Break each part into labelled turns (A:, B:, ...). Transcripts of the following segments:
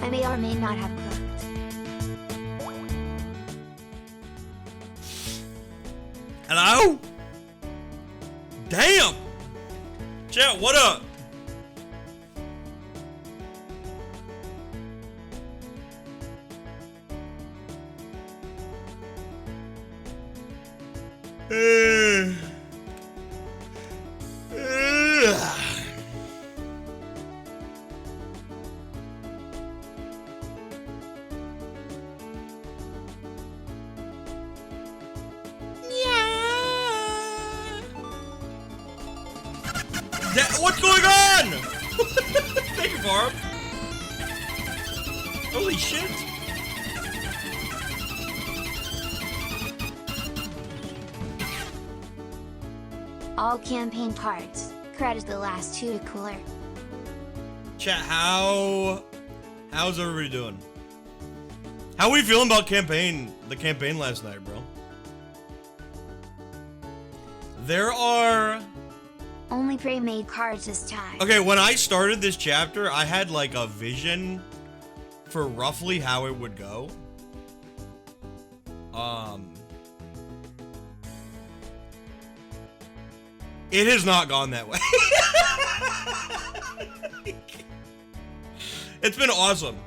A: I may or may not have cooked.
B: Hello? Damn! Chat, what up? What's going on? Thank you, Barb. Holy shit.
A: All campaign cards. Credit the last two to cooler.
B: Chat, how's everybody doing? How we feeling about the campaign last night, bro? There are
A: only pre-made cards this time.
B: Okay, when I started this chapter, I had like a vision for roughly how it would go. It has not gone that way. It's been awesome.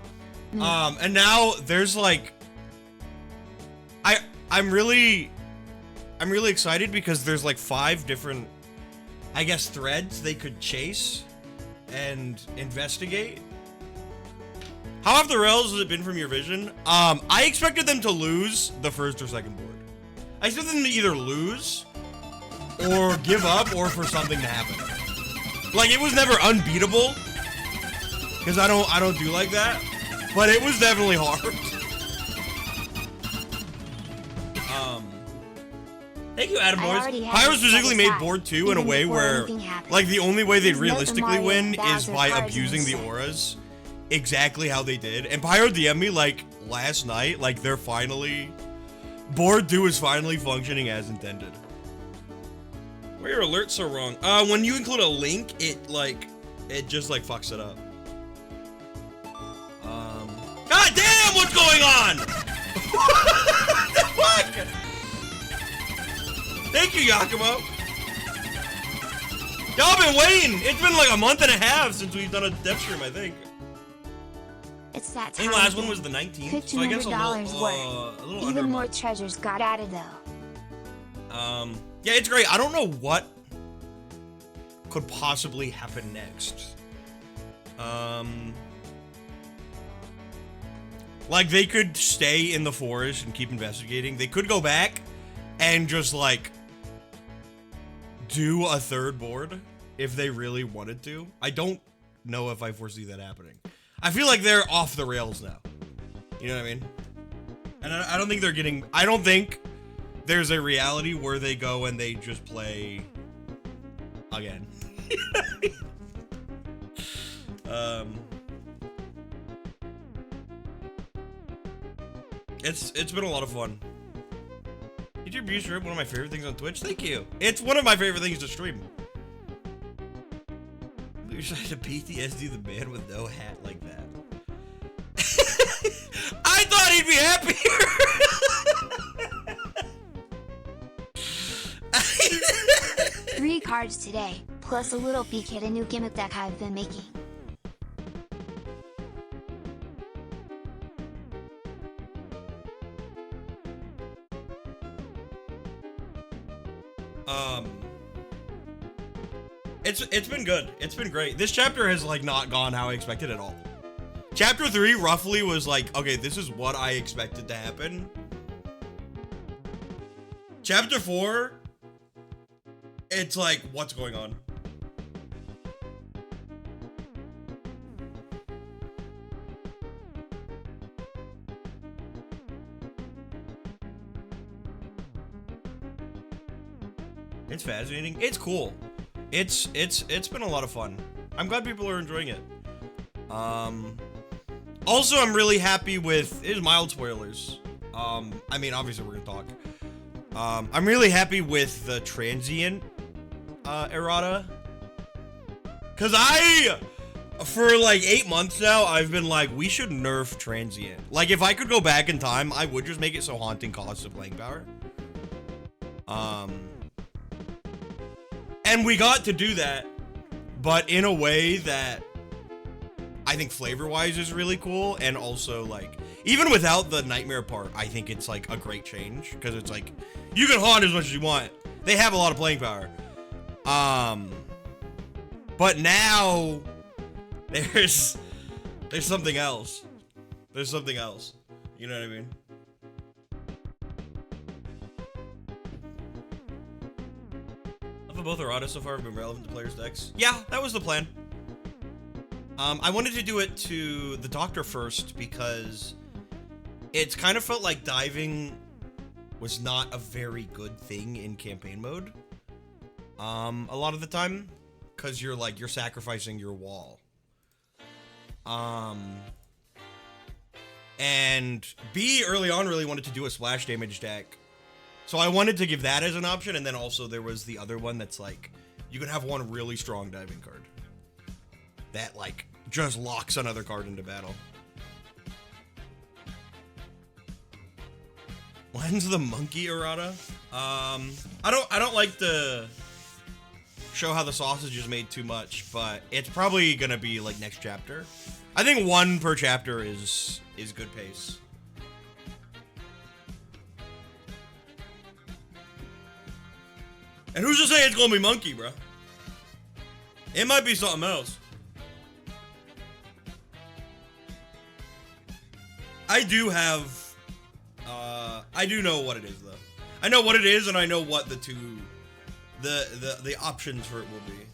B: And now there's like I'm really excited because there's like 5 different, I guess, threads they could chase and investigate. How off the rails has it been from your vision? I expected them to lose the first or second board. I expected them to either lose or give up or for something to happen. Like, it was never unbeatable because I don't do like that, but it was definitely hard. Thank you, Adam Boys. Pyro specifically made board 2 in a way where, like, the only way they'd realistically win is by abusing the auras exactly how they did. And Pyro DM'd me, like, last night, like, board 2 is finally functioning as intended. Why are your alerts so wrong? When you include a link, it just, like, fucks it up. God damn, what's going on? What the fuck? Thank you, Yakumo. Y'all been waiting. It's been like a month and a half since we've done a dev stream, I think.
A: It's that
B: time. I think the last one was the 19th. So I guess
A: $1,500 worth. Even more treasures got added though.
B: Yeah, it's great. I don't know what could possibly happen next. Like, they could stay in the forest and keep investigating. They could go back and just, like, do a third board if they really wanted to. I don't know if I foresee that happening. I feel like they're off the rails now. You know what I mean? And I don't think they're getting... I don't think there's a reality where they go and they just play again. It's been a lot of fun. YouTube view stream, one of my favorite things on Twitch. Thank you. It's one of my favorite things to stream. You're trying to PTSD the man with no hat like that. I thought he'd be happier.
A: 3 cards today, plus a little peek at a new gimmick deck I've been making.
B: It's been good. It's been great. This chapter has, like, not gone how I expected at all. Chapter 3 roughly was like, okay, this is what I expected to happen. Chapter 4, it's like, what's going on? It's fascinating. It's cool. It's been a lot of fun. I'm glad people are enjoying it. Also, I'm really happy with, it's mild spoilers. I mean, obviously we're gonna talk. I'm really happy with the transient errata. Cause For like 8 months now, I've been like, we should nerf transient. Like, if I could go back in time, I would just make it so haunting costs the playing power. And we got to do that, but in a way that I think flavor-wise is really cool, and also like, even without the nightmare part, I think it's like a great change, because it's like, you can haunt as much as you want. They have a lot of playing power. But now there's something else. There's something else. You know what I mean? Both errata so far have been relevant to players' decks. Yeah, that was the plan. I wanted to do it to the Doctor first because it's kind of felt like diving was not a very good thing in campaign mode. A lot of the time, because you're sacrificing your wall. And B early on really wanted to do a splash damage deck. So I wanted to give that as an option, and then also there was the other one that's like, you can have one really strong diving card that like just locks another card into battle. When's the monkey errata? I don't like to show how the sausage is made too much, but it's probably gonna be like next chapter. I think 1 per chapter is good pace. And who's to say it's gonna be monkey, bro? It might be something else. I do have, I do know what it is though. I know what it is, and I know what the options for it will be.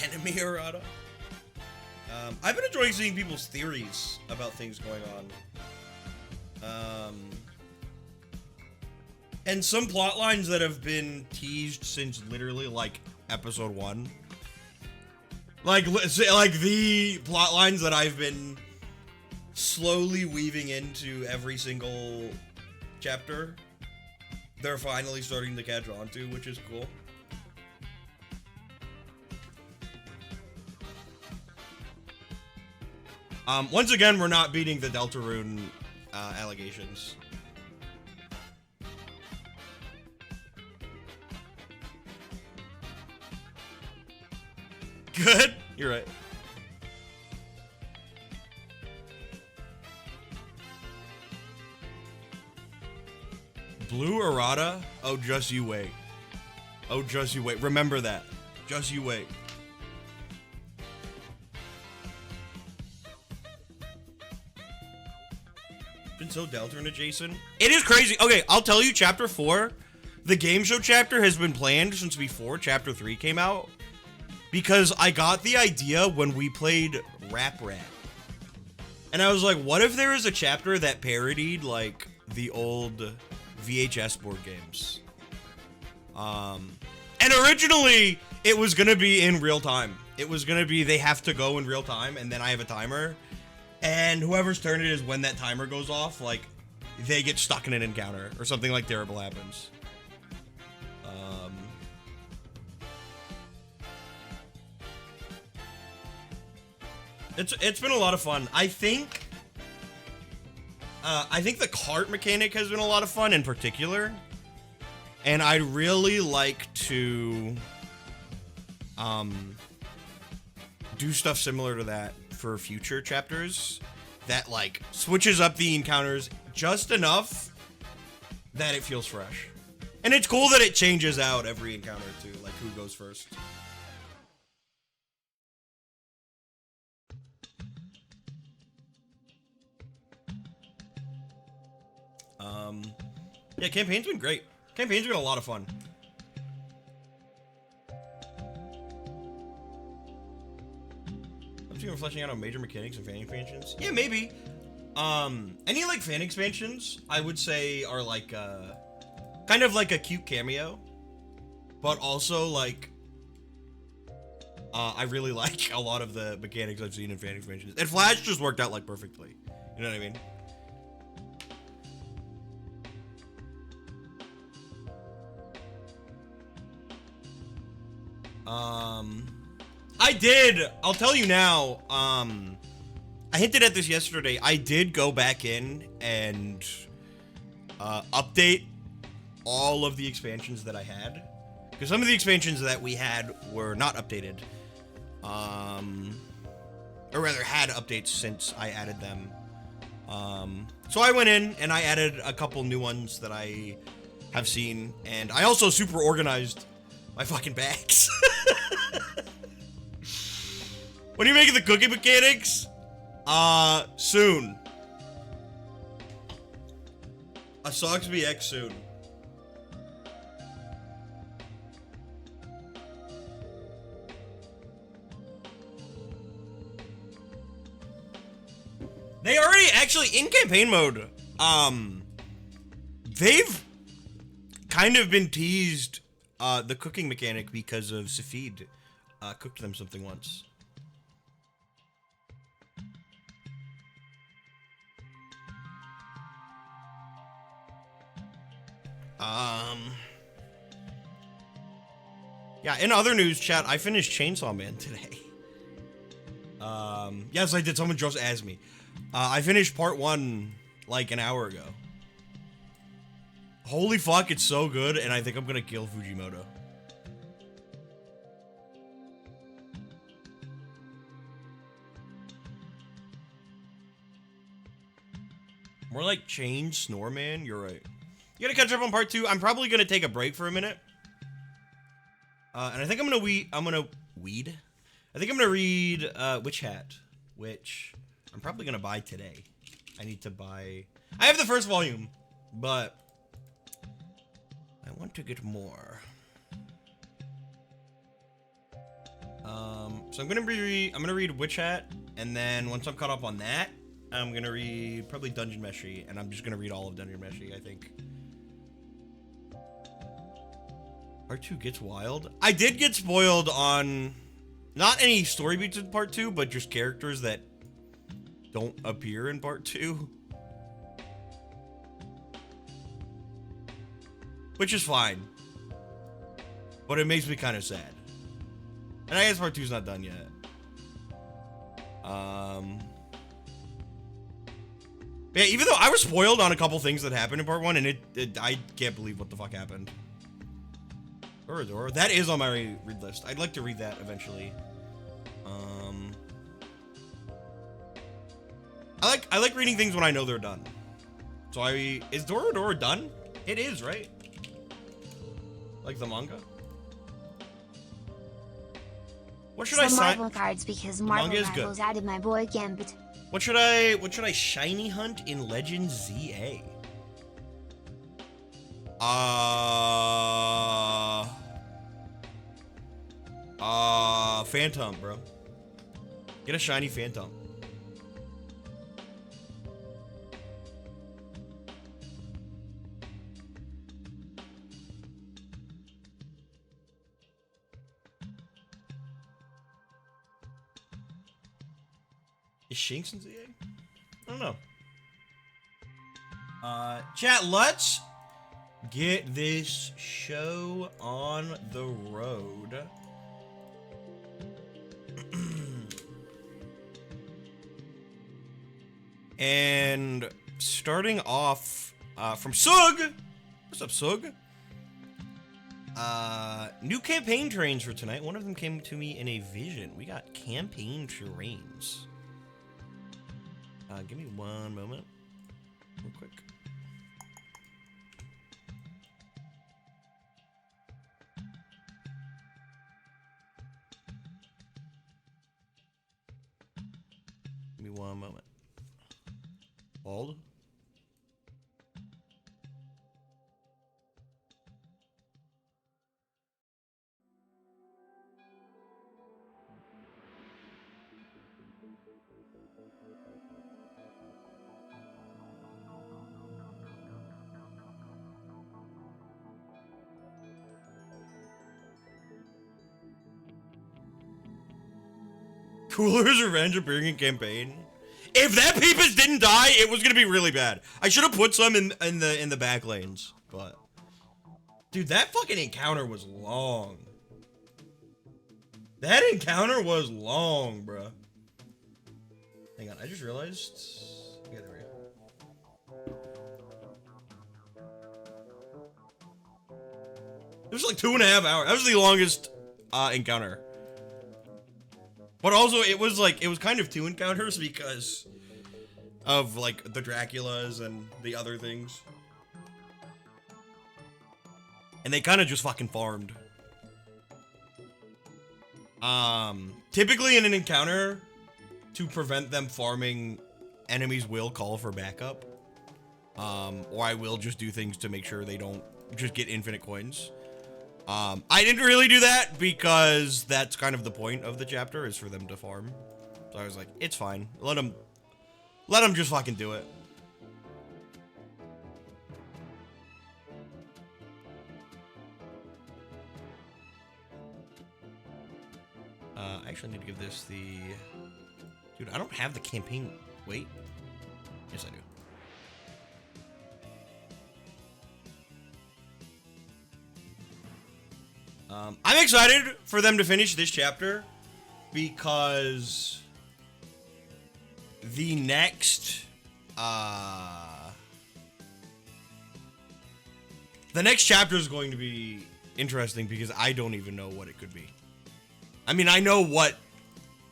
B: Enemy errata. I've been enjoying seeing people's theories about things going on. And some plot lines that have been teased since literally like episode 1. Like the plot lines that I've been slowly weaving into every single chapter, they're finally starting to catch on to, which is cool. Once again, we're not beating the Deltarune allegations. Good? You're right. Blue errata? Oh, just you wait. Oh, just you wait. Remember that. Just you wait. Been so Deltarune adjacent. It is crazy. Okay, I'll tell you, chapter 4, the game show chapter has been planned since before chapter 3 came out. Because I got the idea when we played Rap Rat. And I was like, what if there was a chapter that parodied, like, the old VHS board games? And originally, it was gonna be in real time. It was gonna be, they have to go in real time, and then I have a timer. And whoever's turn it is when that timer goes off, like, they get stuck in an encounter, or something like terrible happens. It's been a lot of fun. I think the cart mechanic has been a lot of fun in particular. And I'd really like to do stuff similar to that for future chapters that like switches up the encounters just enough that it feels fresh. And it's cool that it changes out every encounter too, like who goes first. Yeah, campaign's been great. Campaign's been a lot of fun. I'm thinking of fleshing out on major mechanics and fan expansions. Yeah, maybe. Any like fan expansions, I would say are like kind of like a cute cameo, but also like I really like a lot of the mechanics I've seen in fan expansions. And Flash just worked out like perfectly. You know what I mean? I did. I'll tell you now. I hinted at this yesterday. I did go back in and update all of the expansions that I had, because some of the expansions that we had were not updated. Or rather had updates since I added them. So I went in and I added a couple new ones that I have seen, and I also super organized my fucking bags. When are you making the cooking mechanics? Soon. A Socks BX soon. They already actually in campaign mode. They've kind of been teased the cooking mechanic because of Safid cooked them something once. Yeah, in other news, chat, I finished Chainsaw Man today. Yes, I did. Someone just asked me. I finished part 1 like an hour ago. Holy fuck, it's so good, and I think I'm gonna kill Fujimoto. More like Change Snore Man, you're right. You gotta catch up on part 2. I'm probably gonna take a break for a minute. And I think I'm gonna read Witch Hat, which I'm probably gonna buy today. I have the first volume, but I want to get more. So I'm gonna read Witch Hat, and then once I'm caught up on that, I'm gonna read probably Dungeon Meshi, and I'm just gonna read all of Dungeon Meshi, I think. Part 2 gets wild. I did get spoiled on not any story beats in part 2, but just characters that don't appear in part 2. Which is fine. But it makes me kind of sad. And I guess part 2's not done yet. Yeah, even though I was spoiled on a couple things that happened in part 1, and I can't believe what the fuck happened. Door. That is on my read list. I'd like to read that eventually. I like reading things when I know they're done. So is Door done? It is, right? Like the manga? What should I sign?
A: Marvel cards because Marvel Rivals added my boy Gambit.
B: What should I shiny hunt in Legends ZA? Phantom, bro. Get a shiny Phantom. Is Shinx in ZA? I don't know. Chat, let's get this show on the road. And starting off from Sug. What's up, Sug? New campaign terrains for tonight. One of them came to me in a vision. We got campaign terrains. Give me one moment, real quick. Give me one moment. Hold. Cooler's Revenge appearing in campaign. If that Peepus didn't die, it was gonna be really bad. I should have put some in the back lanes, but dude, that fucking encounter was long. That encounter was long, bruh. Hang on, I just realized. Yeah, there we go. It was like 2.5 hours. That was the longest encounter. But also, it was kind of 2 encounters because of like the Draculas and the other things. And they kind of just fucking farmed. Typically in an encounter, to prevent them farming, enemies will call for backup. Or I will just do things to make sure they don't just get infinite coins. I didn't really do that because that's kind of the point of the chapter, is for them to farm. So I was like, it's fine. Let them just fucking do it. I actually need to give this the... Dude, I don't have the campaign... Wait. Yes, I do. I'm excited for them to finish this chapter because the next chapter is going to be interesting because I don't even know what it could be. I mean, I know what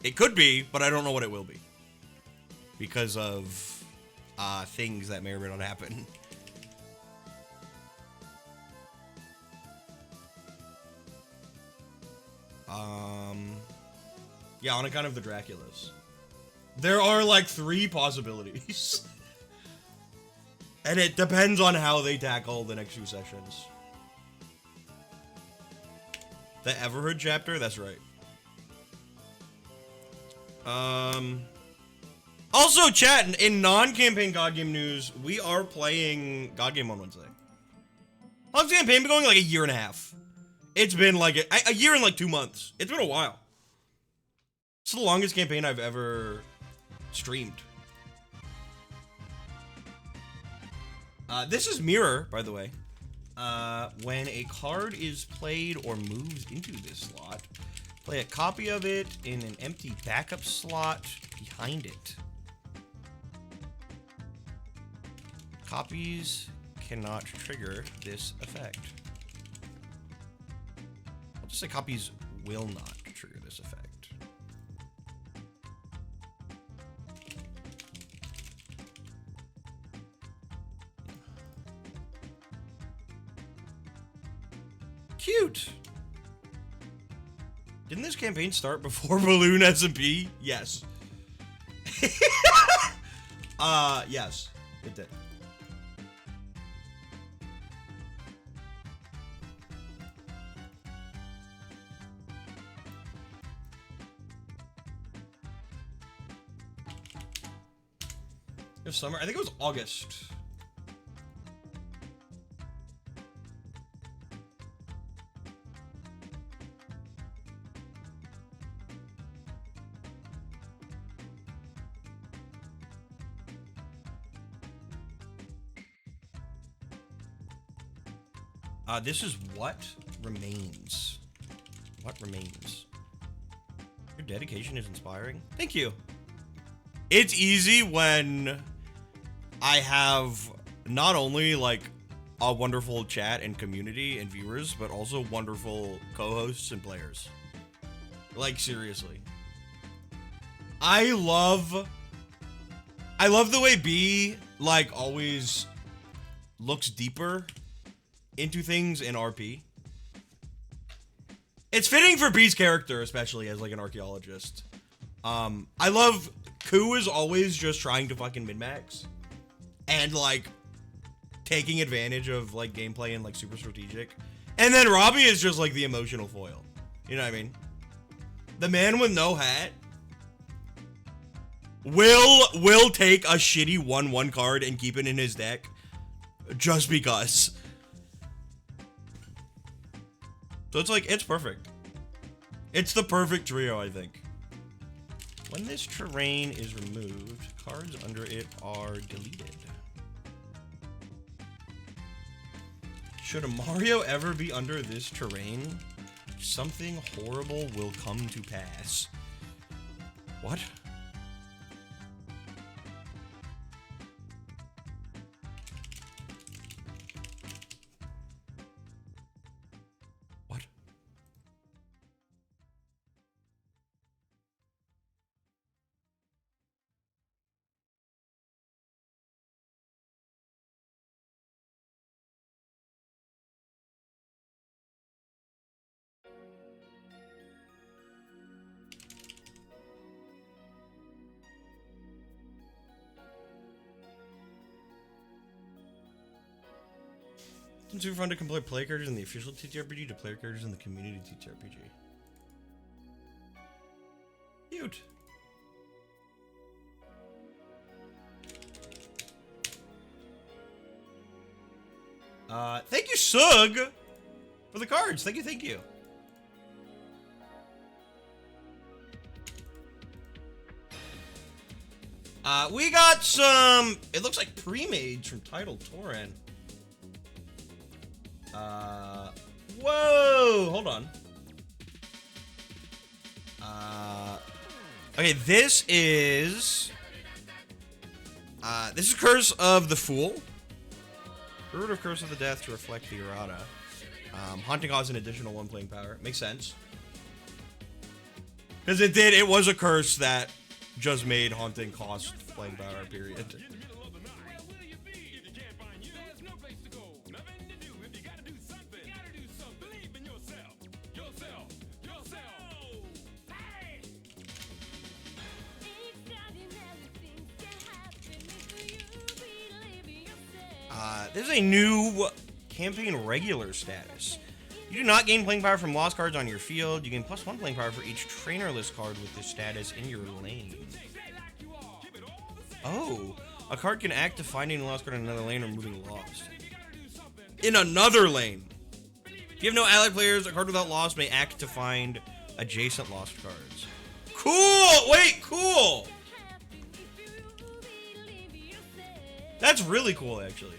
B: it could be, but I don't know what it will be because of things that may or may not happen. Yeah, on account of the Draculas. There are like 3 possibilities. And it depends on how they tackle the next few sessions. The Everhood chapter? That's right. Also, chat, in non-campaign God Game news, we are playing God Game on Wednesday. How long's the campaign been going? Like a year and a half. It's been like a year and like 2 months. It's been a while. It's the longest campaign I've ever streamed. This is Mirror, by the way. When a card is played or moves into this slot, play a copy of it in an empty backup slot behind it. Copies cannot trigger this effect. I'll just say copies will not trigger this effect. Cute! Didn't this campaign start before Balloon SMP? Yes. Yes, it did. It was summer. I think it was August. This is What Remains. What Remains. Your dedication is inspiring. Thank you. It's easy when I have not only like a wonderful chat and community and viewers, but also wonderful co-hosts and players. Like, seriously. I love the way B, like, always looks deeper into things in RP. It's fitting for B's character, especially as like an archaeologist. I love Ku is always just trying to fucking min-max and like taking advantage of like gameplay and like super strategic. And then Robbie is just like the emotional foil. You know what I mean? The man with no hat will take a shitty 1/1 card and keep it in his deck just because. So it's like, it's perfect. It's the perfect trio, I think. When this terrain is removed, cards under it are deleted. Should a Mario ever be under this terrain? something horrible will come to pass. What? What? It's super fun to compare player characters in the official TTRPG to player characters in the community TTRPG. Cute. Thank you, Sug, for the cards. Thank you, thank you. We got some, it looks like pre-mades from Title Torrent. Whoa, hold on. Okay, this is Curse of the Fool. Root of Curse of the Death to reflect the errata. Haunting caused an additional 1 playing power. Makes sense. Because it was a curse that just made Haunting cost playing power, period. There's a new campaign regular status. You do not gain playing power from lost cards on your field. You gain +1 playing power for each trainerless card with this status in your lane. Oh, a card can act to finding a lost card in another lane or moving lost. In another lane. If you have no allied players, a card without lost may act to find adjacent lost cards. Cool! Wait, cool! That's really cool, actually.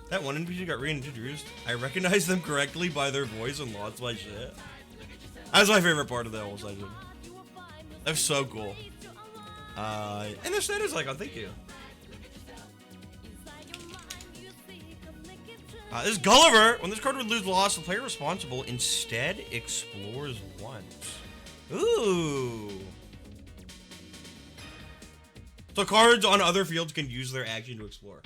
B: That one NPC got reintroduced. I recognized them correctly by their voice and lost my shit. That's my favorite part of the whole section. They're so cool. And their status icon, thank you. This is Gulliver. When this card would lose lost, the player responsible instead explores once. Ooh. So cards on other fields can use their action to explore.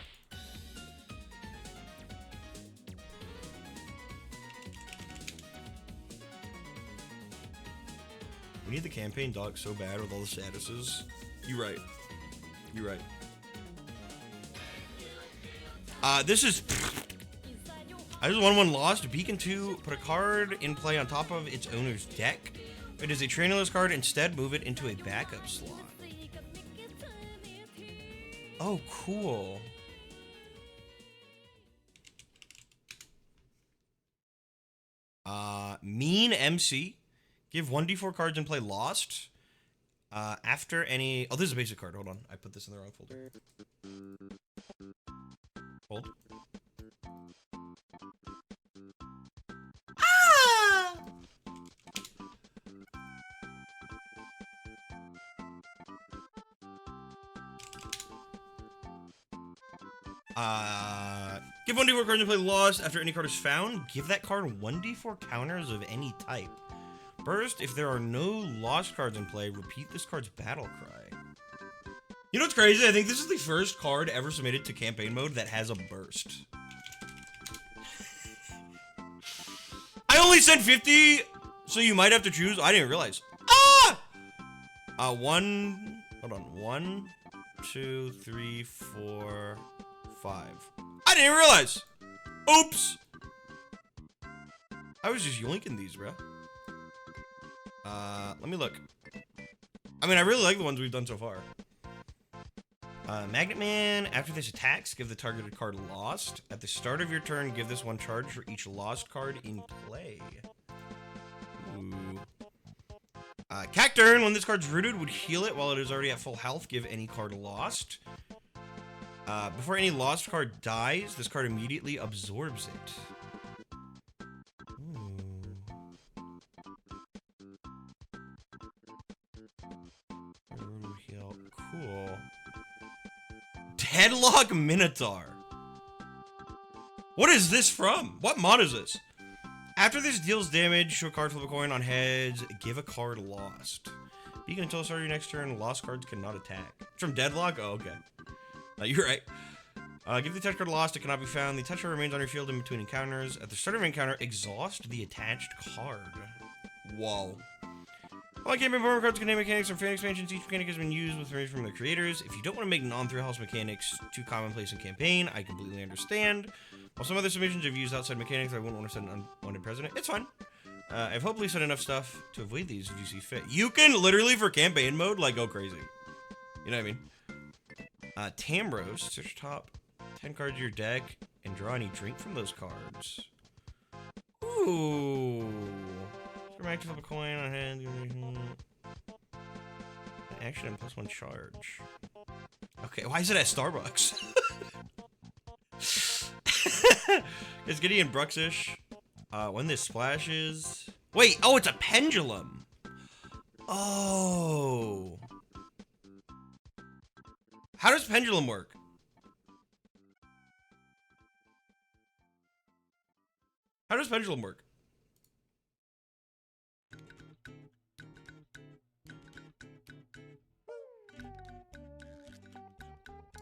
B: We need the campaign doc so bad with all the statuses. You're right. You're right. This is... I just won 1 lost. Beacon 2, put a card in play on top of its owner's deck. If it is a trainerless card, instead move it into a backup slot. Oh, cool. Mean MC. Give 1d4 cards and play Lost. After any... Oh, this is a basic card. Hold on. I put this in the wrong folder. Hold. Give 1d4 cards and play Lost. After any card is found, give that card 1d4 counters of any type. Burst, if there are no Lost cards in play, repeat this card's battle cry. You know what's crazy? I think this is the first card ever submitted to campaign mode that has a burst. I only sent 50, so you might have to choose. I didn't realize. Ah! 1, hold on. 1, 2, 3, 4, 5. I didn't realize. Oops. I was just yoinking these, bro. Let me look. I mean, I really like the ones we've done so far. Magnet Man, after this attacks, give the targeted card Lost. At the start of your turn, give this 1 charge for each Lost card in play. Ooh. Cacturn, when this card's rooted, would heal it while it is already at full health. Give any card Lost. Before any Lost card dies, this card immediately absorbs it. Headlock Minotaur. What is this from? What mod is this? After this deals damage, show a card, flip a coin on heads, give a card lost. Beacon until the start of your next turn, lost cards cannot attack. It's from Deadlock? Oh, okay. You're right. Give the attached card lost, it cannot be found. The attached card remains on your field in between encounters. At the start of an encounter, exhaust the attached card. Whoa. All campaign bomber cards contain mechanics from fan expansions. Each mechanic has been used with information from the creators. If you don't want to make non-Three House mechanics too commonplace in campaign, I completely understand. While some other submissions have used outside mechanics, I wouldn't want to set an unwanted precedent. It's fine. I've hopefully said enough stuff to avoid these if you see fit. You can literally, for campaign mode, like, go crazy. You know what I mean? Tamros, search top 10 cards of your deck and draw any drink from those cards. Ooh. Active flip a coin on hand. Action and +1 charge. Okay, why is it at Starbucks? It's Gideon Bruxish. When this splashes. Wait, oh, it's a pendulum. Oh. How does pendulum work? How does pendulum work?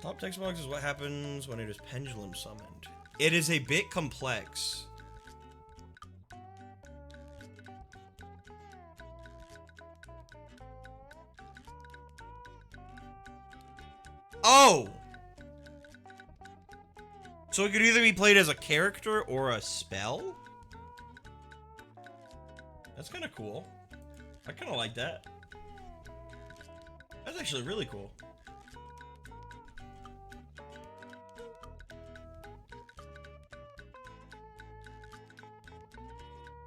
B: Top text box is what happens when it is pendulum summoned. It is a bit complex. Oh! So it could either be played as a character or a spell? That's kind of cool. I kind of like that. That's actually really cool.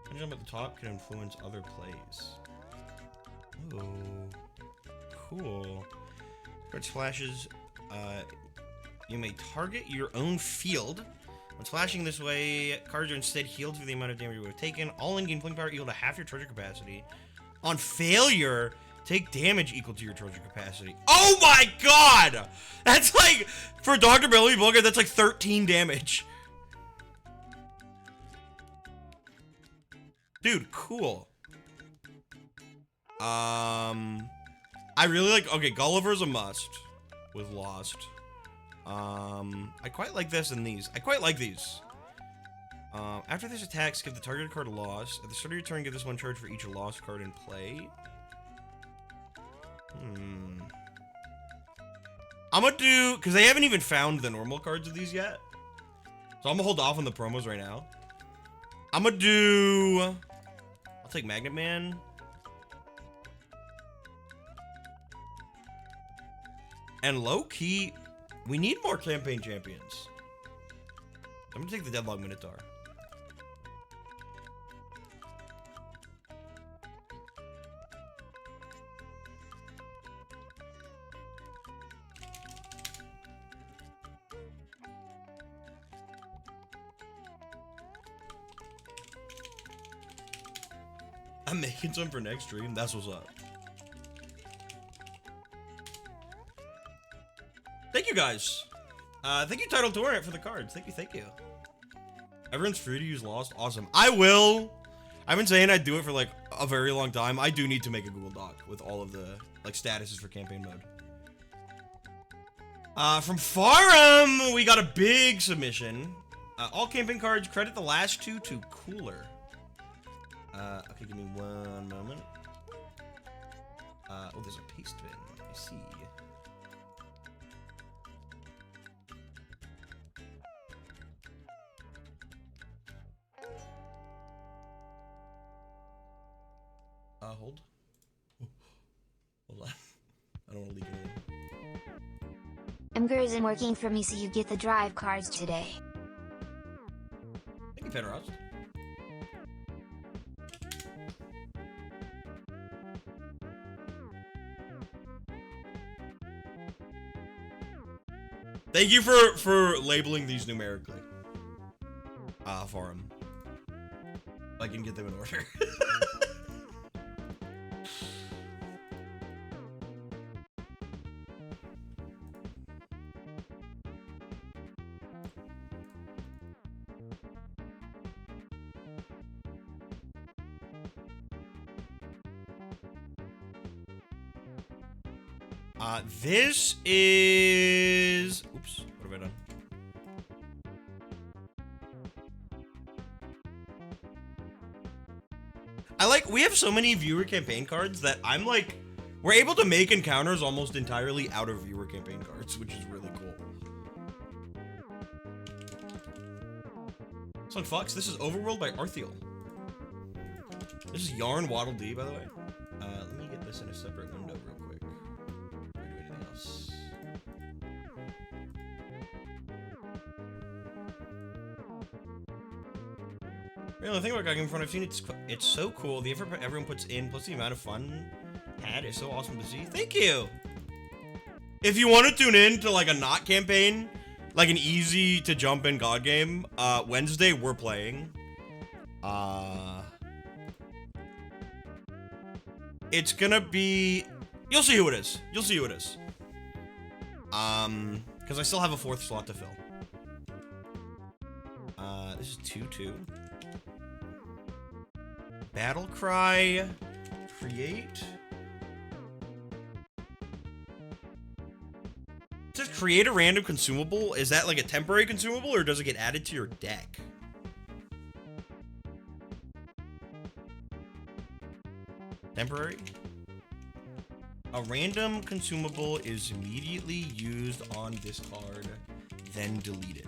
B: Pendulum at the top can influence other plays. Ooh. Cool. Card splashes. You may target your own field. When splashing this way, cards are instead healed for the amount of damage you would have taken. All in-game playing power equal to half your treasure capacity. On failure, take damage equal to your treasure capacity. Oh my god! That's like, for Dr. Bellamy Bulger, that's like 13 damage. Dude, cool. I really like, okay, Gulliver's a must with Lost. I quite like this and these. I quite like these. After this attacks, give the targeted card a loss. At the start of your turn, give this one charge for each lost card in play. I'm gonna do, because they haven't even found the normal cards of these yet. So I'm gonna hold off on the promos right now. I'm gonna do, I'll take Magnet Man. And low-key, we need more campaign champions. I'm gonna take the Deadlock Minotaur. I'm making some for next stream. That's what's up. Thank you guys. Thank you, Title Torrent, for the cards. Thank you, thank you. Everyone's free to use Lost. Awesome. I will. I've been saying I'd do it for like a very long time. I do need to make a Google Doc with all of the like statuses for campaign mode. From Farum, we got a big submission. All campaign cards, credit the last two to Cooler. Okay, give me one moment. Oh, there's a paste bin. I see. Hold. Hold on. I don't want to leak anything.
A: Emger isn't working for me, so you get the drive cards today.
B: Thank you, Penrose. Thank you for labeling these numerically. For them. I can get them in order. This is... Oops, what have I done? We have so many viewer campaign cards that I'm like, we're able to make encounters almost entirely out of viewer campaign cards, which is really cool. Son Fox, this is Overworld by Arthiel. This is Yarn Waddle Dee, by the way. Let me get this in a separate window real quick. Before I do anything else. Really, the thing about Gagging Front, I've seen it's so cool. The effort everyone puts in, plus the amount of fun had is so awesome to see. Thank you! If you want to tune in to like a not campaign, like an easy to jump in God game, Wednesday we're playing. It's gonna be... You'll see who it is. You'll see who it is. Because I still have a 4th slot to fill. This is 2-2. Battle Cry. Create. It says create a random consumable. Is that like a temporary consumable or does it get added to your deck? Temporary. A random consumable is immediately used on this card, then deleted.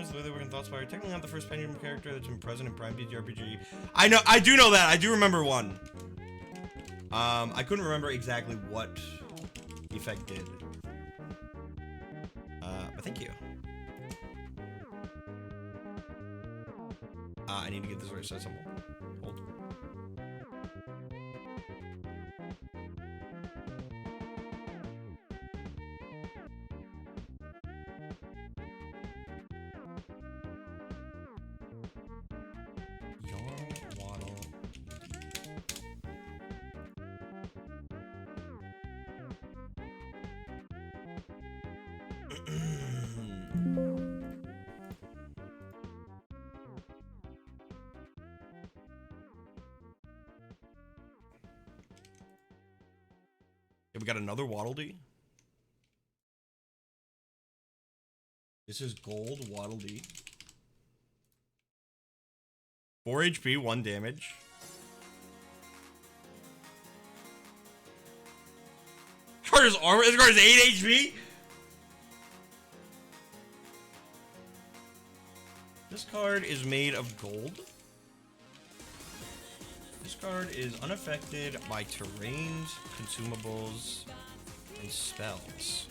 B: The way they work in Thoughtspire. Technically not the first pendulum character that's been present in Prime PTRPG. I know, I do know that. I do remember one. I couldn't remember exactly what the effect did. But thank you. I need to get this right side symbol. Hold. We got another Waddle Dee. This is gold Waddle Dee. 4 HP, 1 damage. Carter's armor. This card is 8 HP. This card is made of gold. This card is unaffected by terrains, consumables, and spells.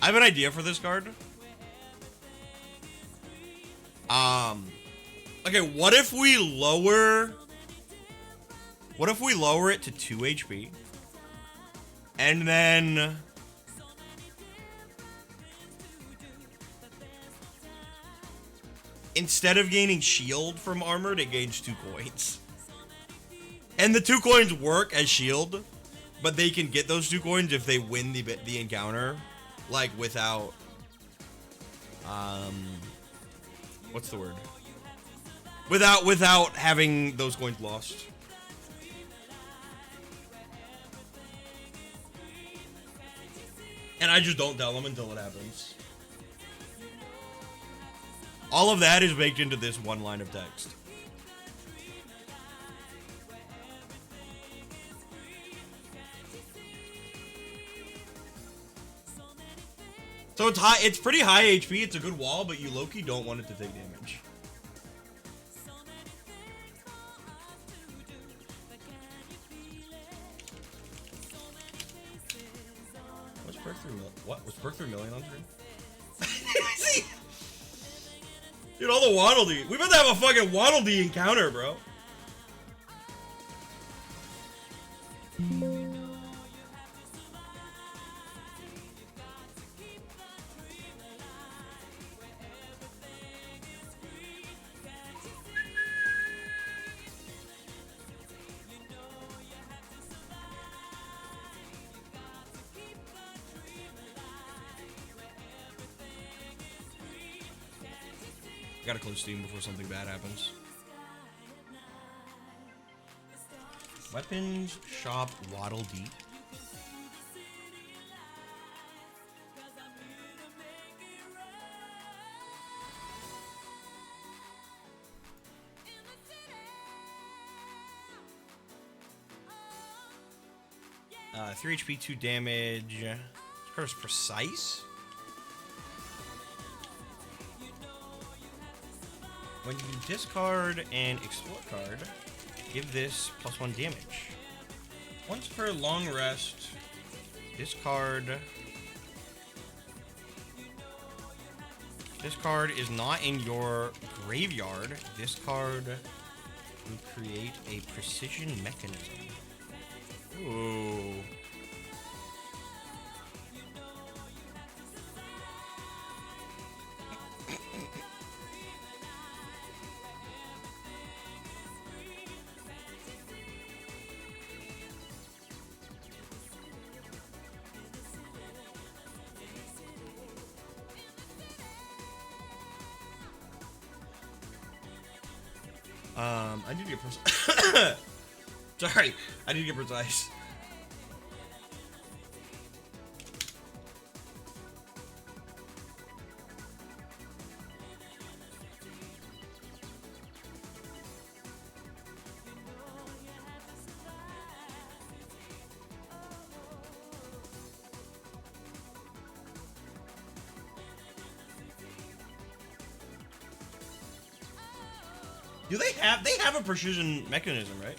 B: I have an idea for this card. Okay, what if we lower it to 2 HP? And then instead of gaining shield from armored, it gains 2 coins. And the 2 coins work as shield, but they can get those 2 coins if they win the encounter, like without what's the word? Without having those coins lost. And I just don't tell them until it happens. All of that is baked into this one line of text. So it's pretty high HP, it's a good wall, but you low-key don't want it to take damage. What? Was Perk 3 million on stream? Dude, all the Waddle Dee. We about to have a fucking Waddle Dee encounter, bro. Gotta close Steam before something bad happens. Weapons shop Waddle Deep. Uh, 3 HP, 2 damage. This card is precise. When you discard an explore card, give this +1 damage. Once per long rest, discard. This card is not in your graveyard. This card will create a precision mechanism. Ooh. I need to get precise. Sorry, I need to get precise. Do they have a precision mechanism, right?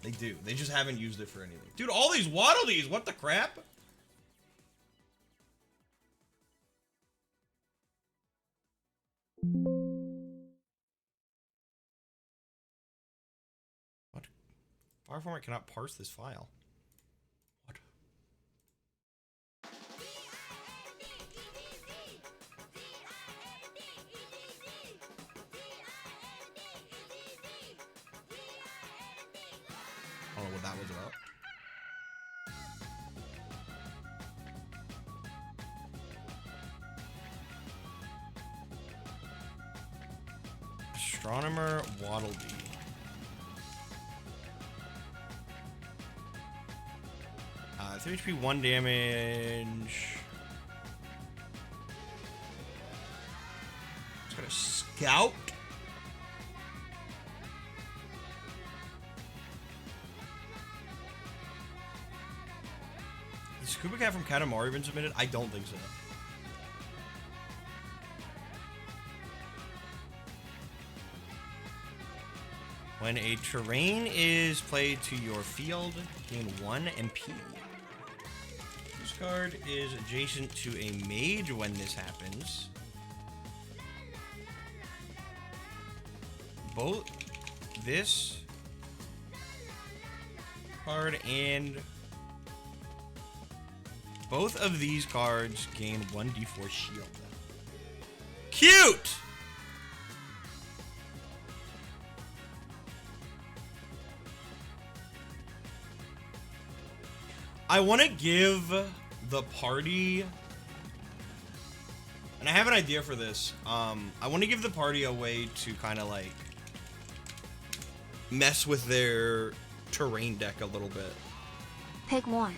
B: They do. They just haven't used it for anything. Dude, all these Waddle Dees, what the crap? What? File format cannot parse this file. What? I don't know what that was about. Astronomer Waddle Dee. 3 HP, 1 damage. It's got a scout. Has Scuba Cat from Katamari been submitted? I don't think so. When a terrain is played to your field, gain 1 MP. This card is adjacent to a mage when this happens. Both this card and both of these cards gain 1d4 shield. Cute! I want to give the party, and I have an idea for this. I want to give the party a way to kind of like mess with their terrain deck a little bit.
A: Pick one.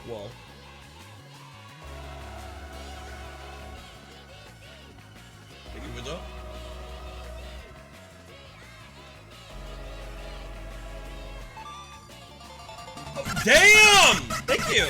B: Well. Thank you, Widow. Damn! Thank you!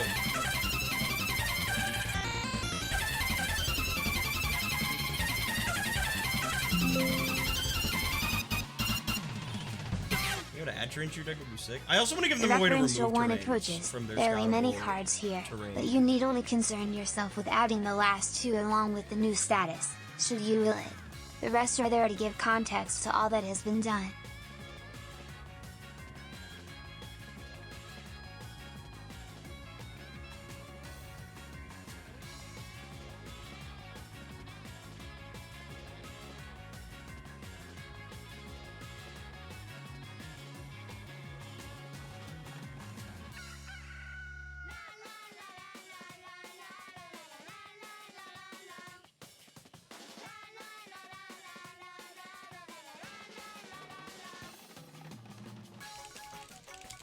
B: You gotta add terrain to your deck would be sick. I also want to give them a way to remove terrains from their
A: barely many
B: scoutable
A: cards here,
B: terrain.
A: but you need only concern yourself with adding the last two along with the new status, should you will it. The rest are there to give context to all that has been done.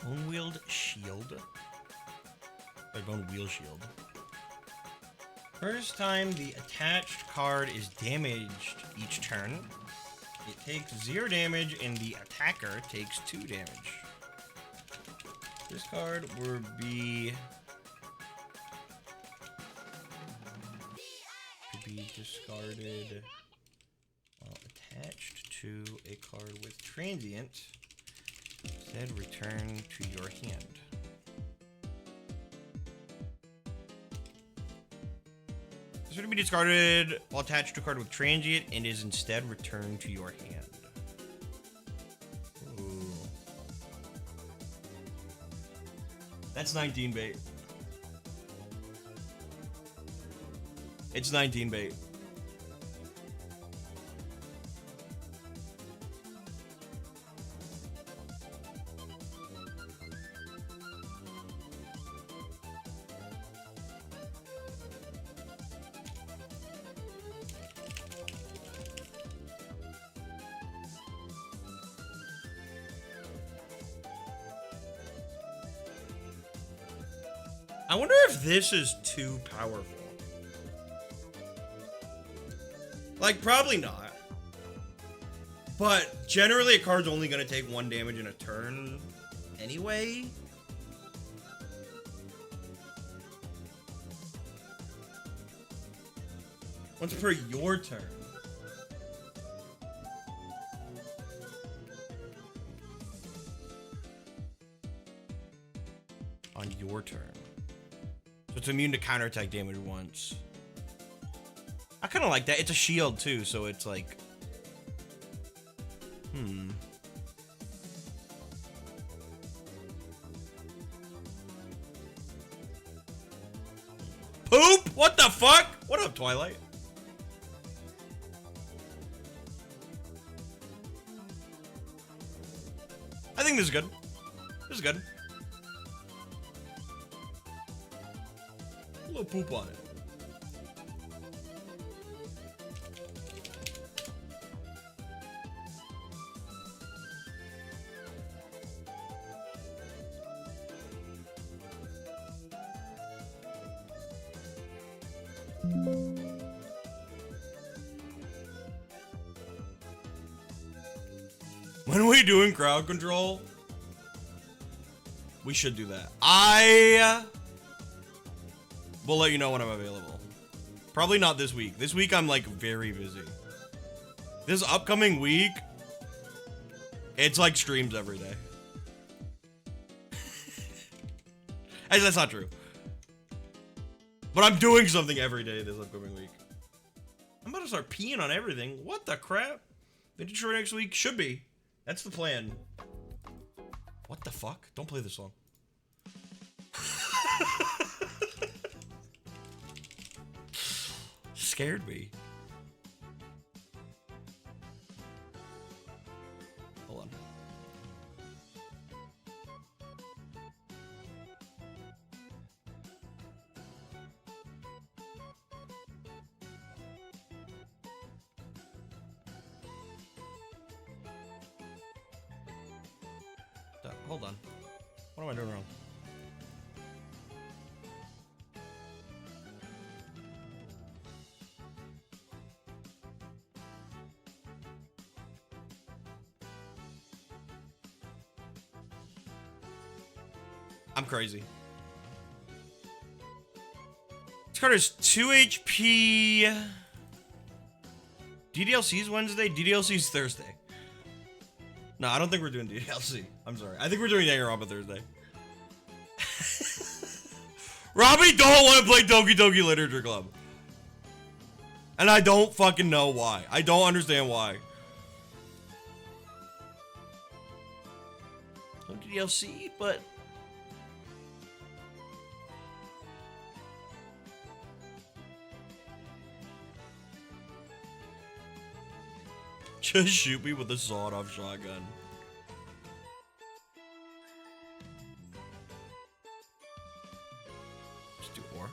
B: Bone wheeled shield. Or bone wheel shield. First time the attached card is damaged each turn, it takes 0 damage and the attacker takes 2 damage. This card will be discarded while attached to a card with transient. Instead, return to your hand. This would be discarded while attached to a card with transient and is instead returned to your hand. Ooh. That's 19 bait. It's 19 bait. I wonder if this is too powerful. Like, probably not. But generally a card's only going to take 1 damage in a turn anyway. Once per your turn. On your turn. So it's immune to counterattack damage once. I kind of like that. It's a shield too, so it's like... Poop? What the fuck? What up, Twilight? I think this is good. This is good. A little poop on it. When are we doing crowd control? We should do that. I will let you know when I'm available. Probably not this week. This week I'm like very busy. This upcoming week, it's like streams every day. Actually, that's not true. But I'm doing something every day this upcoming week. I'm about to start peeing on everything. What the crap? Vintage Short next week? Should be. That's the plan. What the fuck? Don't play this song. Scared me. Hold on. Hold on. What am I doing wrong? I'm crazy. This card is 2 HP. DDLC's Wednesday, DDLC's Thursday. No, I don't think we're doing DDLC. I'm sorry. I think we're doing Danganronpa Thursday. Robbie don't want to play Doki Doki Literature Club. And I don't fucking know why. I don't understand why. No DDLC, but... Just shoot me with a sawed-off shotgun. Just do ore.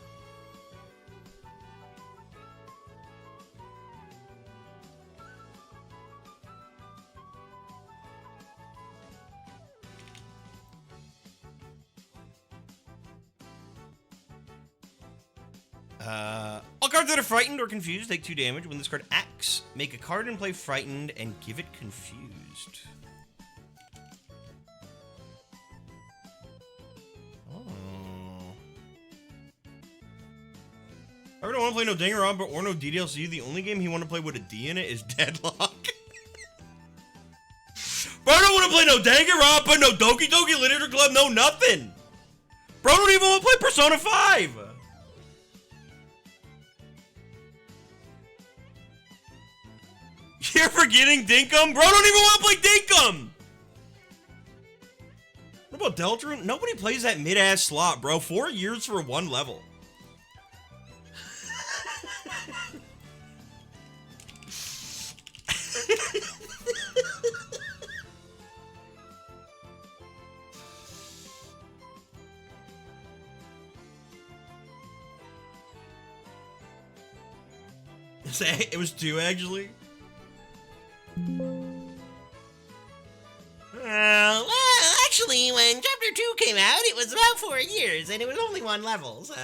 B: All cards that are frightened or confused take 2 damage. When this card acts, make a card in play frightened and give it confused. Oh. I don't want to play no Danganronpa or no DDLC. The only game he want to play with a D in it is Deadlock. Bro, I don't want to play no Danganronpa, no Doki Doki Literature Club, no nothing. Bro, I don't even want to play Persona 5. You're forgetting Dinkum? Bro, I don't even want to play Dinkum. What about Deltarune? Nobody plays that mid-ass slot, bro. 4 years for 1 level. It was 2, actually. Well, actually, when Chapter 2 came out, it was about 4 years, and it was only 1 level, so...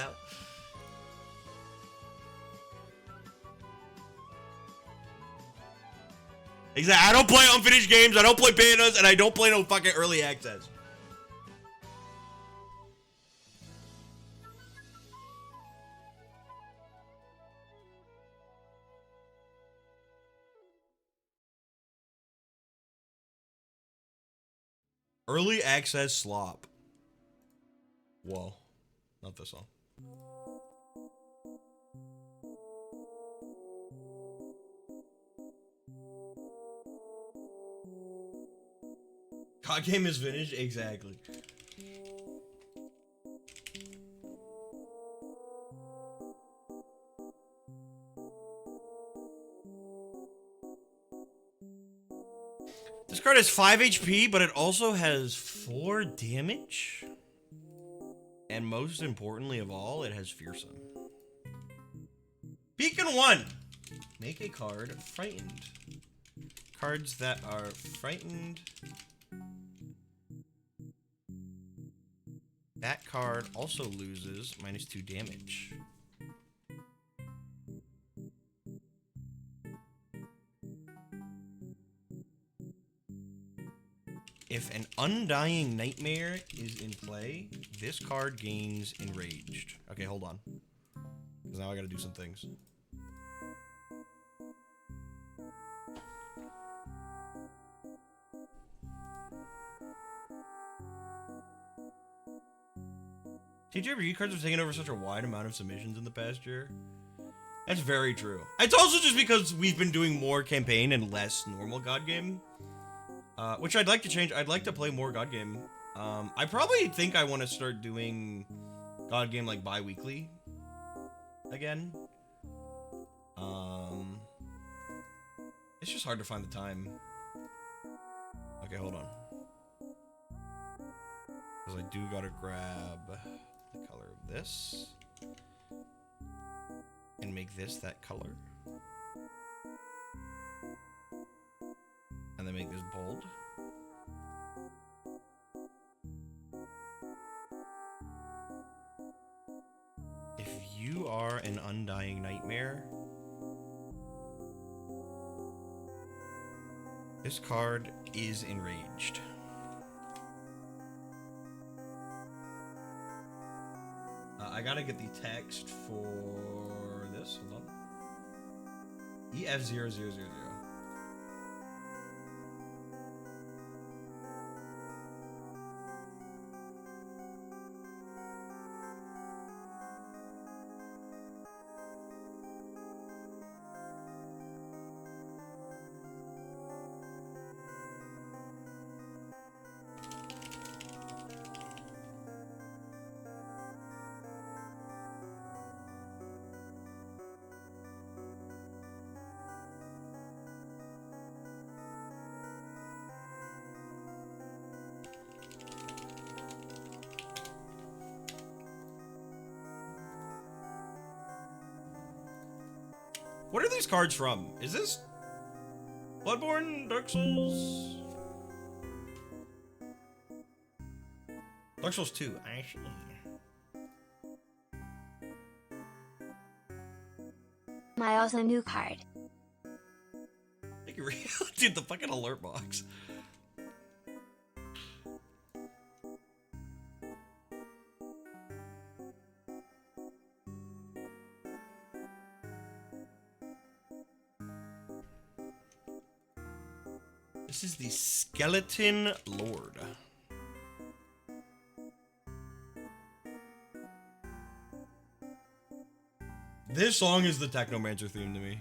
B: Exactly. I don't play unfinished games, I don't play betas, and I don't play no fucking early access. Early access slop. Whoa. Not this song. COD game is finished? Exactly. This card has 5 HP, but it also has 4 damage. And most importantly of all, it has Fearsome. Beacon 1! Make a card frightened. Cards that are frightened. That card also loses -2 damage. If an Undying Nightmare is in play, this card gains Enraged. Okay, hold on. Because now I gotta do some things. TJRPG cards have taken over such a wide amount of submissions in the past year. That's very true. It's also just because we've been doing more campaign and less normal God game. Which I'd like to change. I'd like to play more God game. I probably think I want to start doing God game like bi-weekly again. It's just hard to find the time. Okay, hold on. Because I do gotta grab the color of this and make this that color. And then make this bold. If you are an Undying Nightmare, this card is Enraged. I gotta get the text for this. Hold on. EF0000. What are these cards from? Is this Bloodborne? Dark Souls? Dark Souls 2. I see.
A: My also new card.
B: Like, real? Dude, the fucking alert box. This is the Skeleton Lord. This song is the Technomancer theme to me.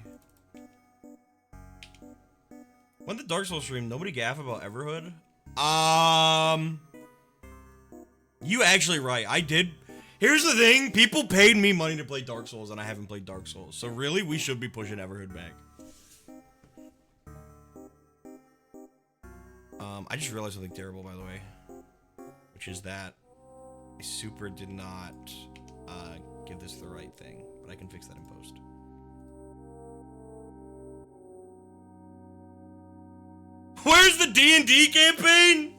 B: When the Dark Souls stream, nobody gaff about Everhood? You actually right. I did. Here's the thing. People paid me money to play Dark Souls, and I haven't played Dark Souls. So really, we should be pushing Everhood back. I just realized something terrible, by the way. Which is that I super did not give this the right thing. But I can fix that in post. Where's the D&D campaign?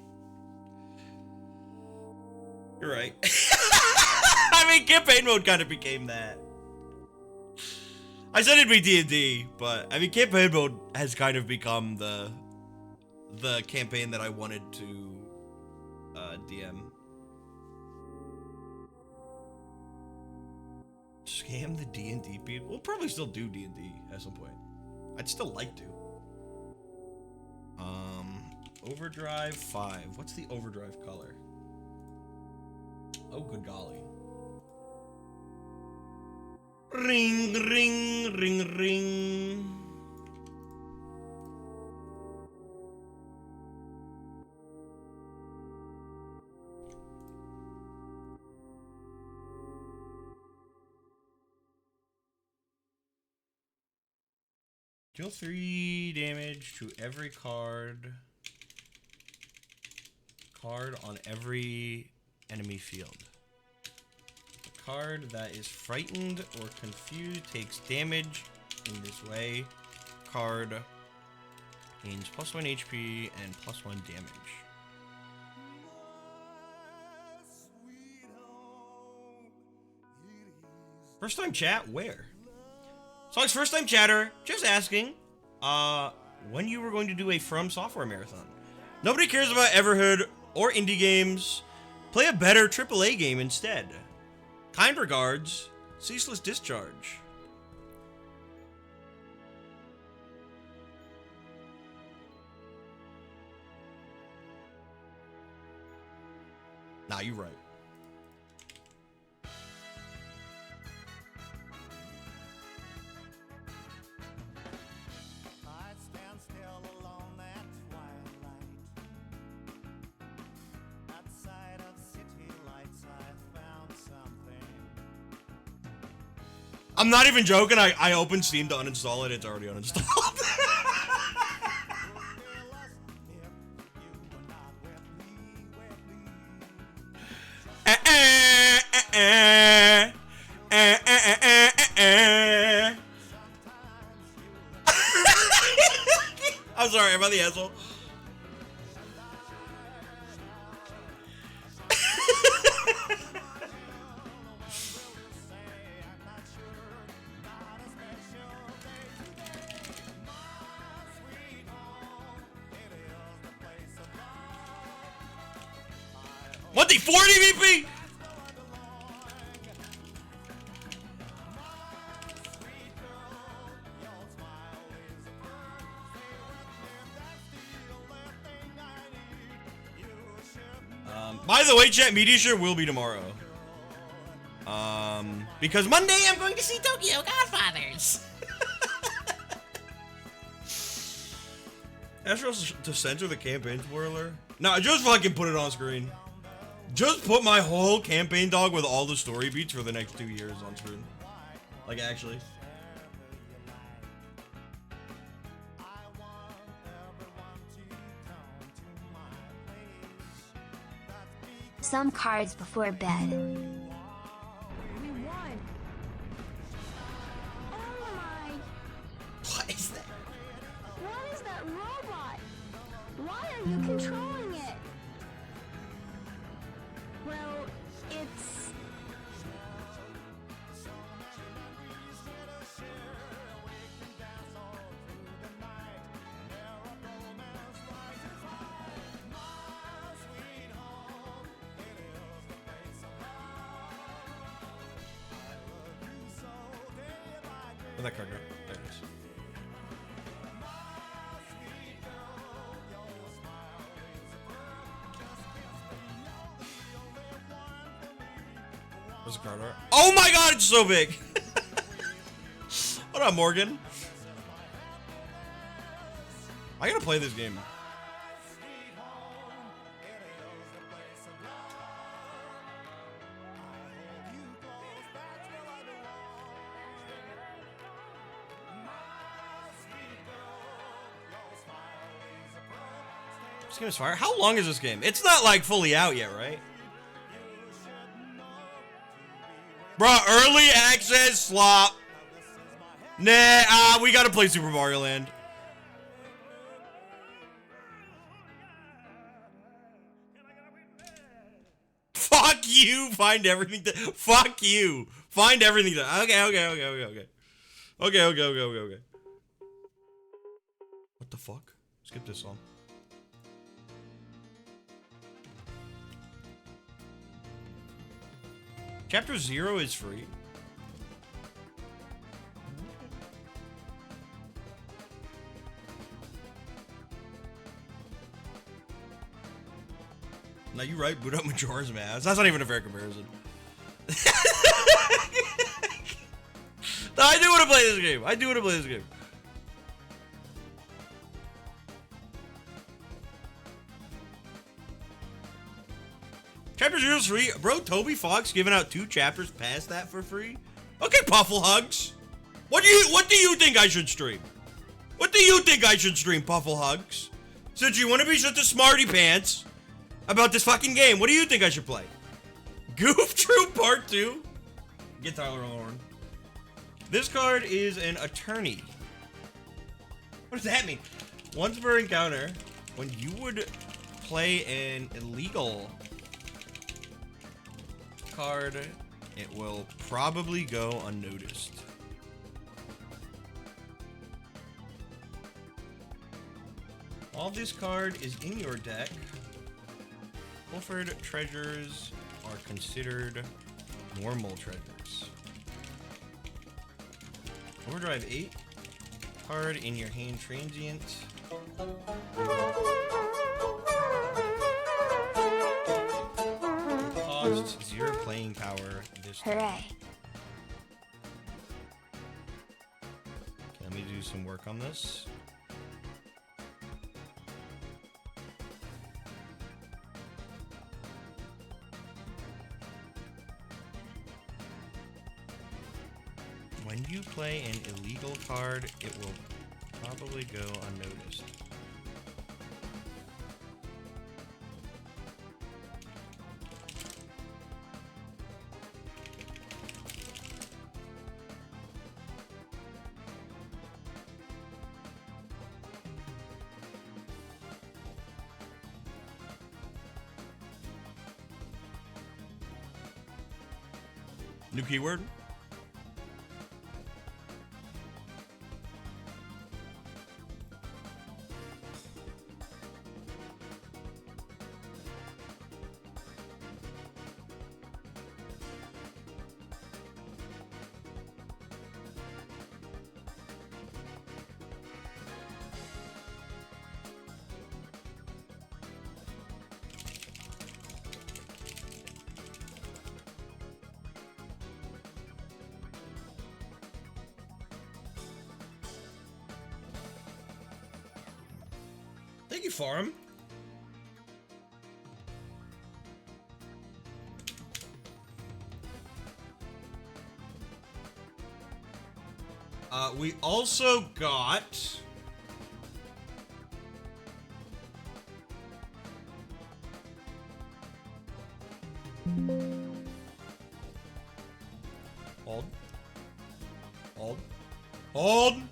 B: You're right. I mean, campaign mode kind of became that. I said it'd be D&D, but I mean, campaign mode has kind of become the campaign that I wanted to DM. Scam the D&D people? We'll probably still do D&D at some point. I'd still like to. Overdrive 5. What's the overdrive color? Oh, good golly. Ring, ring, ring, ring. Deal 3 damage to every card on every enemy field. A card that is frightened or confused takes damage in this way. Card gains +1 HP and +1 damage. First time chat? Where? So it's first time chatter, just asking, when you were going to do a From Software marathon. Nobody cares about Everhood or indie games. Play a better AAA game instead. Kind regards, Ceaseless Discharge. Nah, you're right. I'm not even joking. I opened Steam to uninstall it. It's already uninstalled. I'm sorry. Am I the asshole? What the 40 VP? By the way, chat, Media Share will be tomorrow. Because Monday I'm going to see Tokyo Godfathers. Ask us to censor the campaign spoiler. No, just fucking put it on screen. Just put my whole campaign dog with all the story beats for the next 2 years on screen. Like, actually.
A: Some cards before bed.
C: We won. Oh my!
B: What is that?
C: What is that robot? Why are you controlling it? Well, it's...
B: Where'd that card go? There it is. Where's the card art? Oh my god, it's so big! What up, Morgan? I gotta play this game. This game is fire. How long is this game? It's not like fully out yet, right? Bruh, early access slop. Nah, we gotta play Super Mario Land. Fuck you, find everything to- Fuck you. Find everything to- Okay. Okay. What the fuck? Skip this song. Chapter 0 is free. Now you right, boot up Majora's Mask. That's not even a fair comparison. No, I do want to play this game. Chapter 0 is free. Bro, Toby Fox giving out 2 chapters past that for free? Okay, Puffle Hugs. What do you think I should stream? What do you think I should stream, Puffle Hugs? Since you want to be such a smarty pants about this fucking game, what do you think I should play? Goof Troop Part 2? Get Tyler Horn. This card is an attorney. What does that mean? Once per encounter, when you would play an illegal card, it will probably go unnoticed. While this card is in your deck, pilfered treasures are considered normal treasures. Overdrive 8, card in your hand transient. Costs 0 playing power this time.
A: Hooray.
B: Okay, let me do some work on this. When you play an illegal card, it will probably go unnoticed. New keyword? Thank you, Farm. We also got Hold.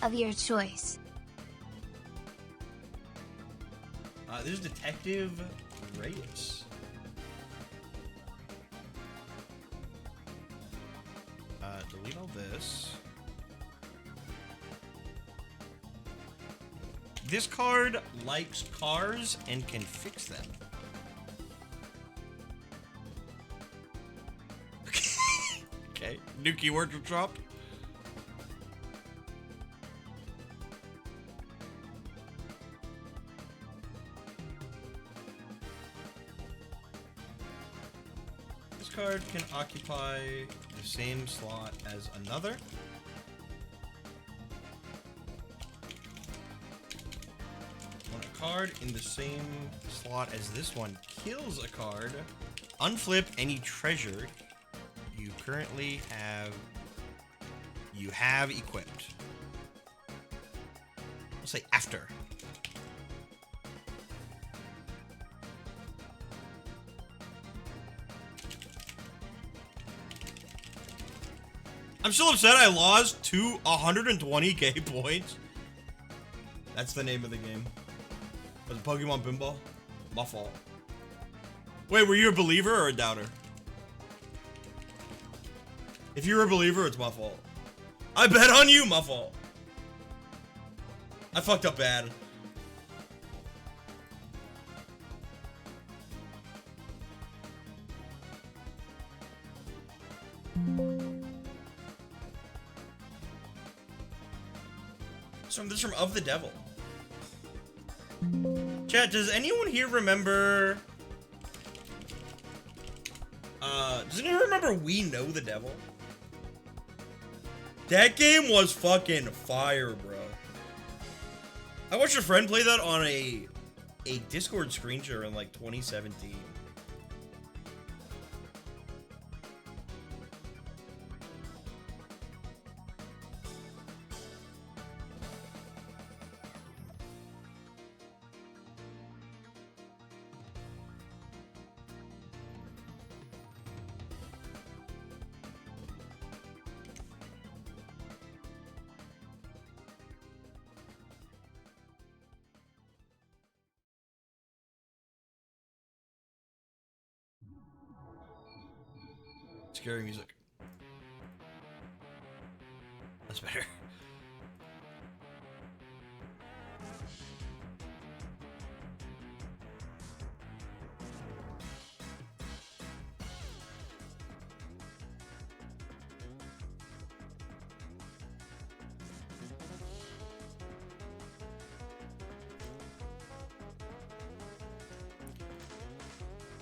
A: Of your choice.
B: This is Detective Reyes. Delete all this. This card likes cars and can fix them. Okay, new keyword to drop. This card can occupy the same slot as another. When a card in the same slot as this one kills a card, unflip any treasure you currently have equipped. We'll say after. I'm still upset I lost to 120k points. That's the name of the game. Was it Pokemon Pinball? My fault. Wait, were you a believer or a doubter? If you're a believer, it's my fault. I bet on you, my fault. I fucked up bad. So this is from Of the Devil. Chat, does anyone here remember... does anyone remember We Know the Devil? That game was fucking fire, bro. I watched a friend play that on a Discord screen share in like 2017. Scary music. That's better.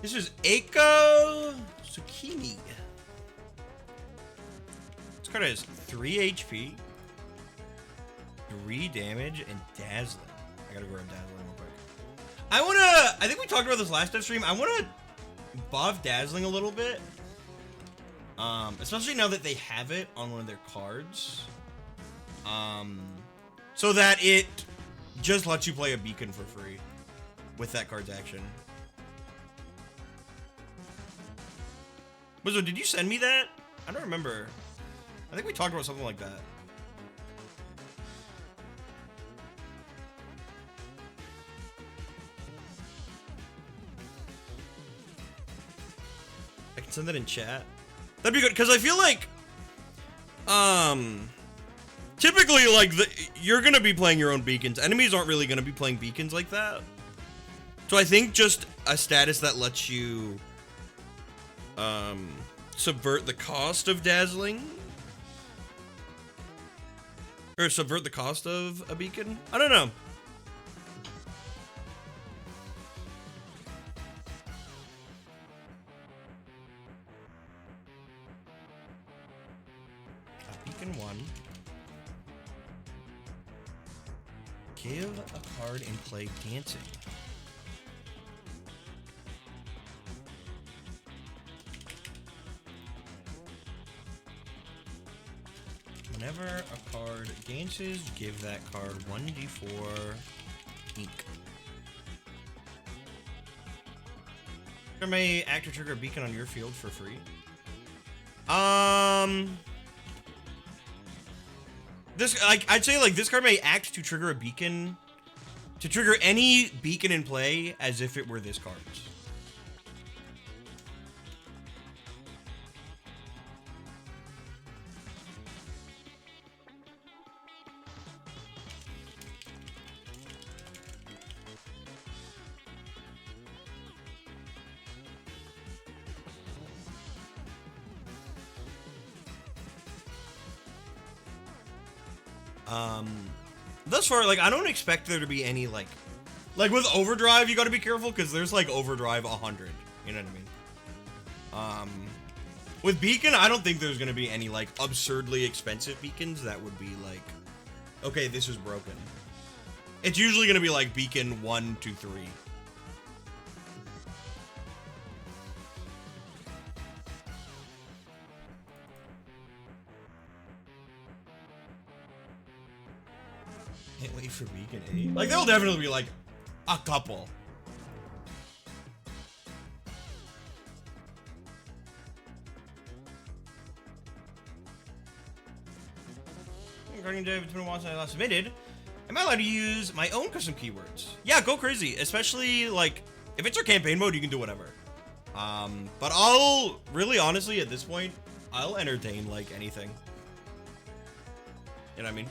B: This is Eiko Tsukimi. This card has 3 HP, 3 damage, and Dazzling. I gotta grab Dazzling real quick. I think we talked about this last dev stream. I wanna buff Dazzling a little bit. Especially now that they have it on one of their cards. So that it just lets you play a beacon for free with that card's action. Wizzo, did you send me that? I don't remember. I think we talked about something like that. I can send that in chat. That'd be good, because I feel like, typically, like, you're gonna be playing your own beacons. Enemies aren't really gonna be playing beacons like that. So I think just a status that lets you, subvert the cost of Dazzling. Or subvert the cost of a beacon? I don't know. Beacon 1. Give a card and play dancing. Whenever a card dances, give that card 1d4 ink. You may act or trigger a beacon on your field for free. This, I'd say, like, this card may act to trigger a beacon, to trigger any beacon in play as if it were this card's. Thus far, like, I don't expect there to be any, like with Overdrive, you gotta be careful, because there's, like, Overdrive 100, you know what I mean? With Beacon, I don't think there's gonna be any, like, absurdly expensive beacons that would be, like, okay, this is broken. It's usually gonna be, like, Beacon 1, 2, 3. Can't wait for Beacon 8. Like, there'll definitely be, like, a couple. Regarding David 21 I last submitted, am I allowed to use my own custom keywords? Yeah, go crazy. Especially, like, if it's your campaign mode, you can do whatever. But I'll, really honestly, at this point, I'll entertain, like, anything. You know what I mean?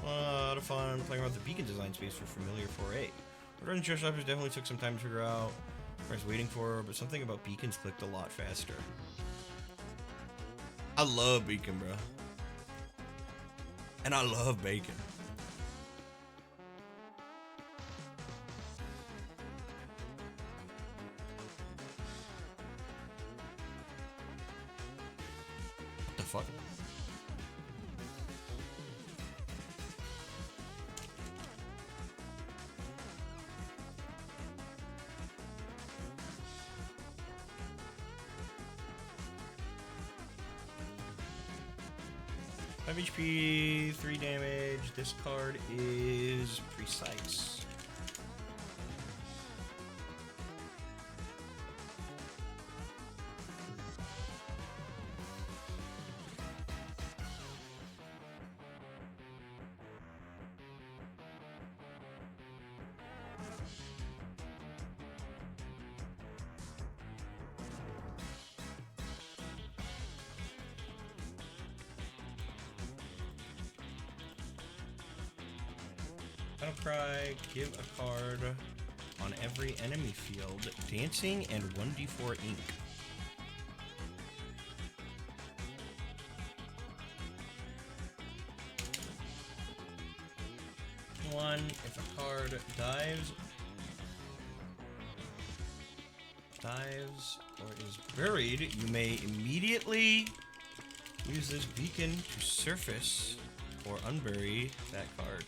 B: A lot of fun playing around with the beacon design space for Familiar 4A. Running chest shoppers definitely took some time to figure out what I was waiting for, but something about beacons clicked a lot faster. I love beacon, bro. And I love bacon. What the fuck? HP, 3 damage. This card is precise. Cry, give a card on every enemy field, dancing, and 1d4 ink. One, if a card dives or is buried, you may immediately use this beacon to surface or unbury that card.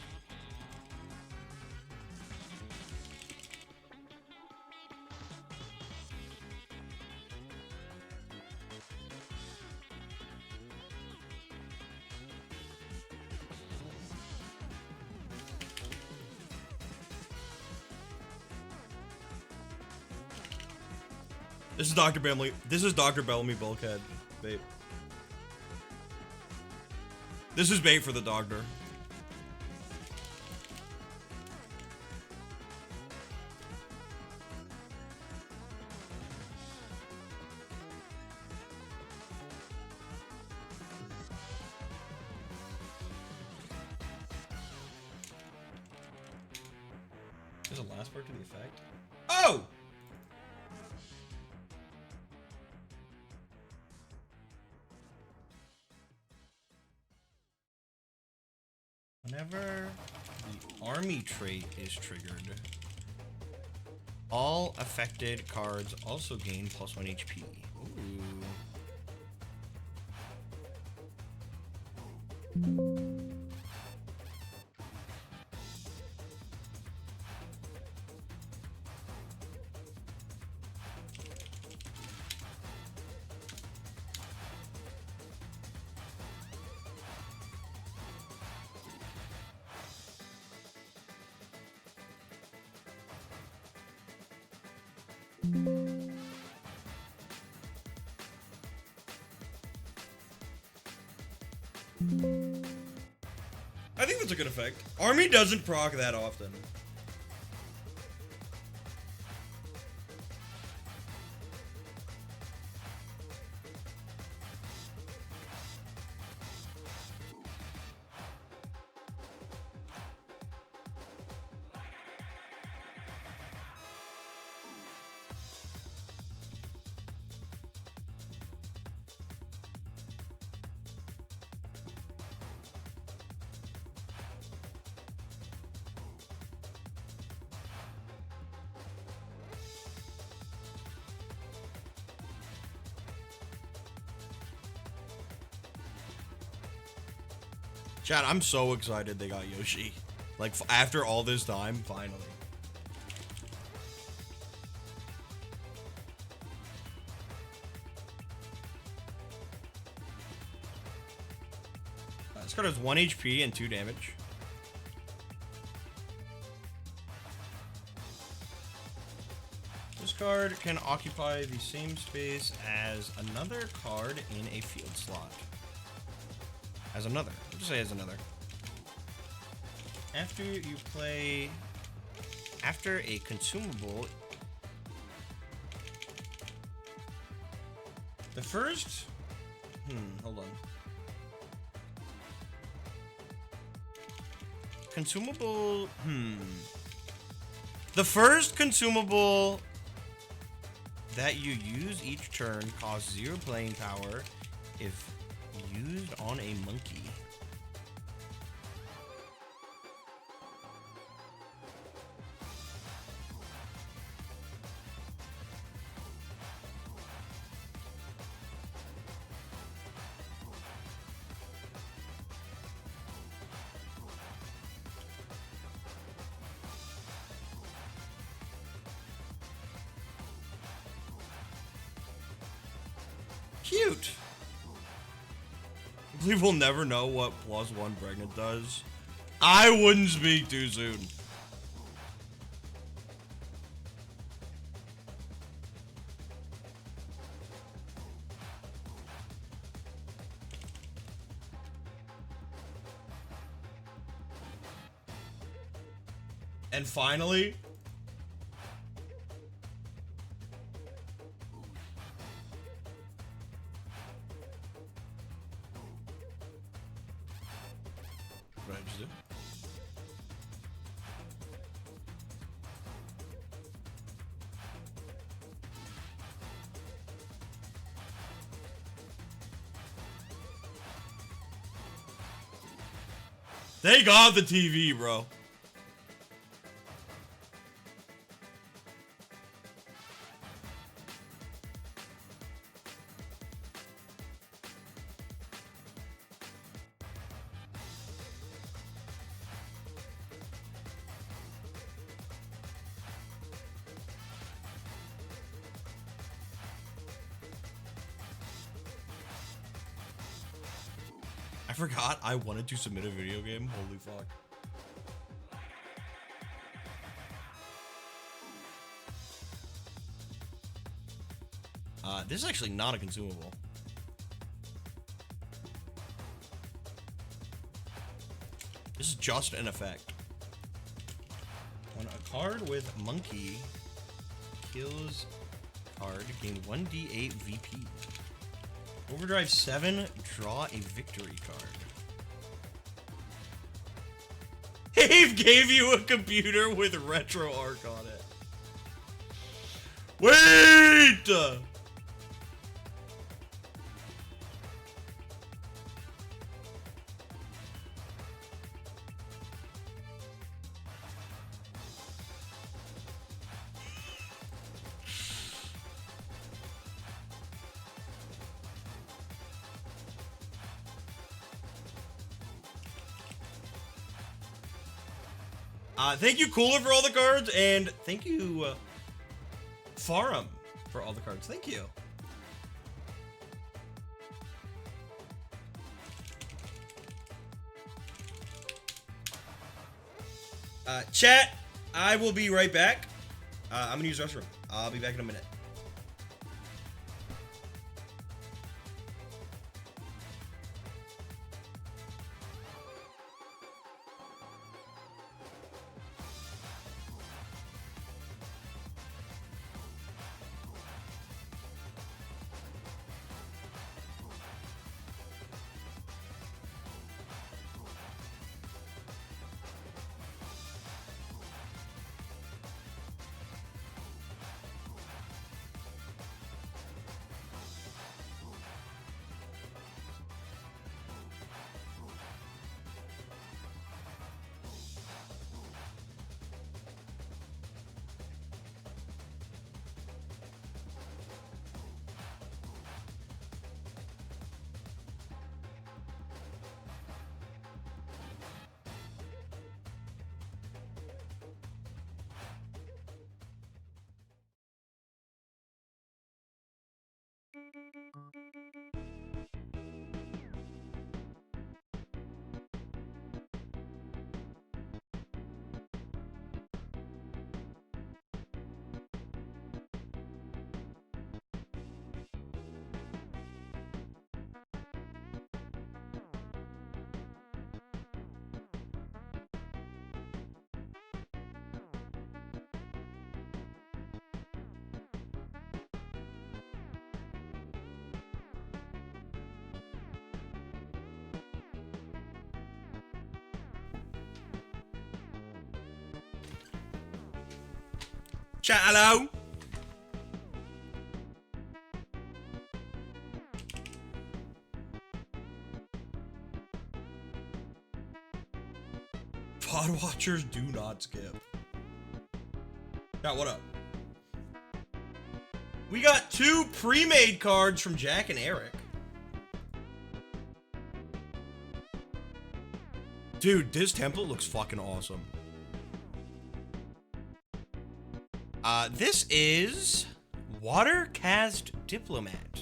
B: This is Dr. Bellamy. This is Dr. Bellamy Bulkhead, bait. This is bait for the doctor. There's a last part to the effect. Oh! Whenever the army trait is triggered, all affected cards also gain +1 HP. Ooh. I think that's a good effect. Army doesn't proc that often. Chad, I'm so excited they got Yoshi. Like, after all this time, finally. This card has 1 HP and 2 damage. This card can occupy the same space as another card in a field slot. As another. I'll just say as another. After you play... After a consumable... The first... hold on. Consumable... The first consumable that you use each turn costs 0 playing power if used on a monkey. Cute. I believe we'll never know what +1 pregnant does. I wouldn't speak too soon. And finally, what did I just do? They got the TV, bro. I forgot I wanted to submit a video game. Holy fuck. This is actually not a consumable. This is just an effect. When a card with monkey kills card, gain 1d8 VP. Overdrive 7, draw a victory card. Dave gave you a computer with RetroArch on it. Wait! Thank you, Cooler, for all the cards, and thank you, Farum, for all the cards. Thank you. Chat, I will be right back. I'm gonna use the restroom. I'll be back in a minute. Chat, hello. VOD watchers do not skip. Chat, what up? We got 2 pre-made cards from Jack and Eric. Dude, this template looks fucking awesome. This is Watercast Diplomat.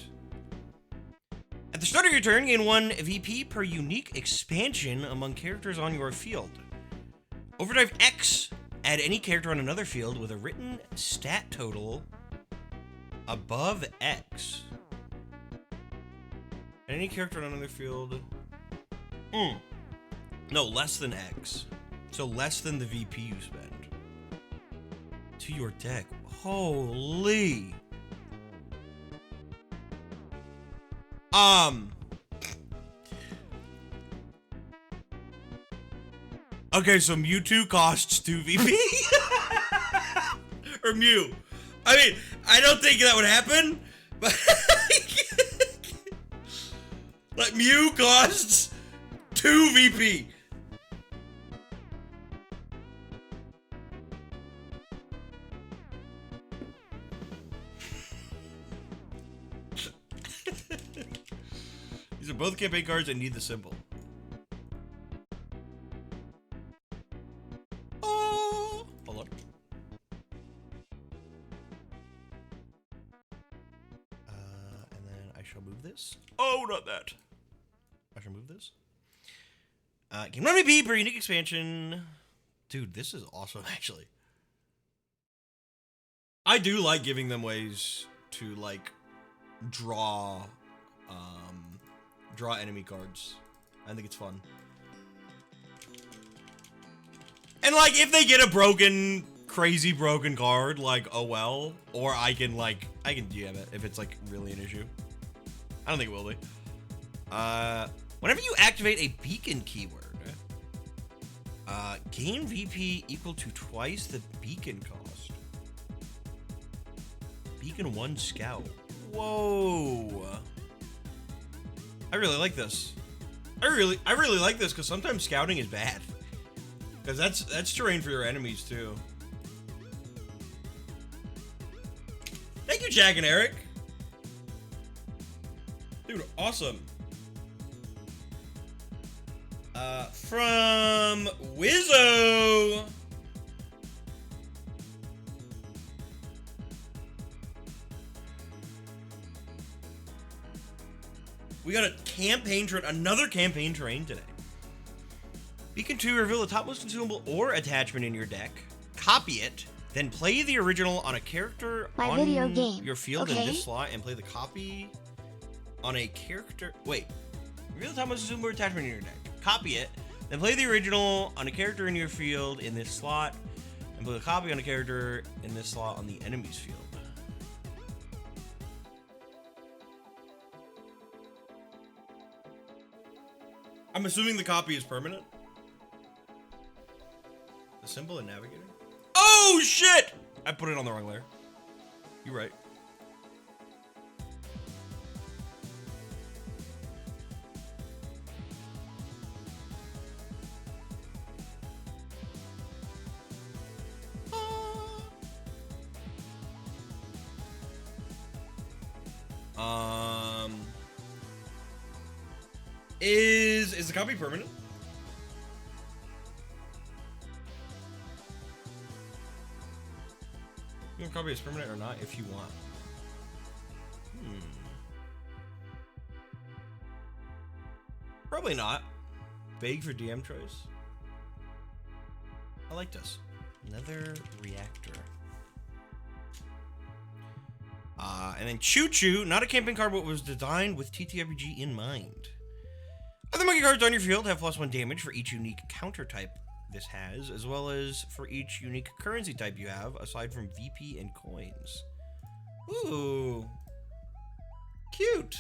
B: At the start of your turn, gain 1 VP per unique expansion among characters on your field. Overdrive X, add any character on another field with a written stat total above X. Any character on another field. No, less than X. So less than the VP you spend. To your deck. Holy. Okay, so Mewtwo costs 2 VP. Or Mew. I mean, I don't think that would happen, but like Mew costs 2 VP. These are both campaign cards and need the symbol. Oh, hold on. And then I shall move this. Oh, not that. I shall move this. Game 1 VP per unique expansion. Dude, this is awesome, actually. I do like giving them ways to, like, draw enemy cards. I think it's fun. And like, if they get a broken, crazy broken card, like, oh well. Or I can GM it if it's like really an issue. I don't think it will be. Whenever you activate a beacon keyword, gain VP equal to twice the beacon cost. Beacon 1 scout. Whoa. I really like this. I really like this because sometimes scouting is bad. Because that's terrain for your enemies too. Thank you, Jack and Eric. Dude, awesome. From Wizzo. We got a campaign train, another campaign train today. Beacon 2, reveal the topmost consumable or attachment in your deck. Copy it, then play the original on a character on
A: video game.
B: your field
A: Okay.
B: in this slot, and play the copy on a character. Wait, reveal the topmost consumable or attachment in your deck. Copy it, then play the original on a character in your field in this slot, and play the copy on a character in this slot on the enemy's field. I'm assuming the copy is permanent. The symbol and navigator. Oh shit! I put it on the wrong layer. You're right. Is the copy permanent? You can copy is permanent or not if you want. Probably not. Vague for DM choice. I like this. Another reactor. And then Choo Choo, not a camping card, but was designed with TTRPG in mind. Other monkey cards on your field have +1 damage for each unique counter type this has, as well as for each unique currency type you have, aside from VP and coins. Ooh. Cute.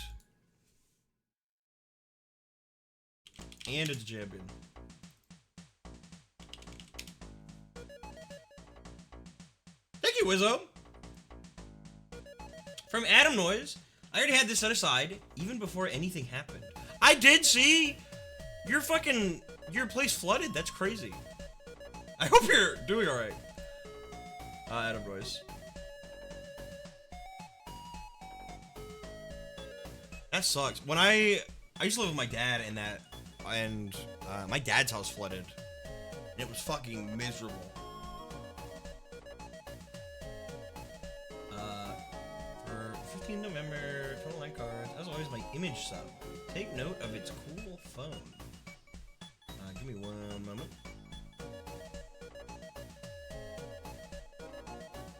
B: And it's champion. Thank you, Wizzo. From Adam Noise, I already had this set aside, even before anything happened. I did see your place flooded. That's crazy. I hope you're doing alright. Adam Noise. That sucks. When I used to live with my dad and my dad's house flooded. And it was fucking miserable. For 15 November, total line cards. As always, my image sub. Take note of its cool phone. Give me one moment.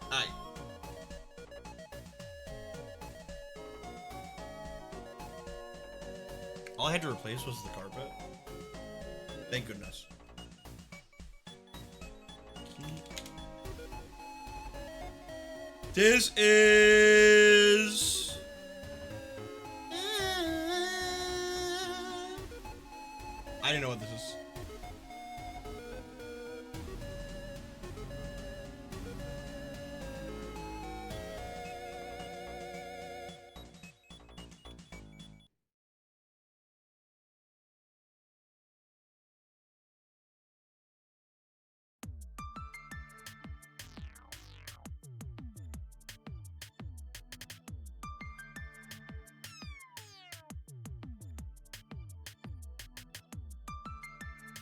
B: Alright. All I had to replace was the carpet. Thank goodness. This is... I didn't know what this is.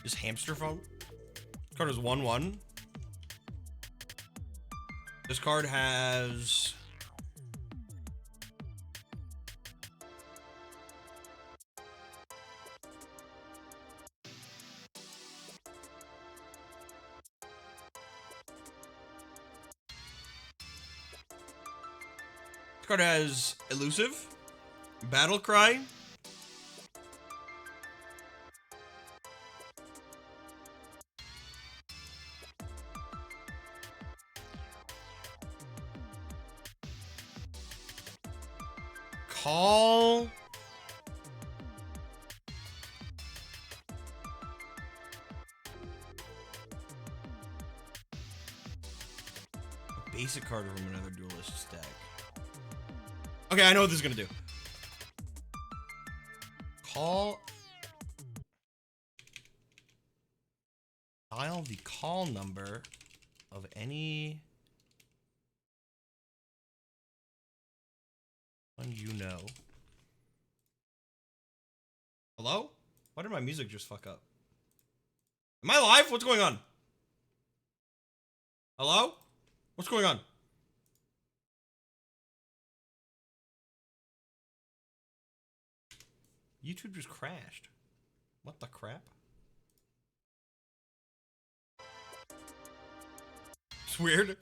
B: This hamster phone. This card is 1/1. This card has elusive, battle cry, call, a basic card from another duelist's deck. Okay, I know what this is gonna do. Call. Dial the call number of any one you know. Hello? Why did my music just fuck up? Am I live? What's going on? Hello? What's going on? YouTube just crashed. What the crap? It's weird.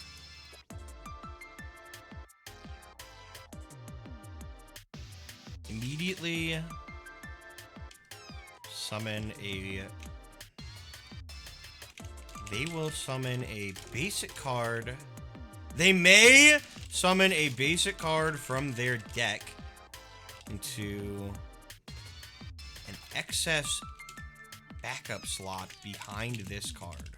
B: Immediately summon a... They will summon a basic card. They may summon a basic card from their deck into an excess backup slot behind this card.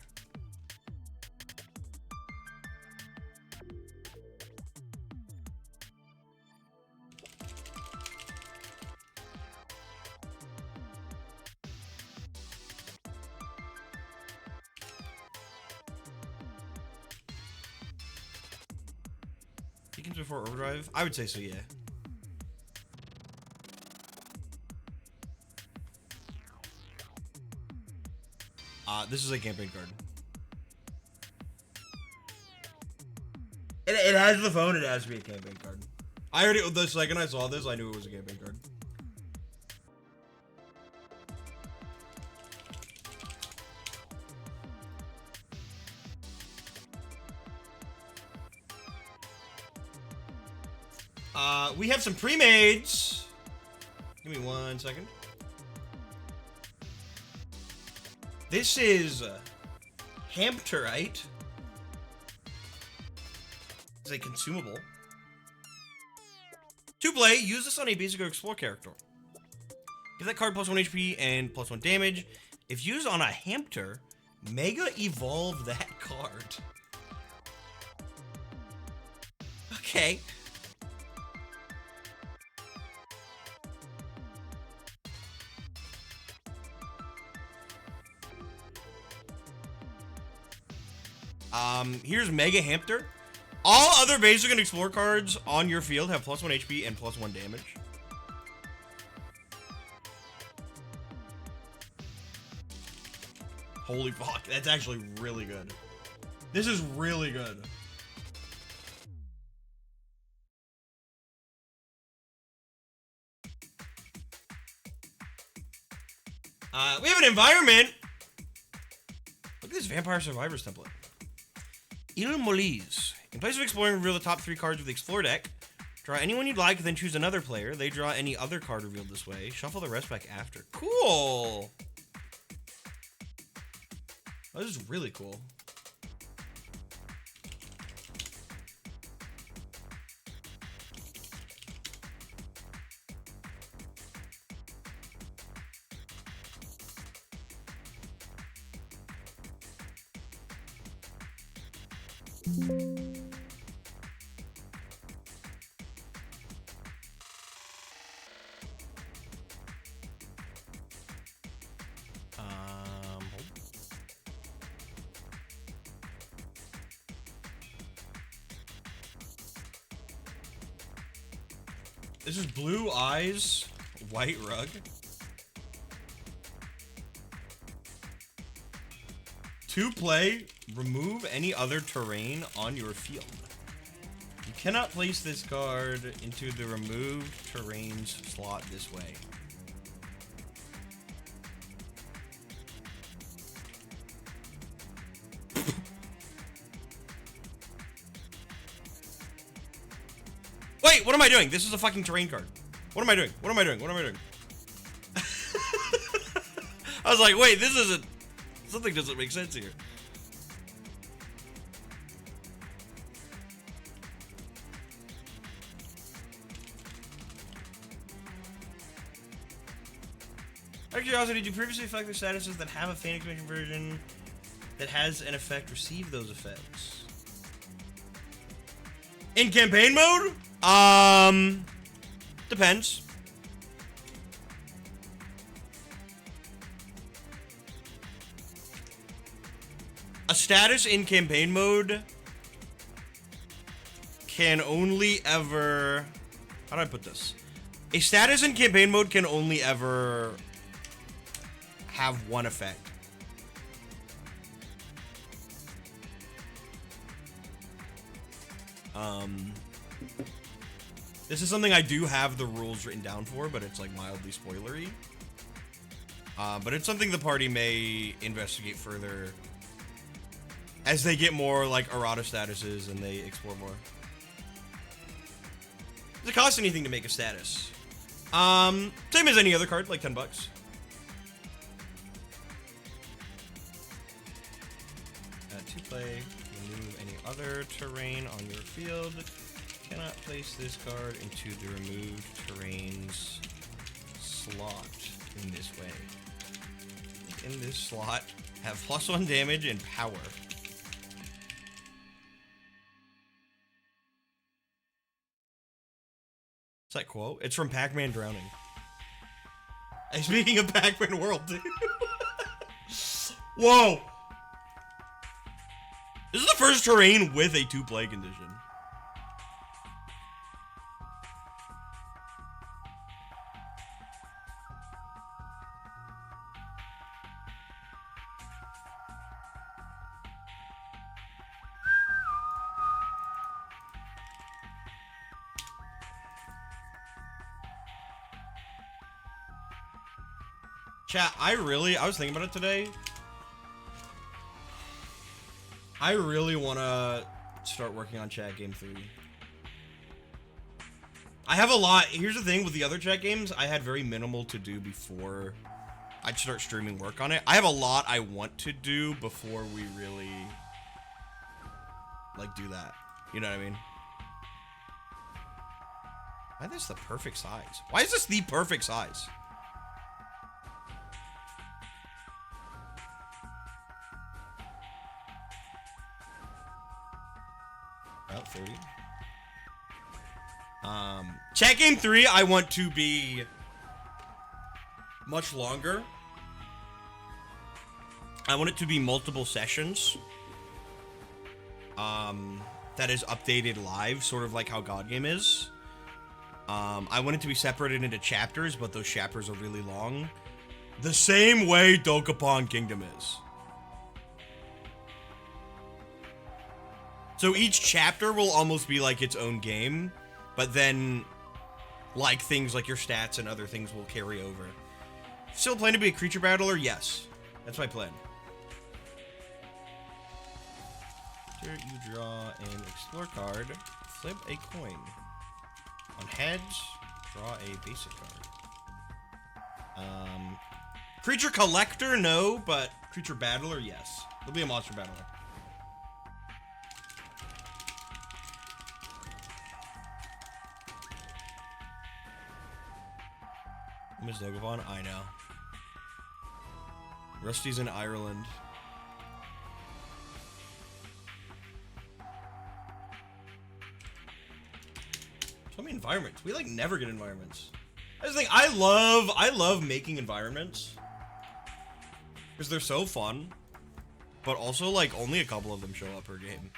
B: Beacons before overdrive? I would say so, yeah. This is a campaign card. It has the phone, it has to be a campaign card. The second I saw this, I knew it was a campaign card. We have some pre-mades. Give me 1 second. This is hamster, right? It's a consumable. To play, use this on a basic or explore character. Give that card plus 1 HP and plus 1 damage. If used on a hamster, Mega Evolve that card. Okay. Here's Mega Hamster. All other basic and explore cards on your field have plus 1 HP and plus 1 damage. Holy fuck, that's actually really good. This is really good. We have an environment. Look at this Vampire Survivors template. Il Molise. In place of exploring, reveal the top 3 cards of the Explore deck. Draw anyone you'd like, then choose another player. They draw any other card revealed this way. Shuffle the rest back after. Cool! Oh, this is really cool. This is Blue Eyes, White Rug. To play, remove any other terrain on your field. You cannot place this card into the removed terrains slot this way. Wait, what am I doing? This is a fucking terrain card. What am I doing? What am I doing? What am I doing? I was like, wait, this isn't... Something doesn't make sense here. Out of curiosity, did you previously affect the statuses that have a Phoenix Mission version that has an effect receive those effects? In campaign mode? Depends. A status in campaign mode can only ever... How do I put this? A status in campaign mode can only ever have one effect. This is something I do have the rules written down for, but it's like mildly spoilery. But it's something the party may investigate further as they get more like errata statuses and they explore more. Does it cost anything to make a status? Same as any other card, like 10 bucks. To play, remove any other terrain on your field. Cannot place this card into the removed terrains slot in this way. In this slot, have +1 damage and power. What's that quote? It's from Pac-Man Drowning. Hey, speaking of Pac-Man World, dude. Whoa! This is the first terrain with a 2-play condition. Chat, I was thinking about it today. I really want to start working on Chat Game 3. I have a lot. Here's the thing with the other chat games, I had very minimal to do before I'd start streaming work on it. I have a lot I want to do before we really, like, do that. You know what I mean? Why is this the perfect size? Why is this the perfect size? About 30. Chat game 3, I want to be much longer. I want it to be multiple sessions. That is updated live, sort of like how God Game is. I want it to be separated into chapters, but those chapters are really long. The same way Dokapon Kingdom is. So each chapter will almost be like its own game, but then, like, things like your stats and other things will carry over. Still plan to be a creature battler? Yes. That's my plan. Here you draw an explore card, flip a coin. On heads, draw a basic card. Creature collector, no, but creature battler, yes. There'll be a monster battler. Miss Dogavon? I know. Rusty's in Ireland. So many environments. We like never get environments. That's the thing. I love making environments because they're so fun, but also like only a couple of them show up per game.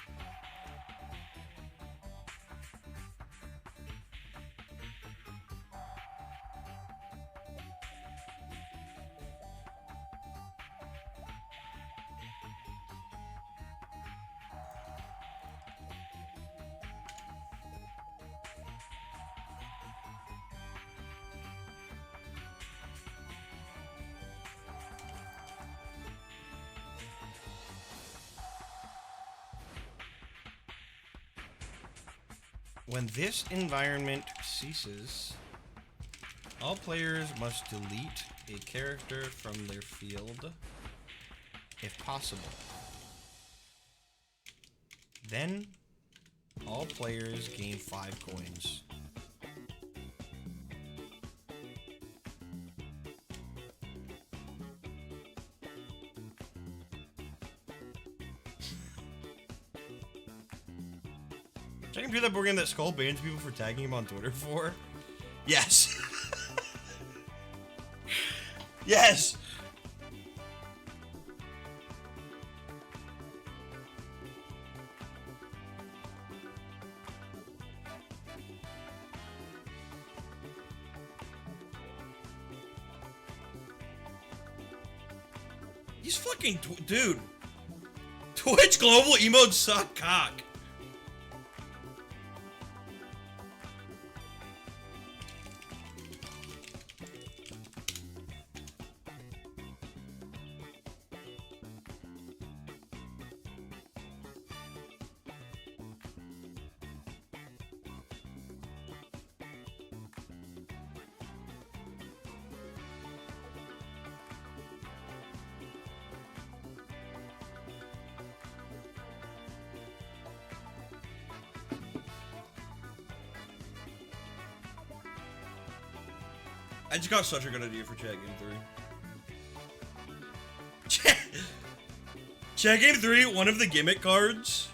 B: When this environment ceases, all players must delete a character from their field, if possible. Then, all players gain 5 coins. I can do that board game that Skull bans people for tagging him on Twitter for? Yes. Yes. He's fucking dude. Twitch global emotes suck cock. I just got such a good idea for Chat Game 3. Chat Game 3, one of the gimmick cards.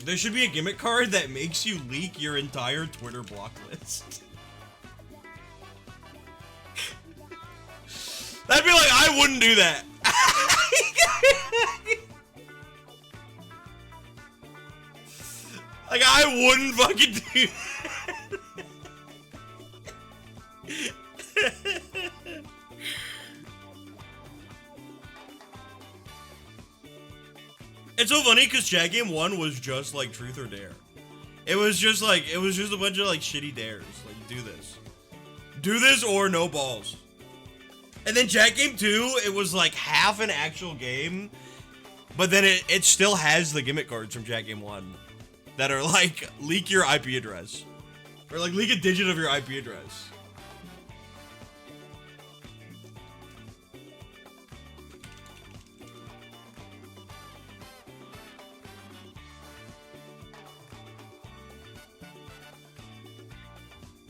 B: There should be a gimmick card that makes you leak your entire Twitter block list. That'd be like, I wouldn't do that. Like, I wouldn't fucking do that. It's so funny because Chat Game 1 was just like Truth or Dare. It was just a bunch of like shitty dares. Like, do this. Do this or no balls. And then Chat Game 2, it was like half an actual game, but then it still has the gimmick cards from Chat Game 1 that are like, leak your IP address. Or like leak a digit of your IP address.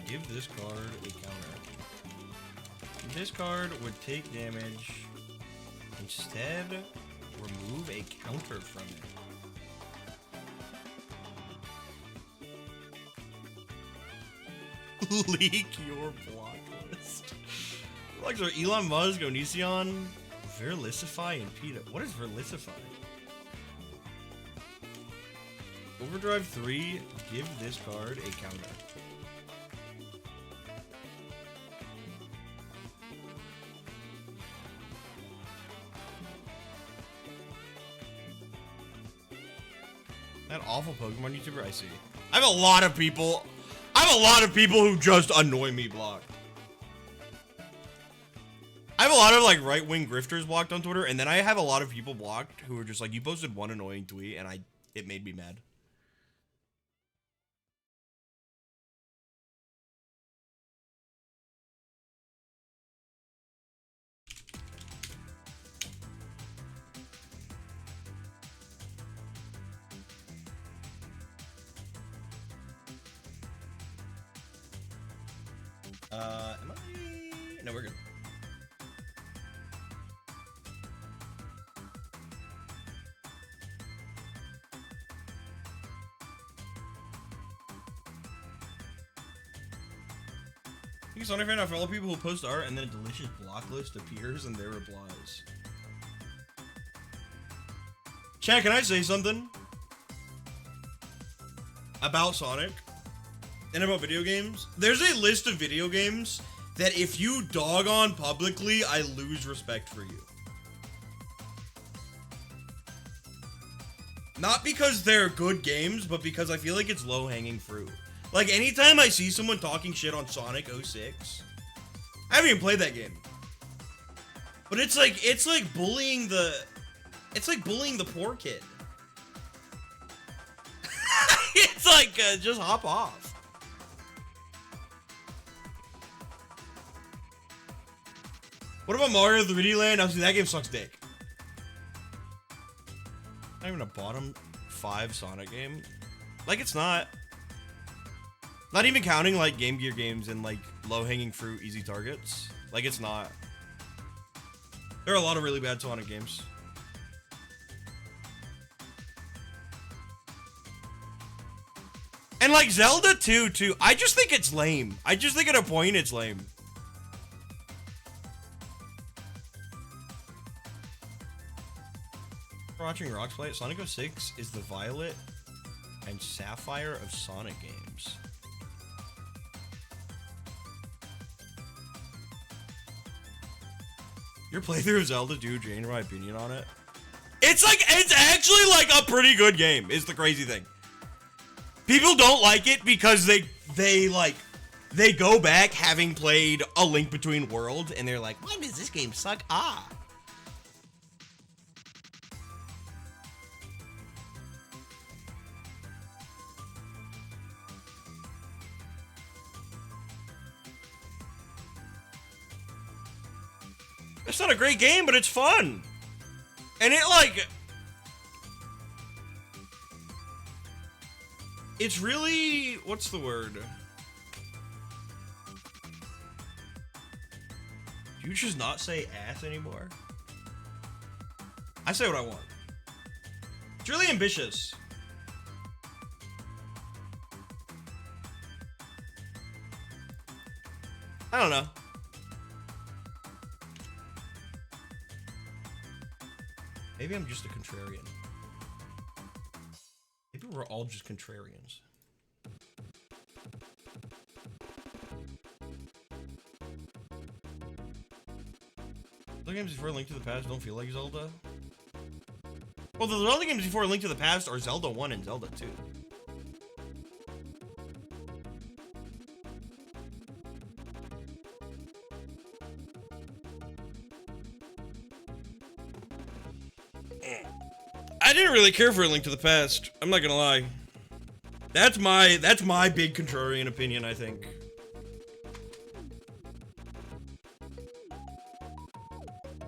B: Give this card a counter. This card would take damage. Instead, remove a counter from it. Leak your block list. Blocks are Elon Musk, Onision, Verlicify, and PETA. What is Verlicify? Overdrive 3, give this card a counter. That awful Pokemon YouTuber I see. I have a lot of people who just annoy me blocked. I have a lot of like right-wing grifters blocked on Twitter, and then I have a lot of people blocked who are just like, you posted one annoying tweet and it made me mad. Am I? No, we're good. You Sonic fan, I follow people who post art and then a delicious block list appears and their replies. Chat, can I say something? About Sonic? And about video games? There's a list of video games that if you dog on publicly, I lose respect for you. Not because they're good games, but because I feel like it's low-hanging fruit. Like, anytime I see someone talking shit on Sonic 06, I haven't even played that game. But it's like bullying the poor kid. It's like, just hop off. What about Mario 3D Land? Now, see, that game sucks dick. Not even a bottom 5 Sonic game. Like, it's not. Not even counting, like, Game Gear games and, like, low-hanging fruit, easy targets. Like, it's not. There are a lot of really bad Sonic games. And, like, Zelda 2, too. I just think it's lame. I just think at a point it's lame. Watching Rox play it, Sonic 06 is the Violet and Sapphire of Sonic games. Your playthrough of Zelda do change my opinion on it. It's actually like a pretty good game, is the crazy thing. People don't like it because they go back having played A Link Between Worlds and they're like, why does this game suck? Ah. It's not a great game, but it's fun. And it, like... It's really... What's the word? Do you just not say ass anymore? I say what I want. It's really ambitious. I don't know. Maybe I'm just a contrarian. Maybe we're all just contrarians. The games before Link to the Past don't feel like Zelda. Well, the Zelda games before Link to the Past are Zelda 1 and Zelda 2. I didn't really care for A Link to the Past. I'm not gonna lie. That's my big contrarian opinion, I think.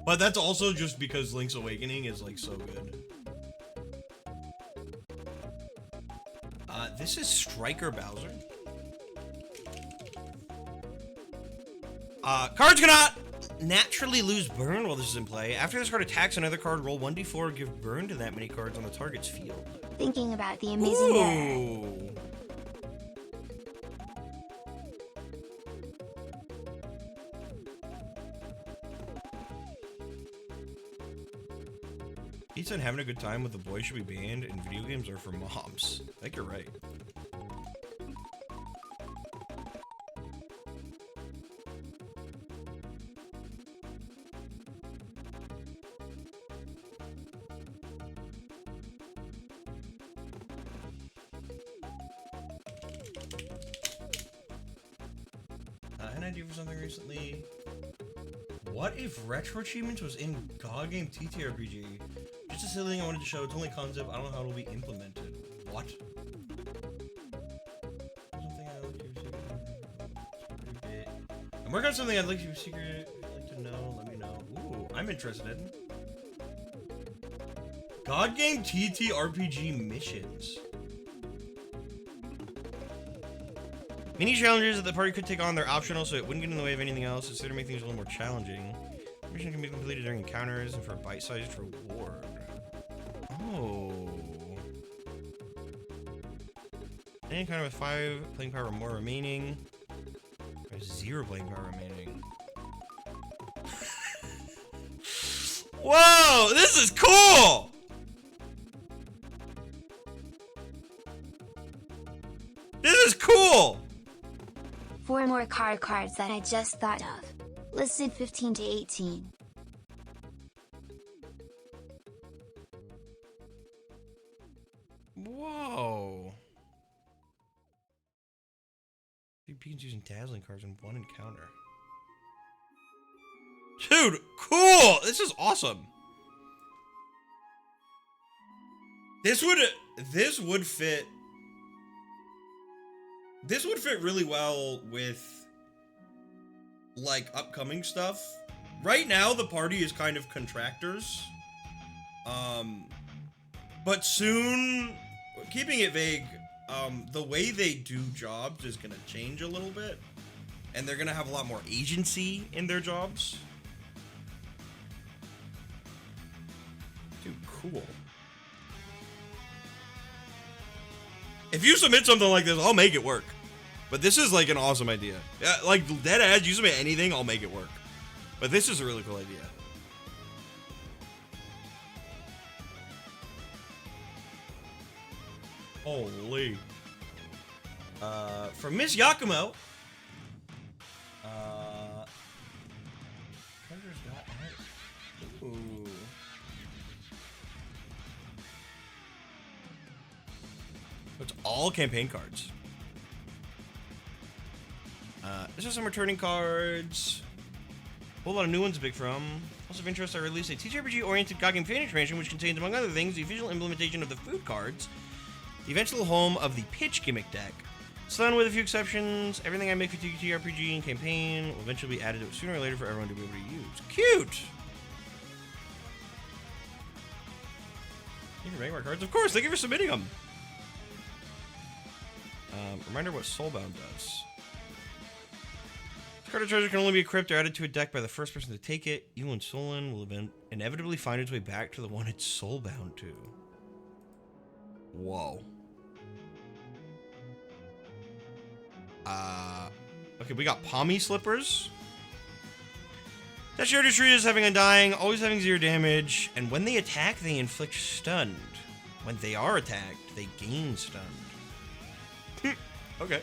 B: But that's also just because Link's Awakening is like so good. This is Striker Bowser. Cards cannot naturally lose burn while this is in play. After this card attacks another card, roll 1d4, give burn to that many cards on the target's field.
A: Thinking about the amazing error.
B: Ooh. He said having a good time with the boys should be banned and video games are for moms. I think you're right. I had an idea for something recently. What if Retro Achievements was in God Game TTRPG? Just a silly thing I wanted to show. It's only concept. I don't know how it'll be implemented. What? I'm working on something I'd like to be secret. If you'd like to know, let me know. Ooh, I'm interested. God Game TTRPG missions. Mini challenges that the party could take on, they're optional, so it wouldn't get in the way of anything else. It's there to make things a little more challenging. The mission can be completed during encounters and for a bite-sized reward. Oh. Any encounter with 5 playing power or more remaining. There's 0 playing power remaining. Whoa! This is cool! This is cool!
A: 4 more cards that I just thought of. Listed 15 to 18.
B: Whoa. 3 beacons using dazzling cards in 1 encounter. Dude, cool! This is awesome. This would fit really well with like upcoming stuff. Right now the party is kind of contractors. But soon, keeping it vague, the way they do jobs is gonna change a little bit. And they're gonna have a lot more agency in their jobs. Dude, cool. If you submit something like this, I'll make it work. But this is like an awesome idea. Yeah, like dead ads, you submit anything, I'll make it work. But this is a really cool idea. Holy. From Miss Yakumo. Treasures got out. Ooh. It's all campaign cards. This is some returning cards. A whole lot of new ones to pick from. Also of interest, I released a TTRPG-oriented God Game fan expansion, which contains, among other things, the official implementation of the food cards, the eventual home of the pitch gimmick deck. So then, with a few exceptions, everything I make for TTRPG and campaign will eventually be added to it sooner or later for everyone to be able to use. Cute! You can make more cards? Of course, thank you for submitting them! Reminder what Soulbound does. This card of treasure can only be equipped or added to a deck by the first person to take it. You and Solon will inevitably find its way back to the one it's soulbound to. Whoa. Okay, we got Pommy Slippers. That shared is treated as having Undying, always having 0 damage, and when they attack, they inflict stunned. When they are attacked, they gain stunned. Okay.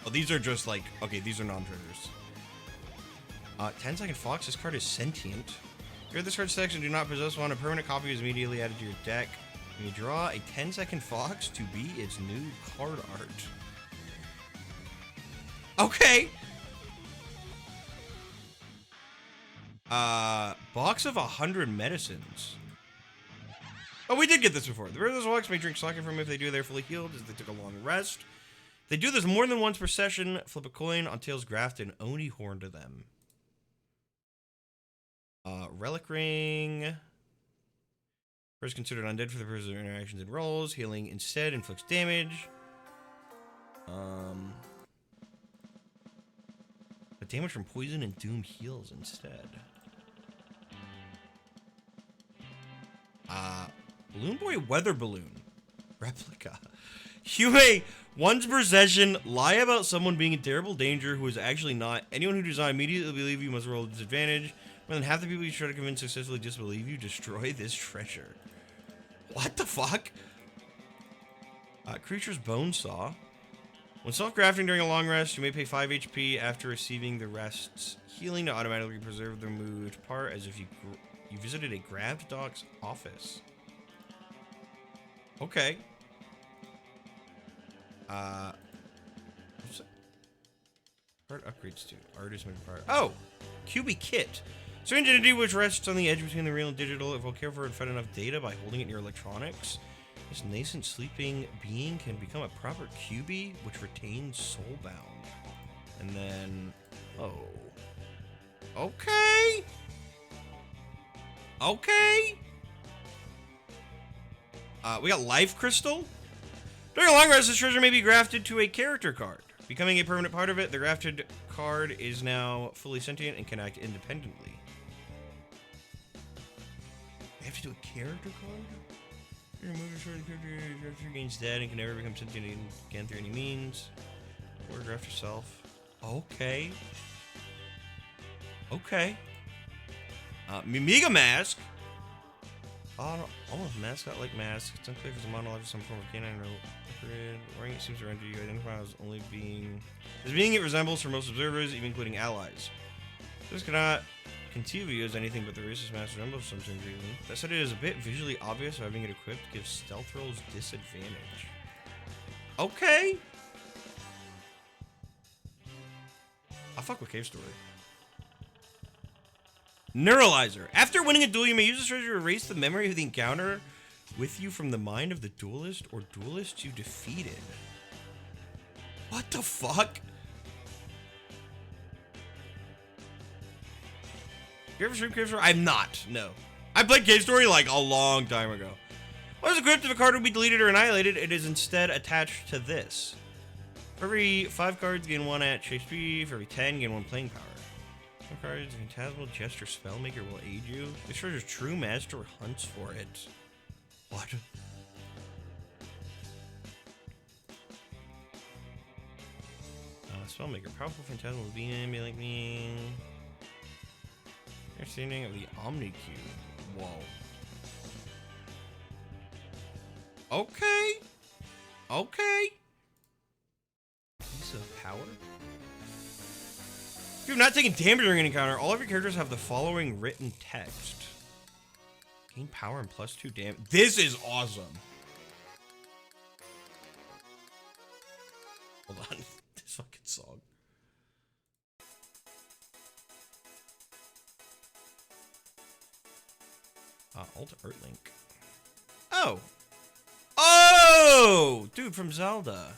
B: Oh, these are just like, okay, these are non-triggers. 10-second Fox, this card is sentient. If you're this card section, do not possess one, a permanent copy is immediately added to your deck. When you draw a 10-second Fox to be its new card art. Okay! Box of 100 medicines. Oh, we did get this before. The Rivers Walks may drink sake from them if they do, they're fully healed as they took a long rest. They do this more than once per session. Flip a coin on tails grafted and Oni horn to them. Relic ring. First considered undead for the person's interactions and rolls. Healing instead inflicts damage. But damage from poison and doom heals instead. Balloon Boy Weather Balloon. Replica. You may, once per session, lie about someone being in terrible danger who is actually not. Anyone who does not immediately believe you must roll a disadvantage. More than half the people you try to convince successfully disbelieve you. Destroy this treasure. What the fuck? Creature's Bone Saw. When self-grafting during a long rest, you may pay 5 HP after receiving the rest's healing to automatically preserve the removed part as if you visited a grabbed dog's office. Okay. What's that? Part upgrades to artist made part. Oh! QB Kit. Strange entity which rests on the edge between the real and digital. If we'll care for and fed enough data by holding it near electronics, this nascent sleeping being can become a proper QB which retains soulbound. And then... oh. Okay! Okay! We got Life Crystal. During a long rest, this treasure may be grafted to a character card. Becoming a permanent part of it, the grafted card is now fully sentient and can act independently. We have to do a character card? You remove the character gains dead and can never become sentient again through any means. Or graft yourself. Okay. Okay. Mimiga Mask. Oh, almost mascot-like mask. It's unclear if it's a monologue or some form of canine or hybrid. Wearing it seems to render you identify as only being it resembles for most observers, even including allies. This cannot conceive of you as anything but the racist mask resembles something greatly. That said, it is a bit visually obvious, so having it equipped gives stealth rolls disadvantage. Okay. I'll fuck with Cave Story. Neuralizer. After winning a duel, you may use this treasure to erase the memory of the encounter with you from the mind of the duelist or duelist you defeated. What the fuck? You ever streamed Cave Story? I'm not. No. I played Cave Story like a long time ago. Once equipped, if a card will be deleted or annihilated, it is instead attached to this. For every 5 cards, gain 1 at HP. For every 10, gain 1 playing power. Some cards, a Phantasmal Gesture Spellmaker will aid you. This treasure's true master hunts for it. What? Spellmaker. Powerful Phantasmal being be like me. Understanding of the Omni Cube. Whoa. Okay. Okay. Piece of power. If you've not taken damage during an encounter, all of your characters have the following written text. Gain power and +2 damage. This is awesome. Hold on. This fucking song. Alt Art Link. Oh. Oh! Dude from Zelda.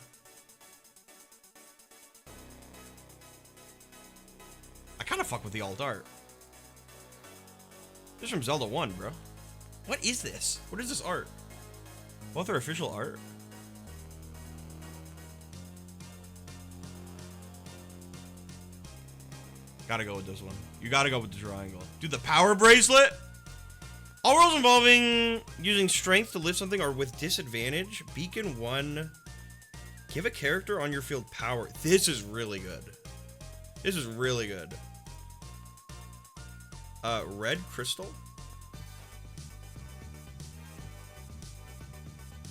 B: I kind of fuck with the alt art. This is from Zelda 1, bro. What is this? What is this art? Both are official art? Gotta go with this one. You gotta go with the triangle. Dude, the power bracelet? All rolls involving using strength to lift something are with disadvantage. Beacon 1. Give a character on your field power. This is really good. This is really good. Red Crystal.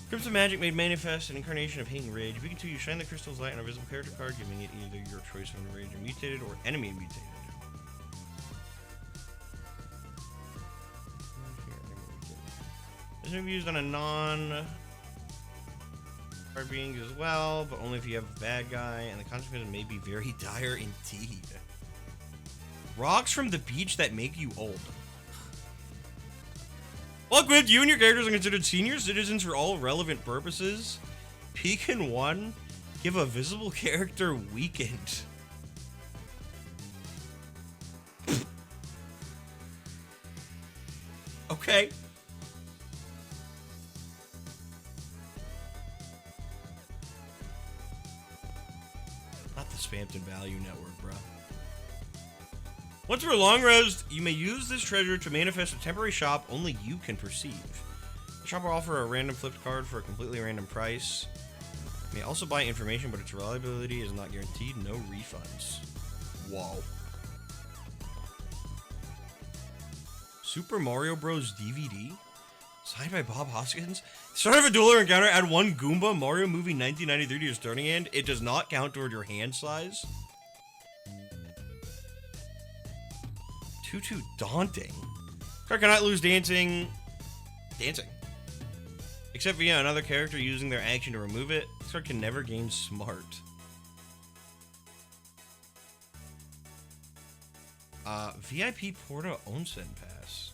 B: Crimson Magic made manifest an incarnation of Hate and Rage. Beacon 2, you shine the crystal's light on a visible character card, giving it either your choice of Rage or Mutated or Enemy Mutated. This may be used on a non-card beings as well, but only if you have a bad guy, and the consequences may be very dire indeed. Rocks from the beach that make you old. Well, equipped, you and your characters are considered senior citizens for all relevant purposes. Pekin 1, give a visible character weekend. Okay. Not the Spampton Value Network, bro. Once per long rest, you may use this treasure to manifest a temporary shop only you can perceive. The shop will offer a random flipped card for a completely random price. You may also buy information, but its reliability is not guaranteed. No refunds. Whoa. Super Mario Bros. DVD? Signed by Bob Hoskins? Start of a duel or encounter, add one Goomba Mario Movie 1993 to your starting hand. It does not count toward your hand size. Too daunting. Card cannot lose dancing. Except via another character using their action to remove it. This card can never gain smart. VIP Porta Onsen Pass.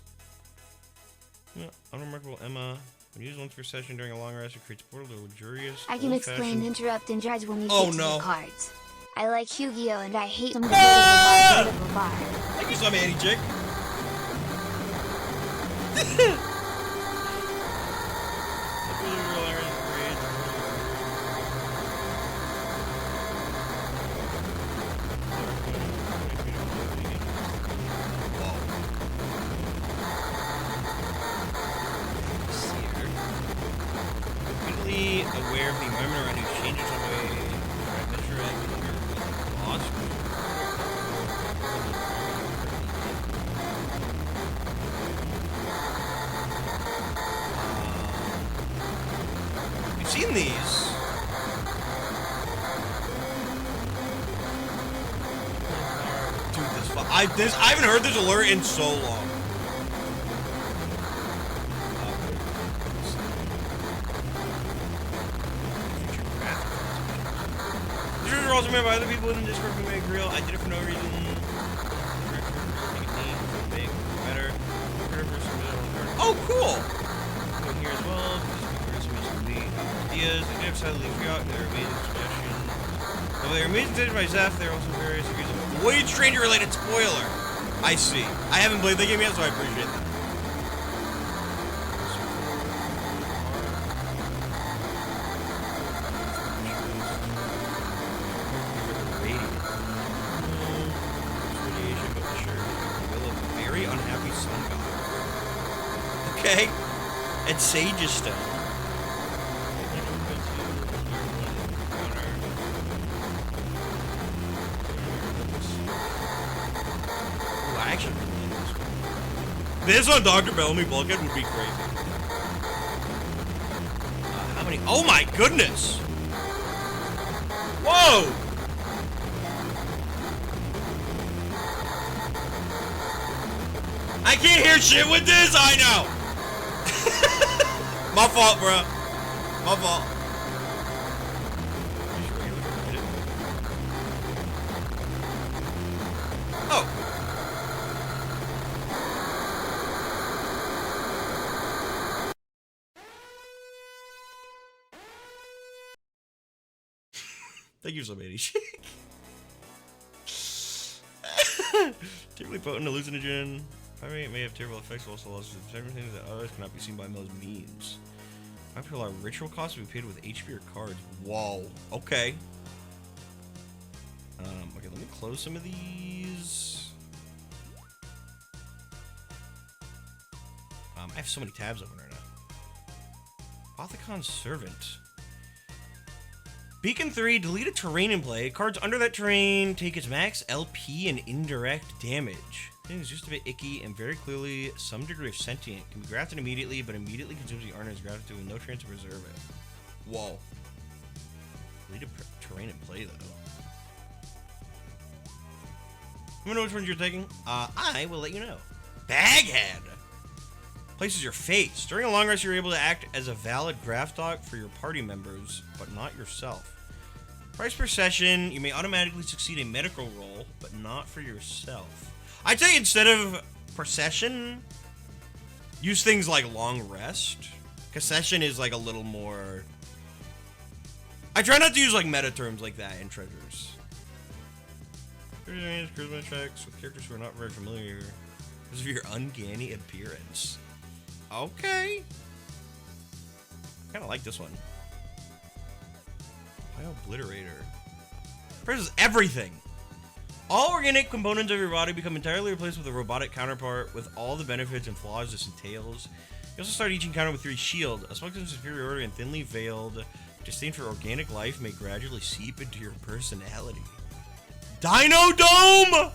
B: Yeah, unremarkable Emma. When used once per session during a long rest, it creates a portal to a luxurious.
A: I can explain, interrupt, and judge when you
B: Oh,
A: get to
B: no.
A: the cards. I like Yu-Gi-Oh! And I hate some
B: Ah!
A: of the bar.
B: Thank you, some Annie chick. Aware of the environment around you, changes on way. You've seen these. Dude, I haven't heard this alert in so long. Also made by other people in the Discord who make real. I did it for no reason. Oh, cool! Going here as well. Ideas. I did have leave you out. They're amazing suggestions. Though they're amazing suggestions by Zeph, they're also various degrees of Void Stranger related spoiler. I see. I haven't played the game yet, so I appreciate that. Okay, and Sage's Stone. Ooh, I actually really like this one. This on Dr. Bellamy Bulkhead would be crazy. How many? Oh my goodness! Whoa! I can't hear shit with this, I know! My fault, bro. My fault. Oh. Thank you so much. Terribly potent hallucinogen. It may have terrible effects, also losses of certain things that others cannot be seen by most means. Might be a lot of ritual costs to be paid with HP or cards. Whoa. Okay. Okay, let me close some of these. I have so many tabs open right now. Apothecon's Servant. Beacon 3, delete a terrain in play. Cards under that terrain take its max LP and indirect damage. Things just a bit icky and very clearly some degree of sentient. Can be grafted immediately, but immediately consumes the owner's gratitude with no chance to preserve it. Whoa. Delete a terrain in play, though. You wanna know which ones you're taking? I will let you know. Baghead! Places your face. During a long rest, you're able to act as a valid graft dog for your party members, but not yourself. Price per session, you may automatically succeed a medical roll, but not for yourself. I'd say instead of procession, use things like long rest. Concession is like a little more... I try not to use like meta terms like that in treasures. Charisma checks with characters who are not very familiar because of your uncanny appearance. Okay. Kind of like this one. Obliterator. Presses everything. All organic components of your body become entirely replaced with a robotic counterpart with all the benefits and flaws this entails. You also start each encounter with 3 shield. A smoke of superiority and thinly veiled disdain for organic life may gradually seep into your personality. Dino Dome!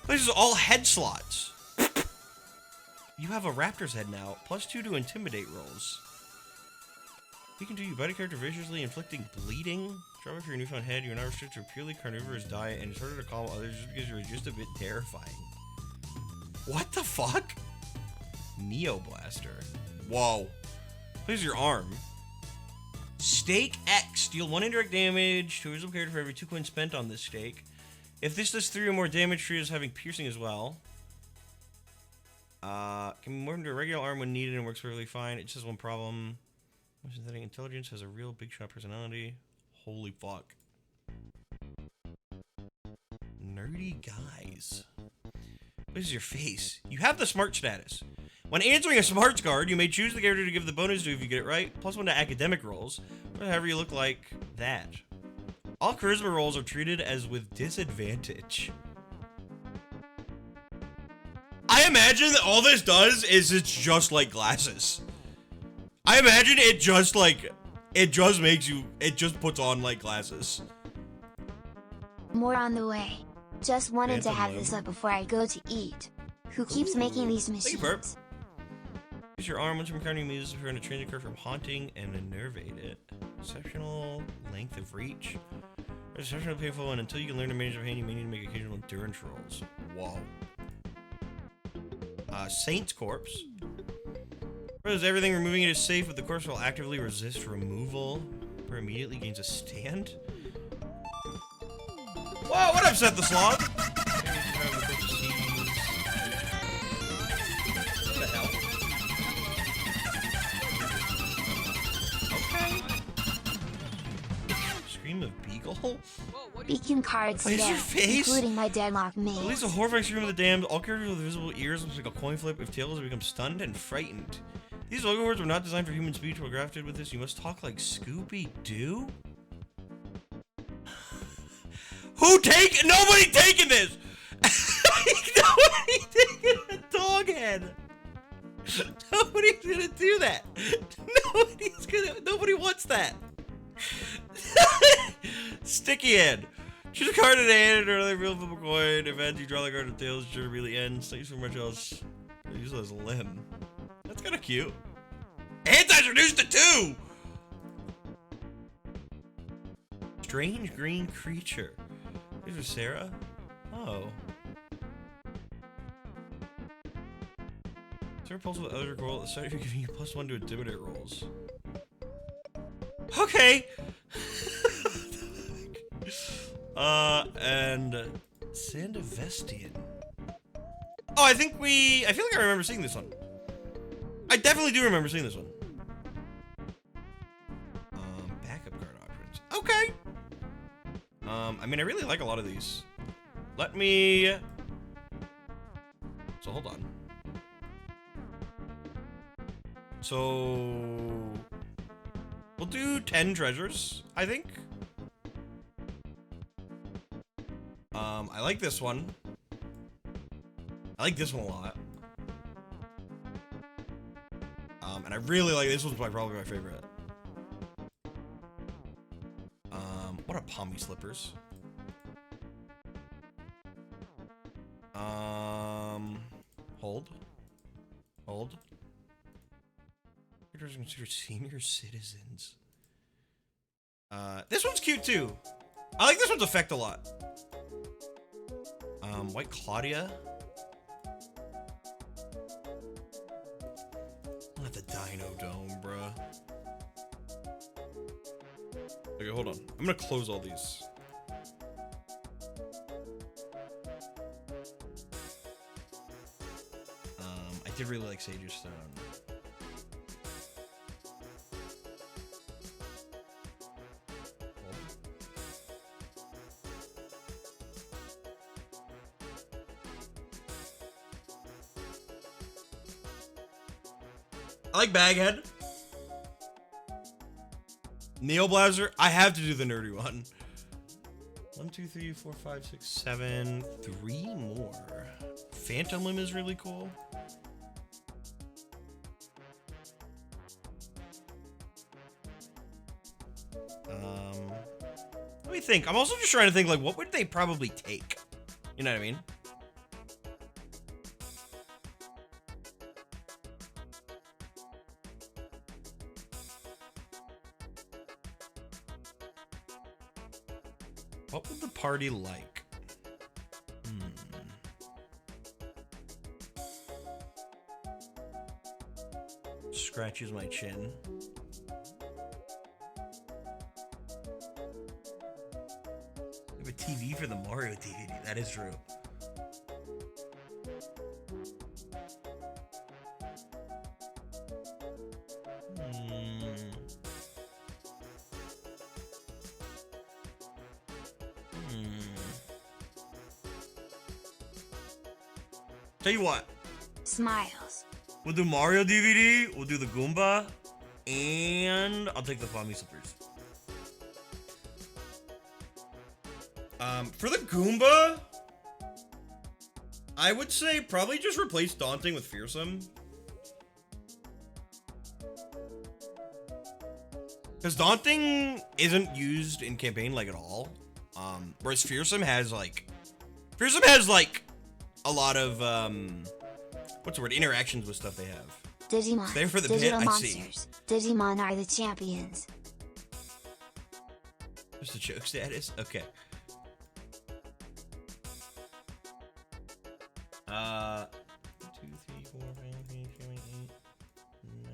B: This is all head slots. You have a raptor's head now, +2 to intimidate rolls. You can do you bite a character viciously, inflicting bleeding. Drop off your newfound head. You are not restricted to a purely carnivorous diet, and it's harder to calm others just because you're just a bit terrifying. What the fuck? Neo Blaster. Whoa. Here's your arm. Stake X. Deal 1 indirect damage to a visible character for every 2 coins spent on this stake. If this does 3 or more damage, treat as having piercing as well. Can be morphed into a regular arm when needed and works perfectly fine. It just has one problem. Synthetic intelligence has a real big shot personality. Holy fuck. Nerdy guys. This is your face. You have the smart status. When answering a smarts card, you may choose the character to give the bonus to if you get it right, +1 to academic rolls, or however you look like that. All charisma rolls are treated as with disadvantage. I imagine that all this does is it's just like glasses. I imagine it just like, it just makes you, it just puts on like glasses.
A: More on the way. Just wanted to have this up before I go to eat. Who keeps making these machines?
B: Use your arm once you're encountering music if you're going to train the card from haunting and innervate it. Exceptional length of reach. Exceptional painful, and until you can learn to manage your hand, you may need to make occasional endurance rolls. Whoa. Saint's Corpse. Does everything removing it is safe, but the corpse will actively resist removal or immediately gains a stand. Whoa, what up, Seth the Slog? What the hell? Okay. Scream of Beagle?
A: Beacon cards today, including my deadlock maze.
B: Release a horrifying scream of the damned. All characters with visible ears looks like a coin flip. If tails, become stunned and frightened. These logo words were not designed for human speech. While grafted with this, you must talk like Scooby-Doo? Nobody taking this! Nobody taking a dog head! Nobody's gonna do that! Nobody wants that! Sticky head. Choose a card in the hand or another real flip a coin. If you draw the card of tails, it should really end. Thanks for much else. Use it as a limb. That's kind of cute. Anti's reduced to 2! Strange green creature. These are Sarah? Oh. Sarah pulls with other roll. Sorry for giving you +1 to intimidate rolls. Okay! And Sandavestian. Oh, I feel like I remember seeing this one. I definitely do remember seeing this one. Backup card options. Okay. I mean, I really like a lot of these. So hold on. So we'll do 10 treasures, I think. I like this one. I like this one a lot. And I really like this one's probably my favorite. What are pommy slippers? Hold. Characters are considered senior citizens. This one's cute too. I like this one's effect a lot. White Claudia. Not the Dino Dome, bruh. Okay, hold on. I'm gonna close all these. really like Sage's Stone. I like Baghead. Neoblazer. I have to do the nerdy one. 1, 2, 3, 4, 5, 6, 7. 3 more. Phantom Limb is really cool. Let me think. I'm also just trying to think, like, what would they probably take? You know what I mean? What would the party like? Scratches my chin. I have a TV for the Mario DVD. That is true. Tell you what.
A: Smiles.
B: We'll do Mario DVD, we'll do the Goomba, and I'll take the Pommy Slippers. For the Goomba, I would say probably just replace Daunting with Fearsome. Because Daunting isn't used in campaign like at all. Whereas Fearsome has like a lot of what's the word? Interactions with stuff they have.
A: Digimon.
B: There for the
A: Digital
B: pit, I see.
A: monsters. Digimon are the champions.
B: Just a joke status? Okay. 1, 2, 3, 4, 5, 6, 7, 8, 9,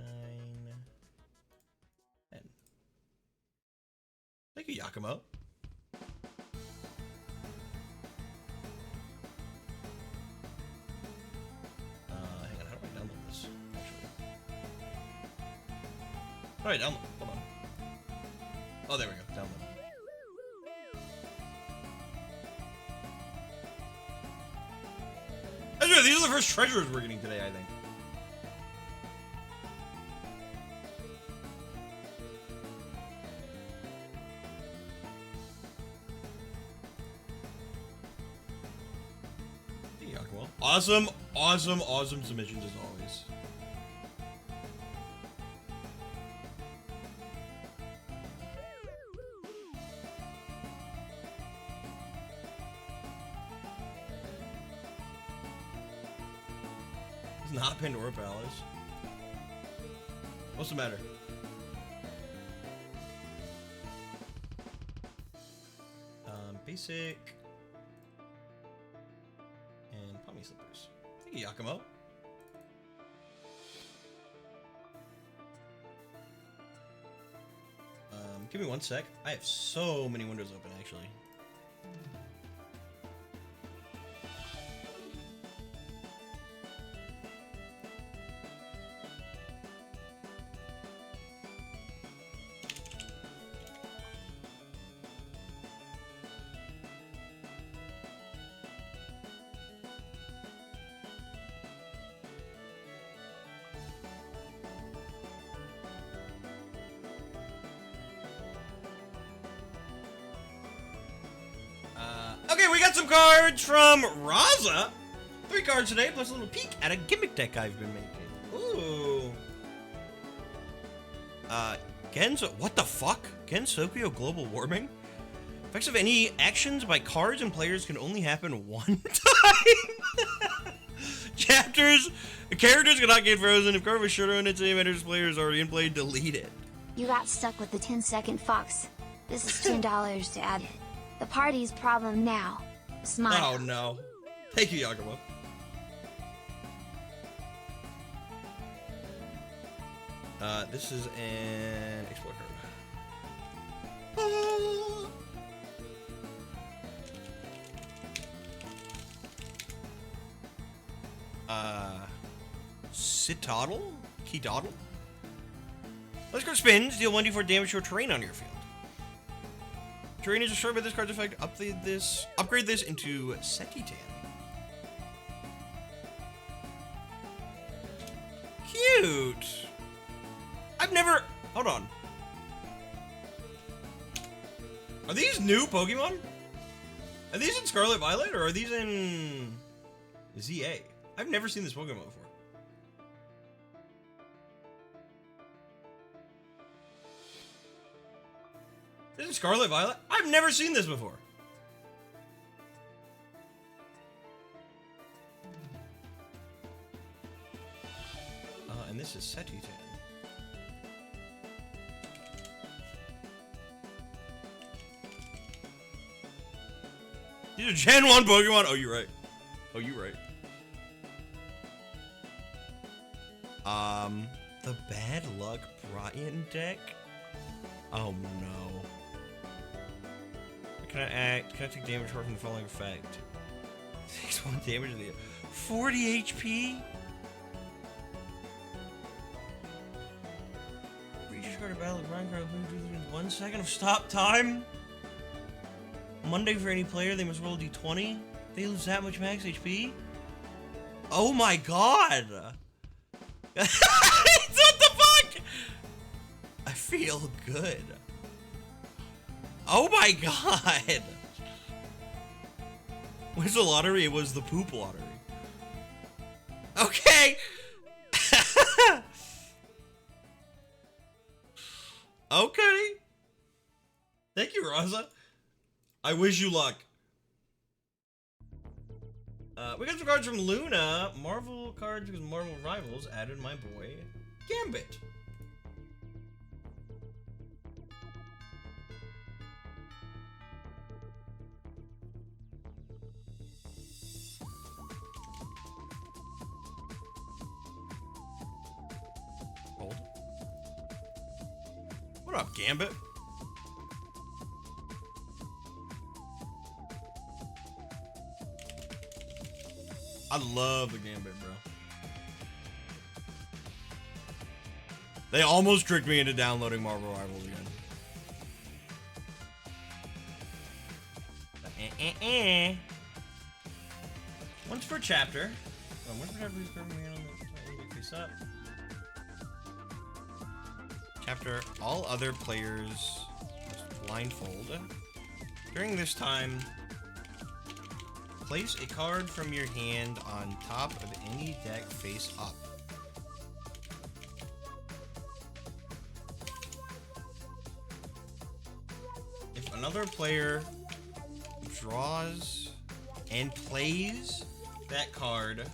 B: 10. Thank you, Yakumo. Hang on, how do I download this? Actually. Alright, download. Hold on. Oh, there we go. Download. That's right, these are the first treasures we're getting today, I think. Hey, Yakumo. Awesome submissions as always. It's not a Pandora Palace. What's the matter? Basic. And Pommy Slippers. Thank you, Yakumo. Give me 1 sec. I have so many windows open, actually. Okay, we got some cards from Raza. 3 cards today, plus a little peek at a gimmick deck I've been making. Ooh. Genso, what the fuck? Gensokyo Global Warming? Effects of any actions by cards and players can only happen 1 time. Characters cannot get frozen. If card was shorter on its name enters player is already in play, delete it.
A: You got stuck with the 10-second fox. This is $10 to add it. The party's problem now. Smile.
B: Oh no. Thank you, Yakumo. This is an Explore card. Citoddle? Keydoddle? Let's go spins. Deal 1d4 damage to a terrain on your field. Terrain is destroyed by this card's effect. Upgrade this into Setitan. Cute. I've never. Hold on. Are these new Pokemon? Are these in Scarlet Violet or are these in ZA? I've never seen this Pokemon before. This is Scarlet Violet? I've never seen this before. And this is Setitan. These are Gen 1 Pokemon? Oh, you're right. Oh, you're right. The Bad Luck Brian deck? Oh, no. Can I take damage from the following effect? 6-1 damage to the 40 HP? Reaches card of battle of Brian card in 1 second of stop time? Monday for any player, they must roll a d20. They lose that much max HP? Oh my god! What the fuck? I feel good. Oh my god! What's the lottery? It was the poop lottery. Okay! Okay. Thank you, Raza. I wish you luck. We got some cards from Luna. Marvel cards because Marvel Rivals added my boy Gambit. Hold. What up, Gambit? I love the Gambit, bro. They almost tricked me into downloading Marvel Rivals again. Once per chapter. Once per chapter, face up. Chapter, all other players must blindfold. During this time, place a card from your hand on top of any deck face up. If another player draws and plays that card,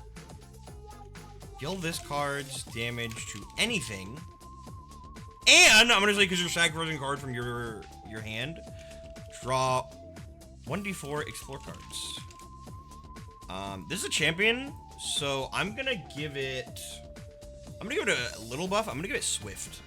B: deal this card's damage to anything. And I'm gonna say, because you're sacrificing a card from your hand, draw 1d4 explore cards. This is a champion, so I'm gonna give it a little buff. I'm gonna give it Swift.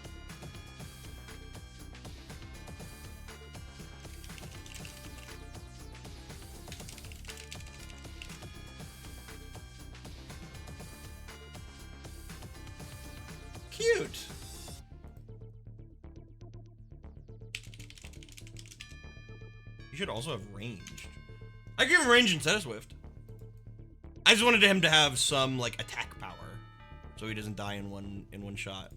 B: Cute. You should also have ranged. I give him range instead of Swift. I just wanted him to have some like attack power, so he doesn't die in one shot.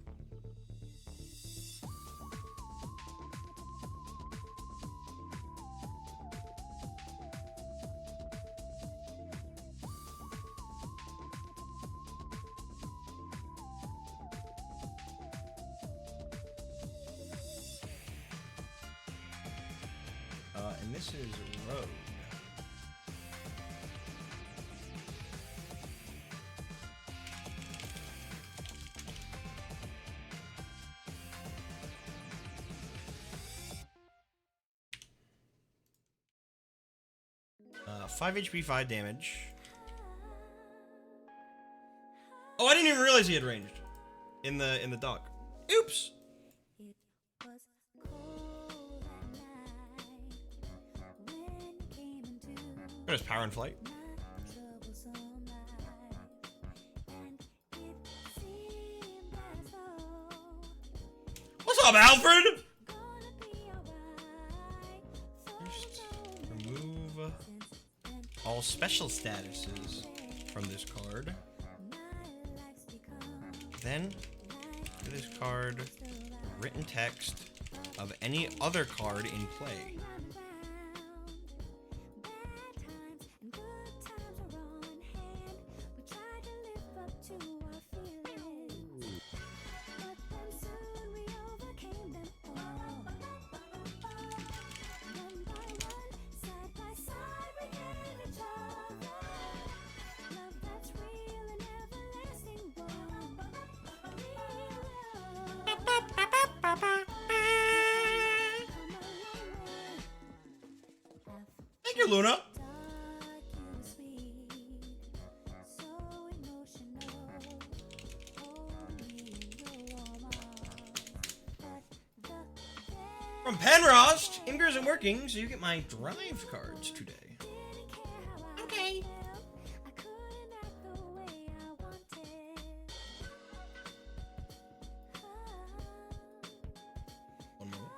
B: And this is Rogue. Uh, 5 HP, 5 damage. Oh, I didn't even realize he had ranged in the dock. Oops. There's power and flight. up, Alfred? First, remove all special statuses from this card. Then, give this card written text of any other card in play. Thank you, Luna. From Penrost, Imgur isn't working, so you get my drive cards today. Okay. One moment.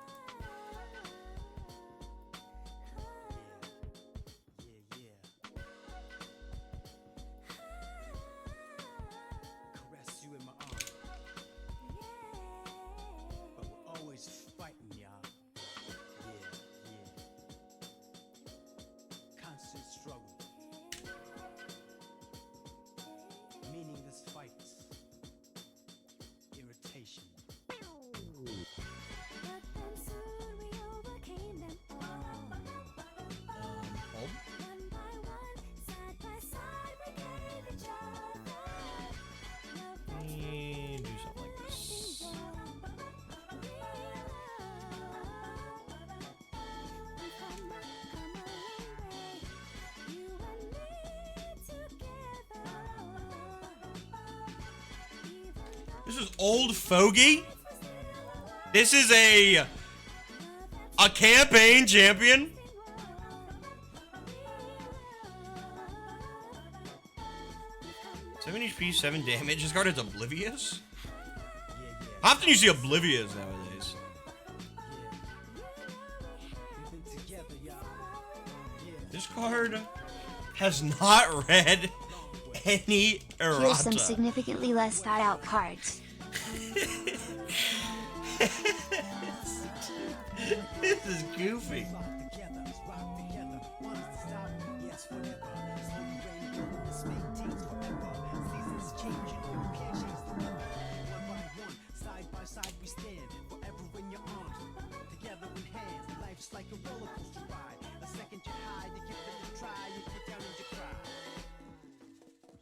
D: Caress you in my arms, but we're always fighting, y'all. Constant struggle, meaningless fights, irritation.
B: Hold. And do something like this. This is Old Fogey. This is a campaign champion. 7 HP, 7 damage. This card is Oblivious. How often you see Oblivious nowadays? This card has not read any errata.
A: Here's some significantly less thought out cards.
B: This is goofy.
D: Like a roller coaster ride, a second you hide, you give it a try, you get down and you cry.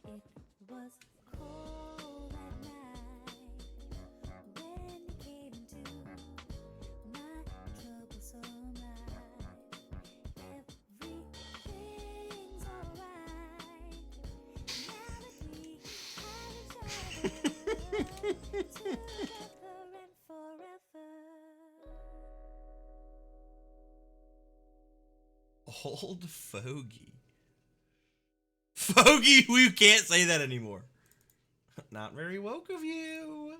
C: It was cold at night when you came into my troublesome life. Everything's alright now that we have each other together and forever.
B: Old Fogey. Fogey, we can't say that anymore. Not very woke of you.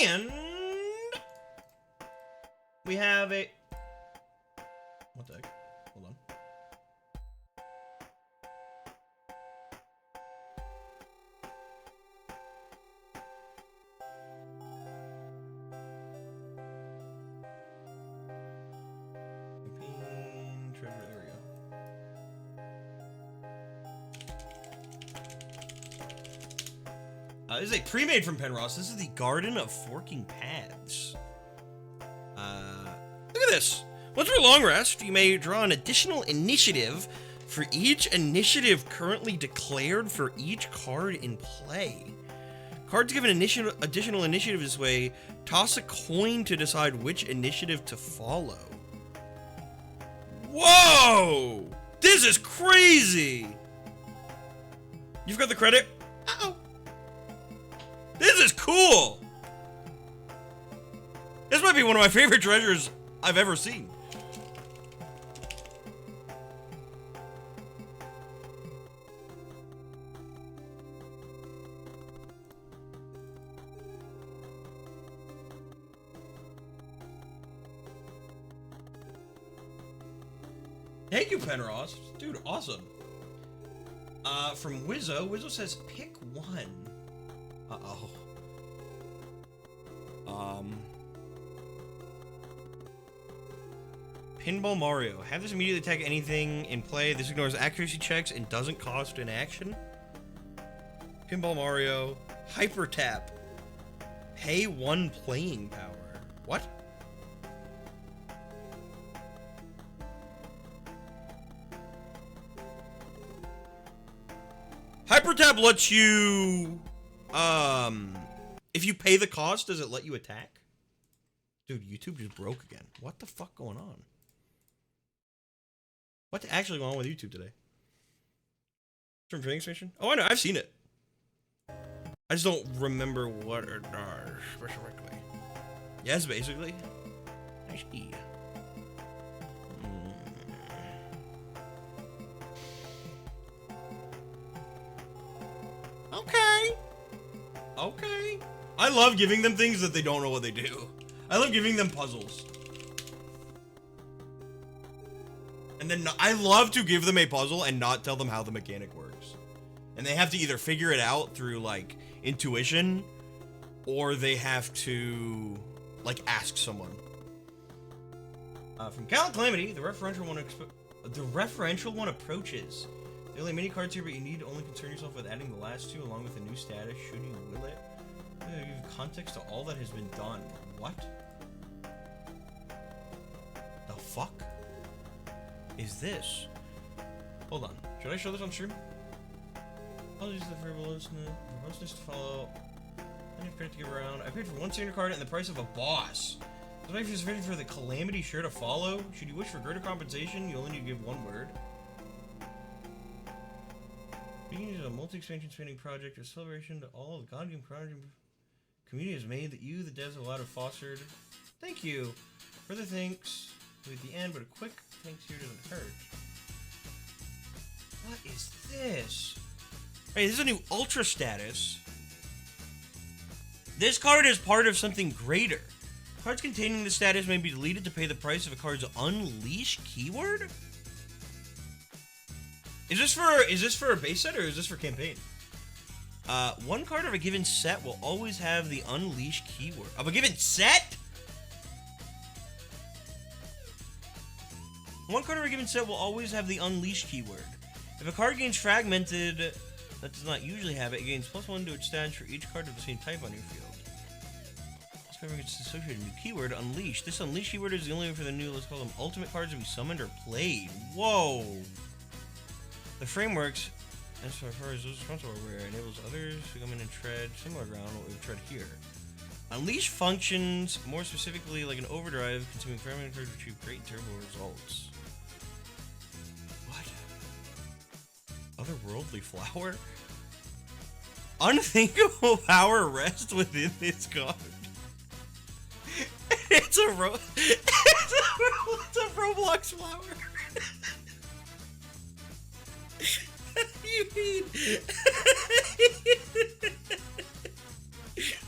B: And we have a... What the heck? Hold on. Campaign treasure, there we go. This is a pre-made from Penross. This is the Garden of Forking Paths. Look at this. Once per long rest, you may draw an additional initiative for each initiative currently declared for each card in play. Cards given additional initiative this way, toss a coin to decide which initiative to follow. Whoa! This is crazy! You've got the credit? Uh-oh. This is cool! This might be one of my favorite treasures I've ever seen. Thank you, Penross. Dude, awesome. From Wizzo. Wizzo says, pick one. Uh-oh. Pinball Mario. Have this immediately attack anything in play. This ignores accuracy checks and doesn't cost an action. Pinball Mario. Hyper Tap. Pay 1 playing power. What? Hyper Tap lets you, if you pay the cost, does it let you attack? Dude, YouTube just broke again. What the fuck going on? What's actually going on with YouTube today? From training station? Oh, I know. I've seen it. I just don't remember what it does specifically. Yes, basically. I see. Okay. Okay. I love giving them things that they don't know what they do. I love giving them puzzles. And then I love to give them a puzzle and not tell them how the mechanic works. And they have to either figure it out through, like, intuition, or they have to, like, ask someone. From Cal Calamity, the referential one approaches. There are only many cards here, but you need to only concern yourself with adding the last two along with a new status, should you will it. Give context to all that has been done. What? The fuck is this? Hold on. Should I show this on stream? Apologies to the verbosity to follow. I have credit to give around. I paid for 1 signature card and the price of a boss. I was waiting for the Calamity sure to follow. Should you wish for greater compensation, you only need to give 1 word. Beginning is a multi-expansion spanning project, a celebration to all the God Game project community has made that you, the devs, have allowed and fostered. Thank you. Further thanks at the end, but a quick thanks here doesn't hurt. What is this? Hey, this is a new Ultra status. This card is part of something greater. Cards containing this status may be deleted to pay the price of a card's Unleash keyword? Is this for a base set or is this for campaign? 1 card of a given set will always have the Unleash keyword. Of a given set? 1 card of a given set will always have the Unleash keyword. If a card gains fragmented, that does not usually have it, it gains +1 to its stats for each card of the same type on your field. This card gets associated new keyword, Unleash. This Unleash keyword is the only way for the new, let's call them ultimate cards to be summoned or played. Whoa! The frameworks, as far as those responsible are aware, enables others to come in and tread similar ground what we've tread here. Unleash functions more specifically like an overdrive, consuming fragmented cards to achieve great turbo results. What? Otherworldly flower? Unthinkable power rests within this card. It's a Roblox flower. You mean?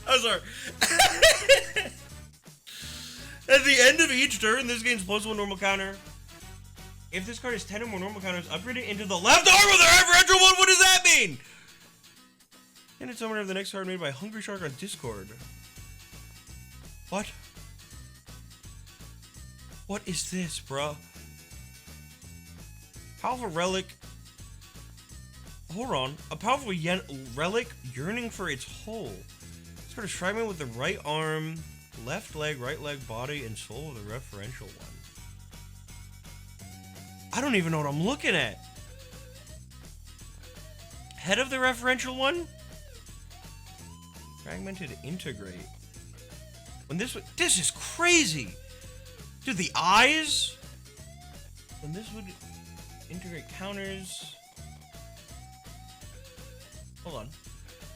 B: I'm sorry. At the end of each turn, this gains +1 normal counter. If this card has 10 or more normal counters, upgrade it into the left arm of the referential one. What does that mean? And it's summoner of the next card made by Hungry Shark on Discord. What? What is this, bruh? Powerful relic. Hold on. A powerful relic yearning for its whole. This card is fragment with the right arm, left leg, right leg, body, and soul of the referential one. I don't even know what I'm looking at. Head of the referential one? Fragmented integrate. When this is crazy. Dude, the eyes? When this would integrate counters. Hold on.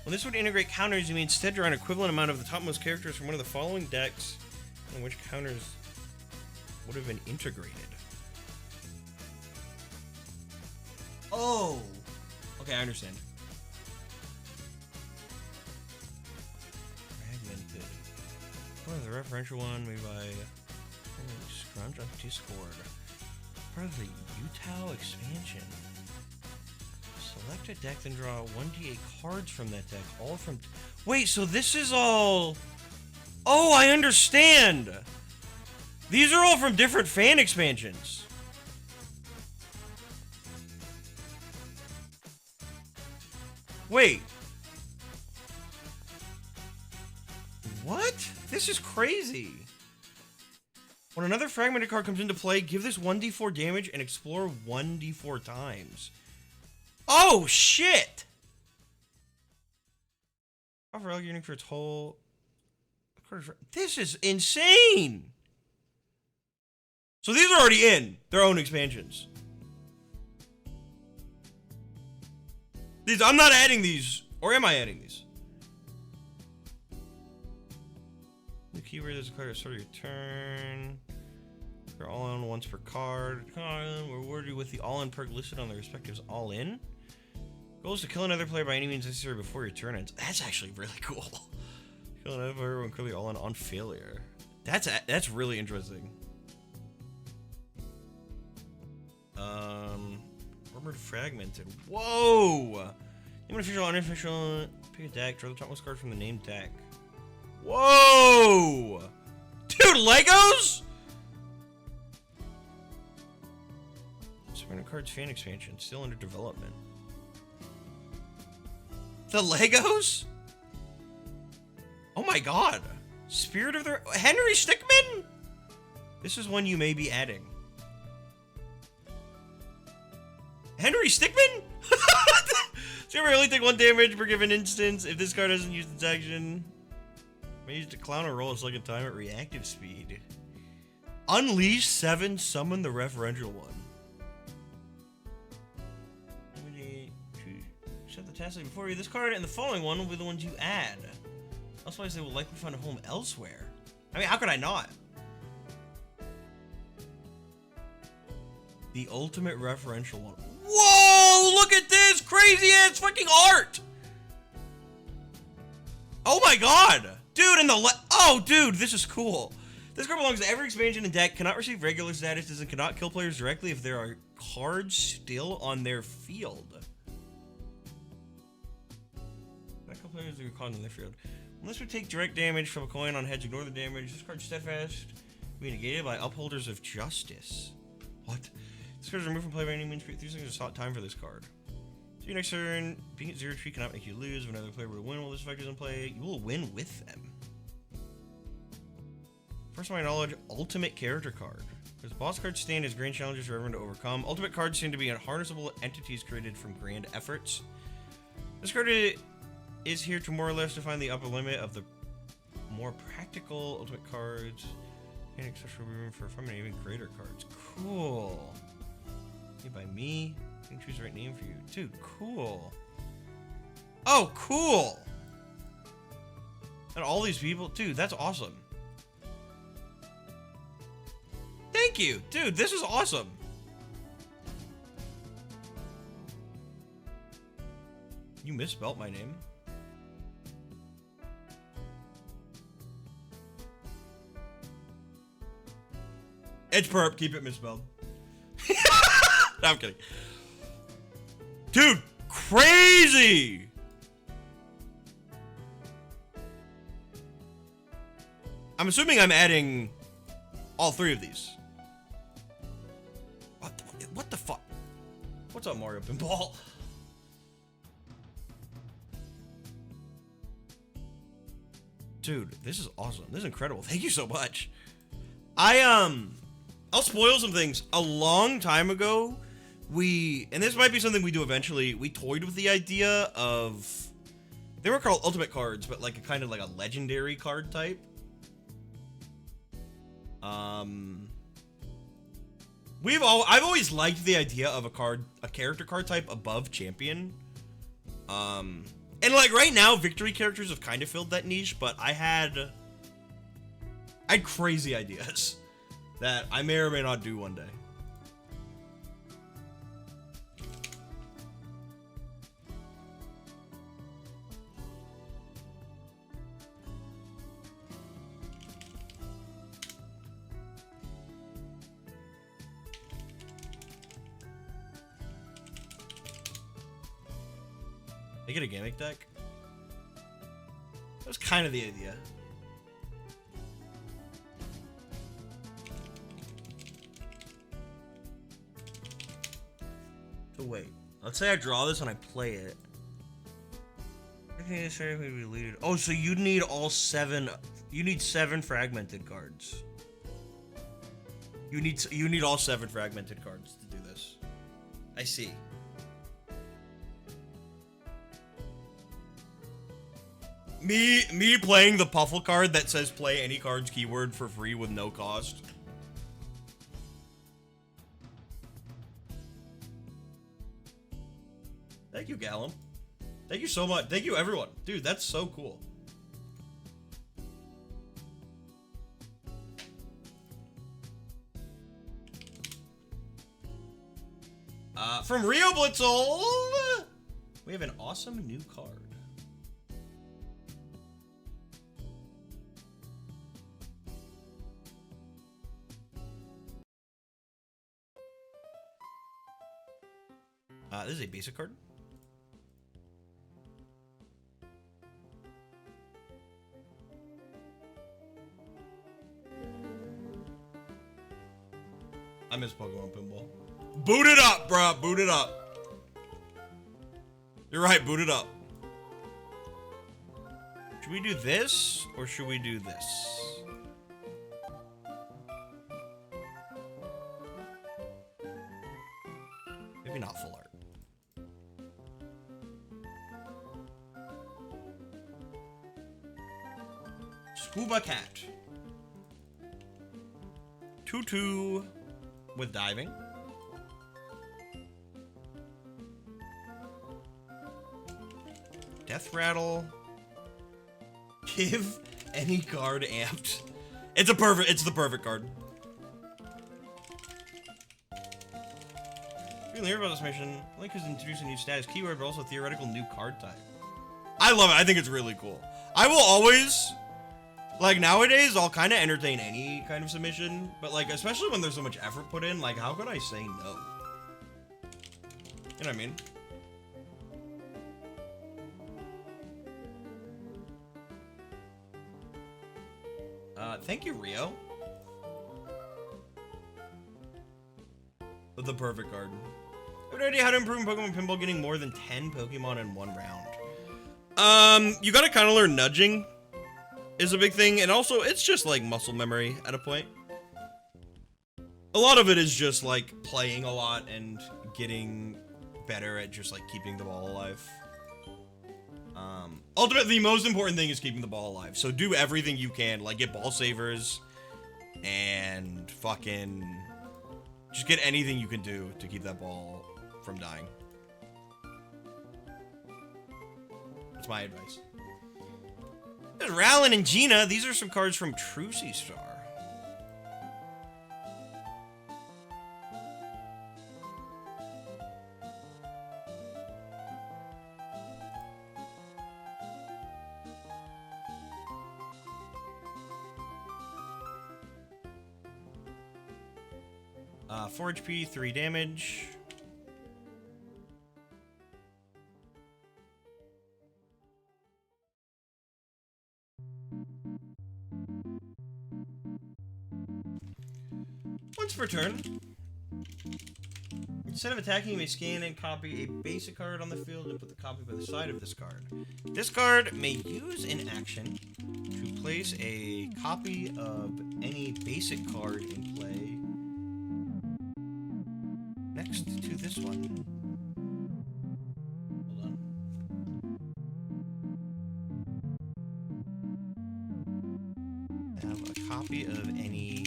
B: When this would integrate counters, you may instead draw an equivalent amount of the topmost characters from one of the following decks And which counters would have been integrated? Oh! Okay, I understand. Fragmented. Part of the referential one made by Scrunch on Discord. Part of the Utah expansion. Select a deck, then draw 1d8 cards from that deck. All from... Wait, so this is all... Oh, I understand! These are all from different fan expansions. Wait. What? This is crazy. When another fragmented card comes into play, give this 1d4 damage and explore 1d4 times. Oh, shit! Offer arguing for its whole... This is insane! So these are already in their own expansions. I'm not adding these. Or am I adding these? The keyword is declare at the start of your turn. You're all in once per card. Reward you with the all-in perk listed on the respectives all-in. Goal is to kill another player by any means necessary before your turn ends. That's actually really cool. Kill another player when clearly all-in on failure. That's really interesting. Armored Fragmented. Whoa! Name an official, unofficial. Pick a deck. Draw the topmost card from the named deck. Whoa! Dude, Legos? Spirit Cards fan expansion still under development. The Legos? Oh my god! Spirit of the Henry Stickmin? This is one you may be adding. Henry Stickmin? So you only take 1 damage per given instance. If this card doesn't use its action, may use to clown or roll a second time at reactive speed. Unleash 7, summon the referential one. Set the task before you. This card and the following one will be the ones you add. Otherwise, they will likely find a home elsewhere. I mean, how could I not? The ultimate referential one. Whoa! Look at this crazy ass fucking art! Oh my god! Dude, oh, dude, this is cool. This card belongs to every expansion and deck, cannot receive regular statuses, and cannot kill players directly if there are cards still on their field. Cannot kill players who are cards on their field. Unless we take direct damage from a coin on heads, ignore the damage. This card's steadfast. Be negated by upholders of justice. What? This card is removed from play by any means. 3 seconds is hot time for this card. So your next turn, being at 0 tree cannot make you lose. If another player were to win while this effect is in play, you will win with them. First to my knowledge, ultimate character card. There's boss cards stand as grand challenges for everyone to overcome. Ultimate cards seem to be unharnessable entities created from grand efforts. This card is here to more or less define the upper limit of the more practical ultimate cards. And accessory room for from and even greater cards. Cool. Made by me. You can choose the right name for you. Dude, cool. Oh, cool. And all these people. Dude, that's awesome. Thank you. Dude, this is awesome. You misspelt my name. It's perp. Keep it misspelled. No, I'm kidding. Dude, crazy! I'm assuming I'm adding all 3 of these. What the fuck? What's up, Mario Pinball? Dude, this is awesome. This is incredible. Thank you so much. I'll spoil some things. A long time ago, and this might be something we do eventually, we toyed with the idea of, they were called ultimate cards, but like a kind of like a legendary card type. I've always liked the idea of a character card type above champion. And like right now, victory characters have kind of filled that niche, but I I had crazy ideas that I may or may not do one day. Make it a gimmick deck? That was kind of the idea. So wait, let's say I draw this and I play it. Oh, so you need all 7. You need 7 fragmented cards. You need all 7 fragmented cards to do this. I see. Me playing the Puffle card that says play any cards keyword for free with no cost. Thank you, Gallum. Thank you so much. Thank you, everyone. Dude, that's so cool. From Rio Blitzel, we have an awesome new card. This is a basic card. I miss Pokemon Pinball. Boot it up, bruh. Boot it up. You're right, boot it up. Should we do this, or should we do this? Maybe not full art. Scuba Cat. 2/2 with diving. Death Rattle. Give any card amped. It's the perfect card. You can hear about this mission. Link is introducing a new status keyword, but also theoretical new card type. I love it. I think it's really cool. I will always, like, nowadays, I'll kind of entertain any kind of submission, but, like, especially when there's so much effort put in, like, how could I say no? You know what I mean? Thank you, Rio. The perfect card. I have no idea how to improve in Pokemon Pinball getting more than 10 Pokemon in one round. You gotta kind of learn nudging is a big thing, and also it's just like muscle memory at a point. A lot of it is just like playing a lot and getting better at just like keeping the ball alive. Ultimately, the most important thing is keeping the ball alive. So do everything you can, like get ball savers and fucking just get anything you can do to keep that ball from dying. That's my advice. There's Rowlin and Gina. These are some cards from Trucy Star. Uh, 4 HP, 3 damage. Once per turn. Instead of attacking, you may scan and copy a basic card on the field and put the copy by the side of this card. This card may use an action to place a copy of any basic card in play next to this one. Hold on. Have a copy of any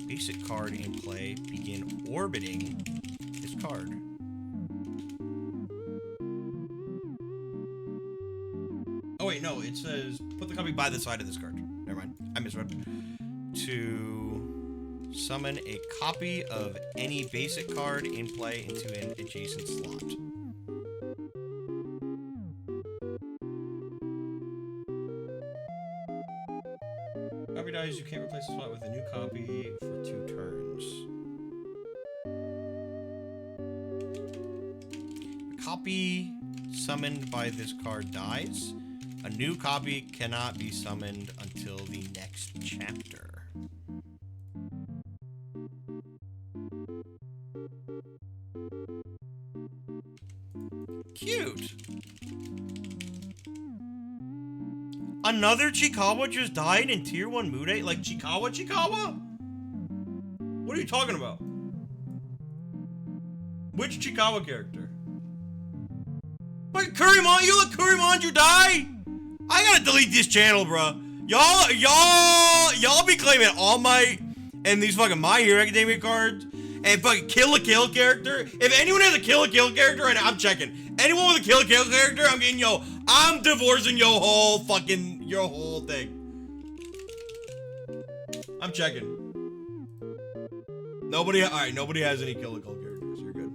B: basic card in play begin orbiting this card. Oh wait, no, it says put the copy by the side of this card. Never mind, I misread. to summon a copy of any basic card in play into an adjacent slot. Copy dies, you can't replace the slot with a new copy for 2 turns. A copy summoned by this card dies. A new copy cannot be summoned until the next chapter. Cute. Another Chikawa just died in Tier 1 Mude? Like Chikawa? What are you talking about? Which Chikawa character? Wait, Kuriman, you let Kuriman die? I gotta delete this channel, bro. Y'all be claiming All Might and these fucking My Hero Academia cards and fucking Kill la Kill character. If anyone has a Kill la Kill character right now, I'm checking. Anyone with a Kill la Kill character, I'm getting, I'm divorcing your whole thing. I'm checking. Alright, nobody has any Kill la Kill characters. You're good.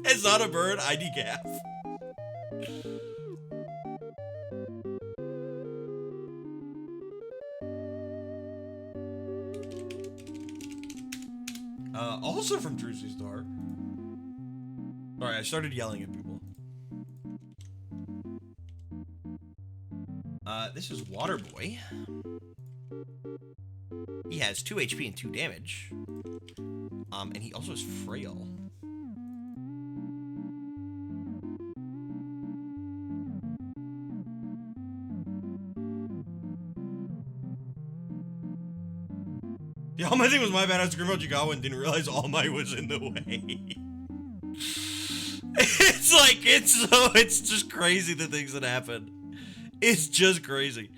B: It's not a bird, ID calf. Also from Druzy Star. Sorry, I started yelling at people. This is Waterboy. He has 2 HP and 2 damage. And he also is frail. The All Might thing was my bad. I screamed out Jigawa and didn't realize All Might was in the way. It's just crazy the things that happen. It's just crazy.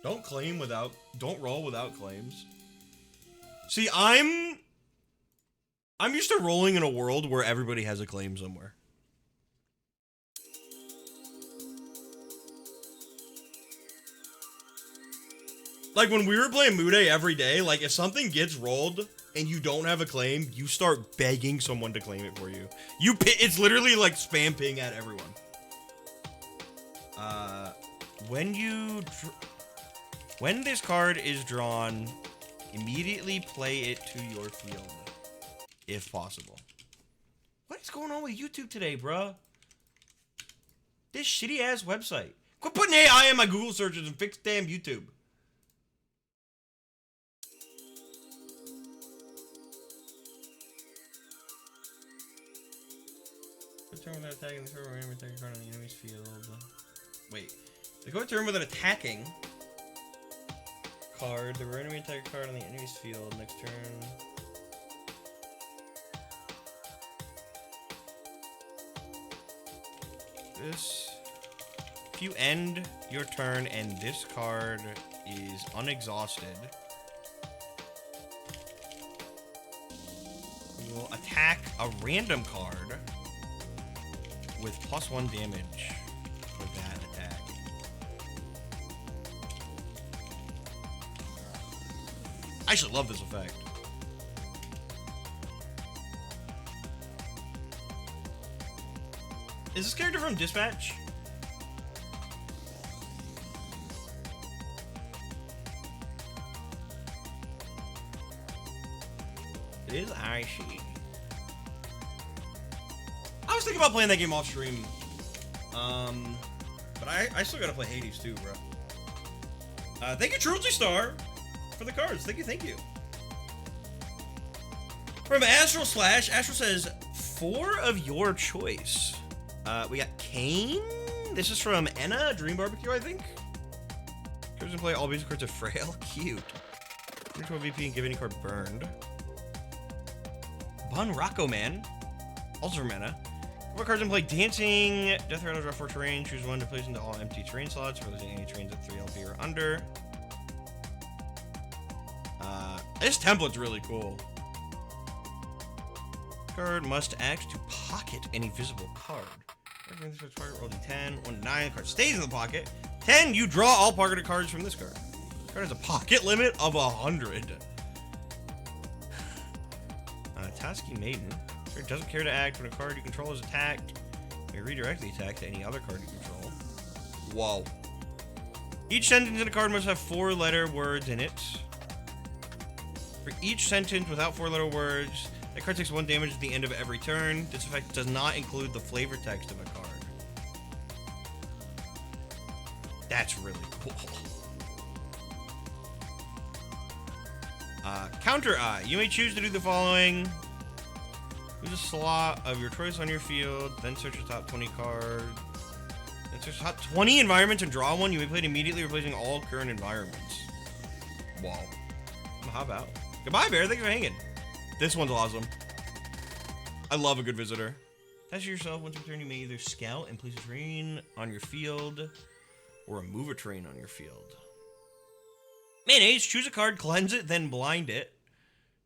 B: Don't roll without claims. See, I'm used to rolling in a world where everybody has a claim somewhere. Like when we were playing Mude every day, like if something gets rolled and you don't have a claim, you start begging someone to claim it for you. It's literally like spam ping at everyone. When this card is drawn, immediately play it to your field, if possible. What is going on with YouTube today, bruh? This shitty ass website. Quit putting AI in my Google searches and fix damn YouTube. Turn without attacking the turn, enemy attacking card on the enemy's field. Wait. They go turn with an attacking card. The enemy attacking card on the enemy's field. Next turn. This. If you end your turn and this card is unexhausted, you will attack a random card with +1 damage for that attack. I should love this effect. Is this character from Dispatch? It is Aishi. I was thinking about playing that game off stream. But I still gotta play Hades too, bro. Thank you, Truly Star, for the cards. Thank you. From Astral Slash, Astral says, 4 of your choice. We got Kane. This is from Enna, Dream Barbecue, I think. Cards in play, all basic cards are frail. Cute. 12 VP and give any card burned. Bun Rocco Man. Also from Enna. What cards in play? Dancing, Death Rattle, draw 4 terrain, choose 1 to place into all empty terrain slots, releasing any terrains at 3 LP or under. This template's really cool. card must act to pocket any visible card. Roll d10. 1 to 9. The card stays in the pocket. 10. You draw all pocketed cards from this card. This card has a pocket limit of 100. Tasky Maiden. It doesn't care to act when a card you control is attacked. You may redirect the attack to any other card you control. Whoa. Each sentence in a card must have 4-letter words in it. For each sentence without 4-letter words, that card takes 1 damage at the end of every turn. This effect does not include the flavor text of a card. That's really cool. Counter Eye. You may choose to do the following. Use a slot of your choice on your field, then search the top 20 cards. Then search the top 20 environments and draw one. You may play it immediately, replacing all current environments. Wow. How about? Goodbye, Bear. Thanks for hanging. This one's awesome. I love a good visitor. Test yourself. Once per turn, you may either scout and place a terrain on your field, or remove a terrain on your field. Mayonnaise. Choose a card, cleanse it, then blind it.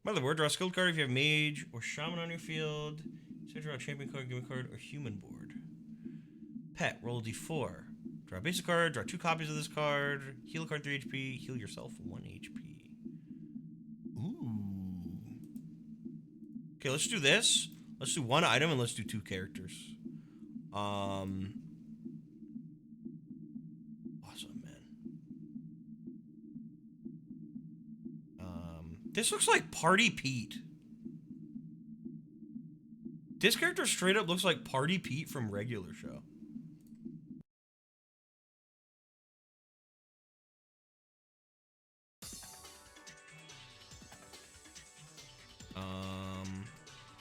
B: By the word, draw a skilled card if you have Mage or Shaman on your field. So draw a Champion card, Gimme card, or Human board. Pet, roll a d4. Draw a basic card, draw 2 copies of this card. Heal a card 3 HP, heal yourself 1 HP. Ooh. Okay, let's do this. Let's do 1 item and let's do 2 characters. Awesome, man. This looks like Party Pete. This character straight up looks like Party Pete from regular show.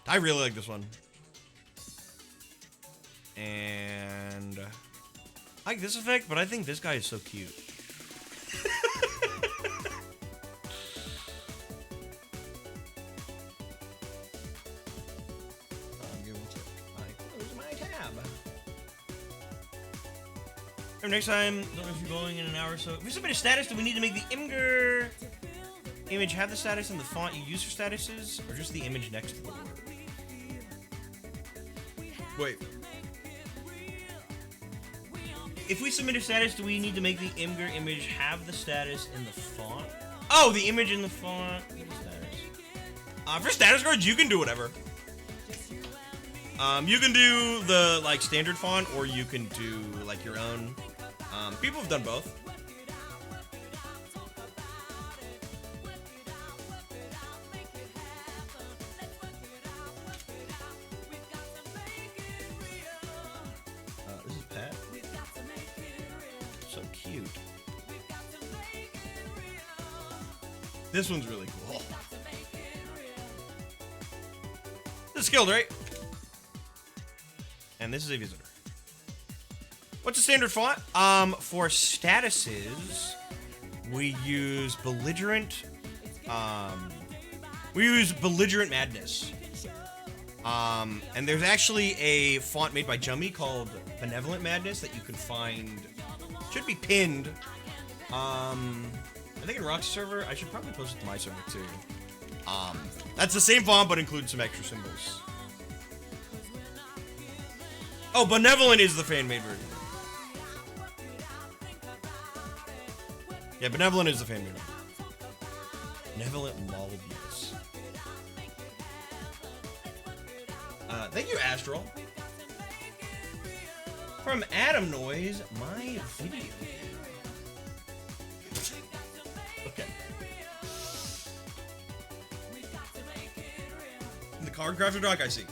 B: I really like this one. And I like this effect, but I think this guy is so cute. Next time, don't know if you're going in an hour or so. If we submit a status, do we need to make the Imgur image have the status and the font you use for statuses, or just the image next to the word? Wait. If we submit a status, do we need to make the Imgur image have the status in the font? Oh, the image in the font. For status cards, you can do whatever. You can do the like standard font, or you can do like your own. People have done both. This is Pat. So cute. This one's really cool. This is skilled, right? And this is a visitor. What's the standard font? For statuses, we use belligerent. We use belligerent madness. And there's actually a font made by Jummy called Benevolent Madness that you can find. Should be pinned. I think in Rock's server. I should probably post it to my server too. That's the same font but includes some extra symbols. Oh, Benevolent is the fan-made version. Yeah, Benevolent is the fan-made version. Benevolent Maldives. Thank you, Astral. From Adam Noise, my video. Okay. The card crafter doc, I see.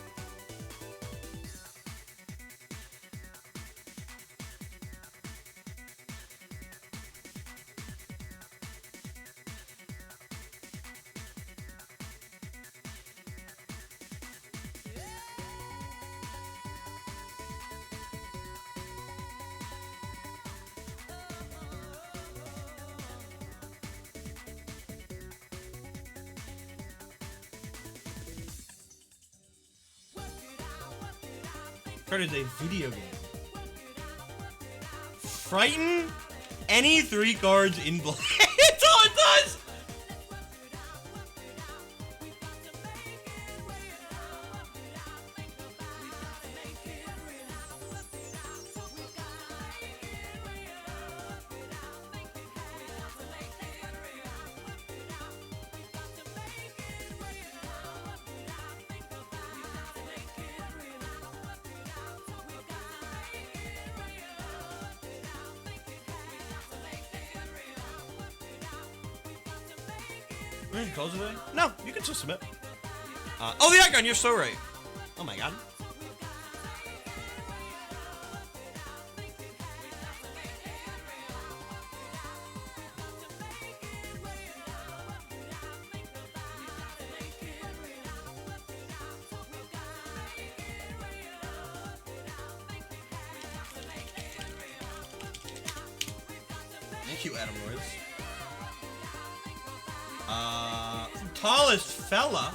B: Card is a video game. Frighten any 3 cards in play. That's all it does! Any calls today? No, you can still submit. Oh, the icon, you're so right. Oh my god. Thank you, Adam Royce. Tallest fella.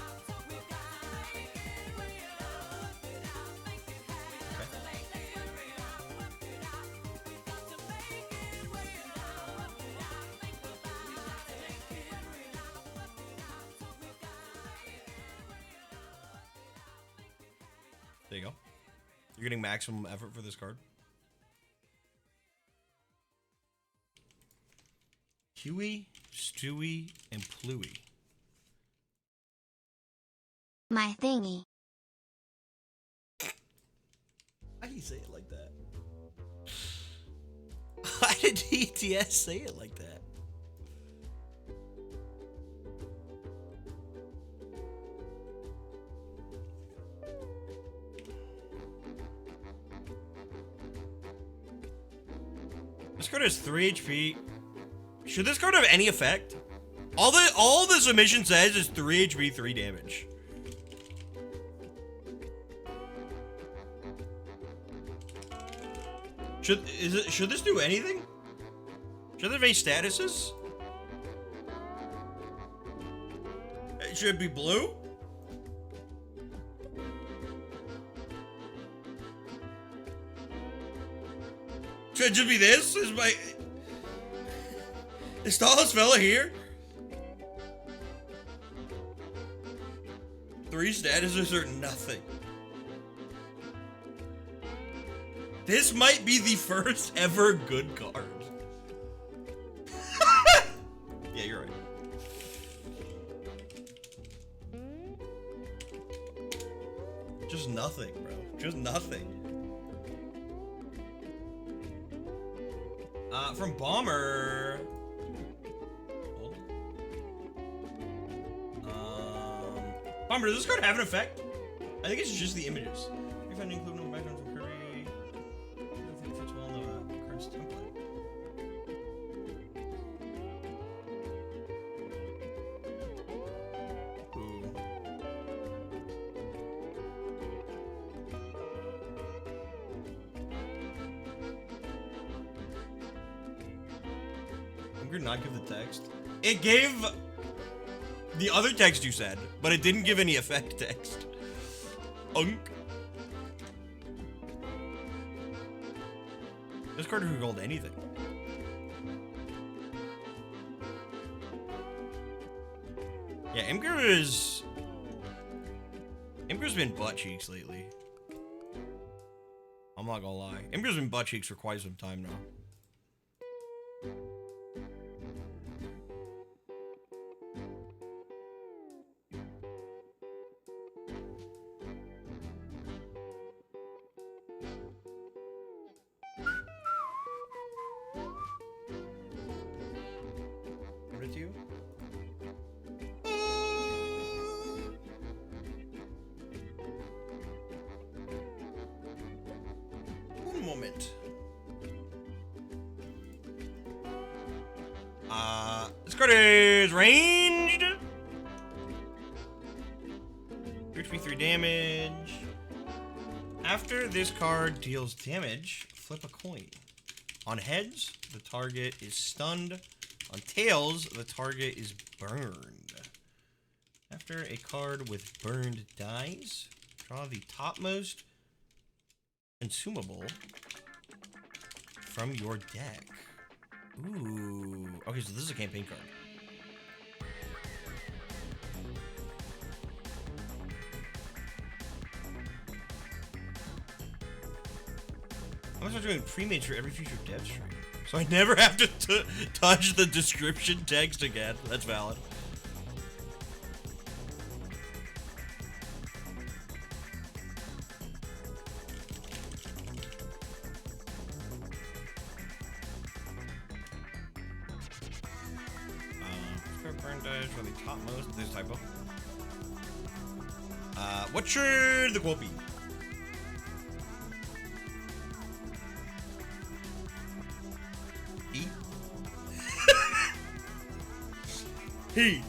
B: There you go. You're getting maximum effort for this card. Huey, Stewie, and Pluey.
A: My thingy.
B: Why do you say it like that? Why did ETS say it like that? This card has 3 HP. Should this card have any effect? All the submission says is 3 HP, 3 damage. Should this do anything? Should there be statuses? Should it be blue? Should it just be this? Is tallest fella here? 3 statuses or nothing. This might be the first ever good card. Yeah, you're right. Just nothing, bro. Just nothing. From Bomber. Hold on. Bomber, does this card have an effect? I think it's just the images. If I include no background from Kirby, I don't think it fits well in the card's template. Ooh. I'm gonna not give the text. It gave the other text you said, but it didn't give any effect text. Unk. This card could hold anything. Yeah, Imgur's been butt cheeks lately. I'm not gonna lie. Imgur's been butt cheeks for quite some time now. With you? One moment. This card is ranged. 3 HP, 3 damage. After this card deals damage, flip a coin. On heads, the target is stunned. On tails, the target is burned. After a card with burned dies, draw the topmost consumable from your deck. Ooh. Okay, so this is a campaign card. I'm gonna start doing pre-made for every future dev stream. So I never have to touch the description text again. That's valid. current dice from the topmost. There's a typo. What should the quote be? He? He.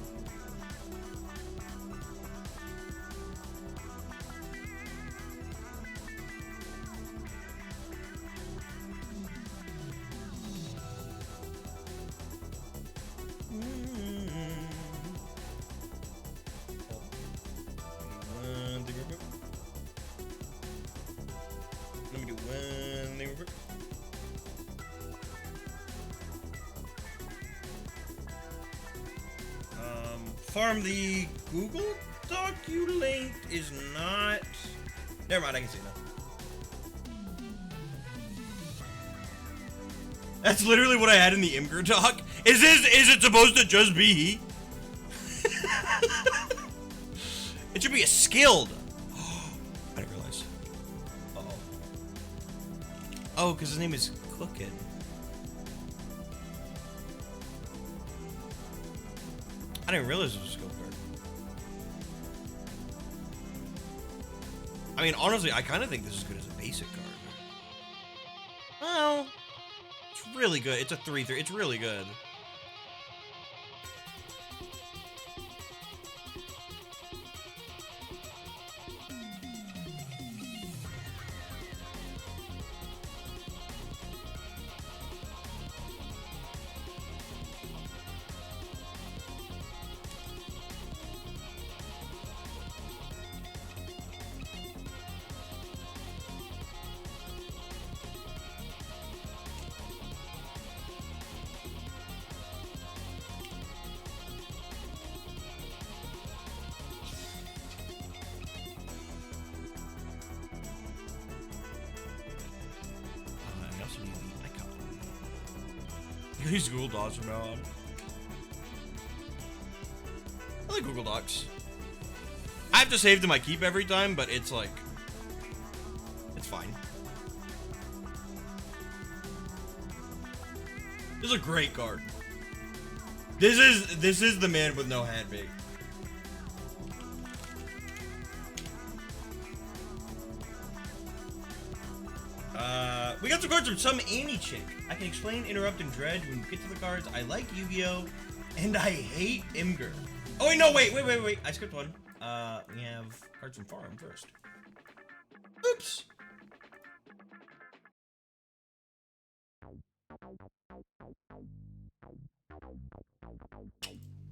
B: Let me do one thing real quick. Farm, the Google Doc you linked is not. Never mind, I can see now. That's literally what I had in the Imgur doc. Is it supposed to just be he? It should be a skilled. I didn't realize. Uh-oh. Oh, because his name is Cookin. I didn't realize it was a skill card. I mean, honestly, I kind of think this is as good as a basic card. Oh, it's really good. It's a 3/3. It's really good. These Google Docs from now on. I like Google Docs. I have to save them I keep every time, but it's like, it's fine. This is a great card. This is the man with no handbag. We got some cards from some Amy chick. I can explain, interrupt, and dredge when we get to the cards. I like Yu-Gi-Oh! And I hate Imgur. Oh wait, no, wait. I skipped one. We have cards from Farm first. Oops.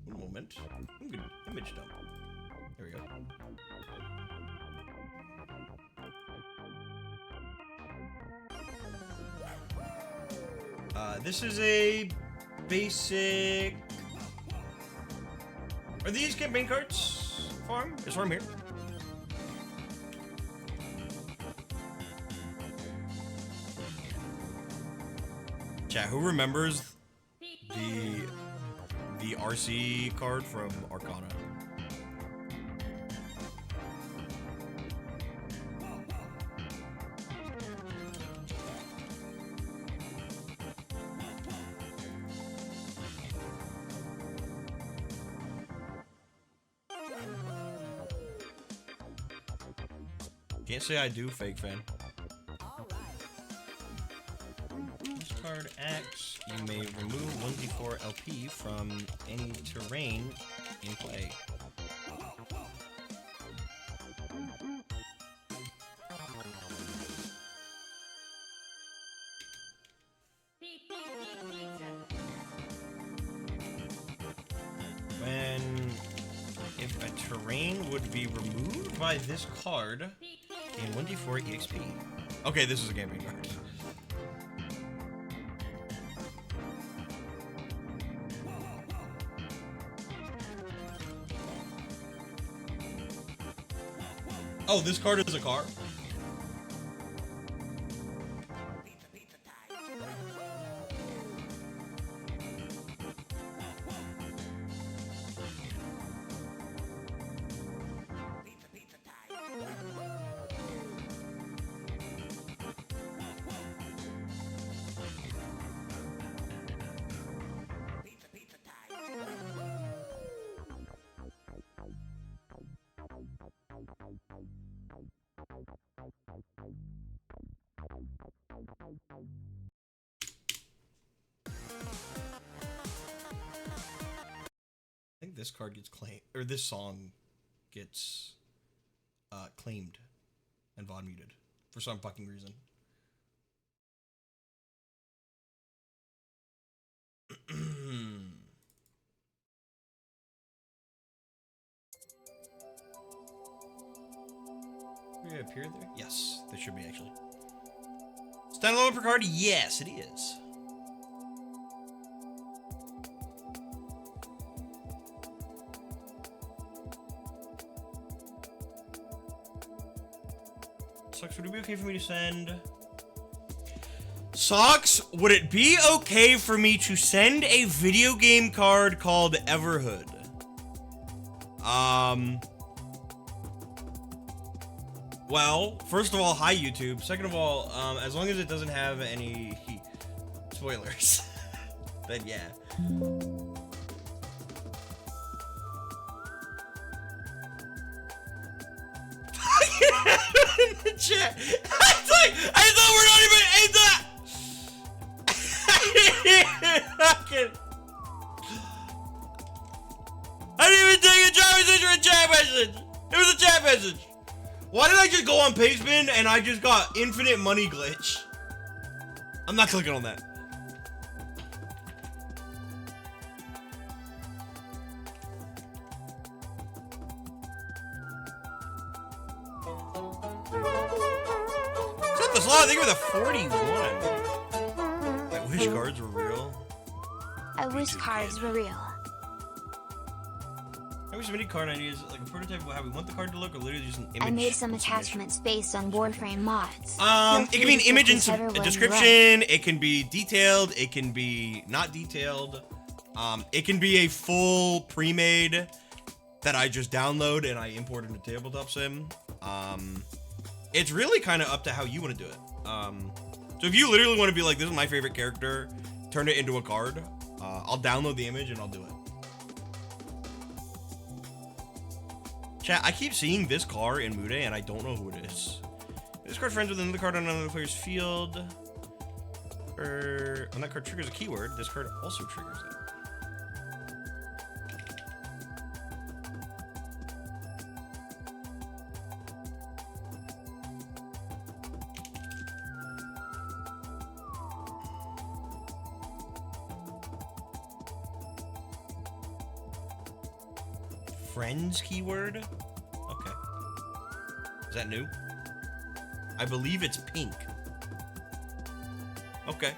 B: One moment. I'm gonna image dump. There we go. This is a basic. Are these campaign cards? Farm? Is Farm here? Chat, who remembers the RC card from Arcana? Can't say I do, fake fan. This card acts. You may remove 1d4 LP from any terrain in play. If a terrain would be removed by this card in 1d4 EXP. Okay, this is a campaign card. Oh, this card is a car? this card gets claimed, or this song gets claimed and VOD muted for some fucking reason. Maybe it appeared there? Yes, there should be actually. Standalone per card? Yes, it is. Socks, would it be okay for me to send? Socks, would it be okay for me to send a video game card called Everhood? Well, first of all, hi YouTube. Second of all, as long as it doesn't have any spoilers, then yeah. In the chat. I thought we're not even I didn't even take a chat message or a chat message. It was a chat message. Why did I just go on Pastebin and I just got infinite money glitch? I'm not clicking on that. It's not the slot, I think we're the 41. I wish cards were real.
A: I wish cards were real.
B: Have we submitted card ideas, like a prototype of how we want the card to look, or literally just an image?
A: I made some attachments based on Warframe mods.
B: It can be an image and
A: some
B: a description, it can be detailed, it can be not detailed. It can be a full pre-made that I just download and I import into Tabletop Sim. It's really kind of up to how you want to do it. So if you literally want to be like, this is my favorite character, turn it into a card, I'll download the image and I'll do it. Chat, I keep seeing this car in Mude and I don't know who it is. This card friends with another card on another player's field. When that card triggers a keyword, this card also triggers it. Friends keyword? Okay. Is that new? I believe it's pink. Okay.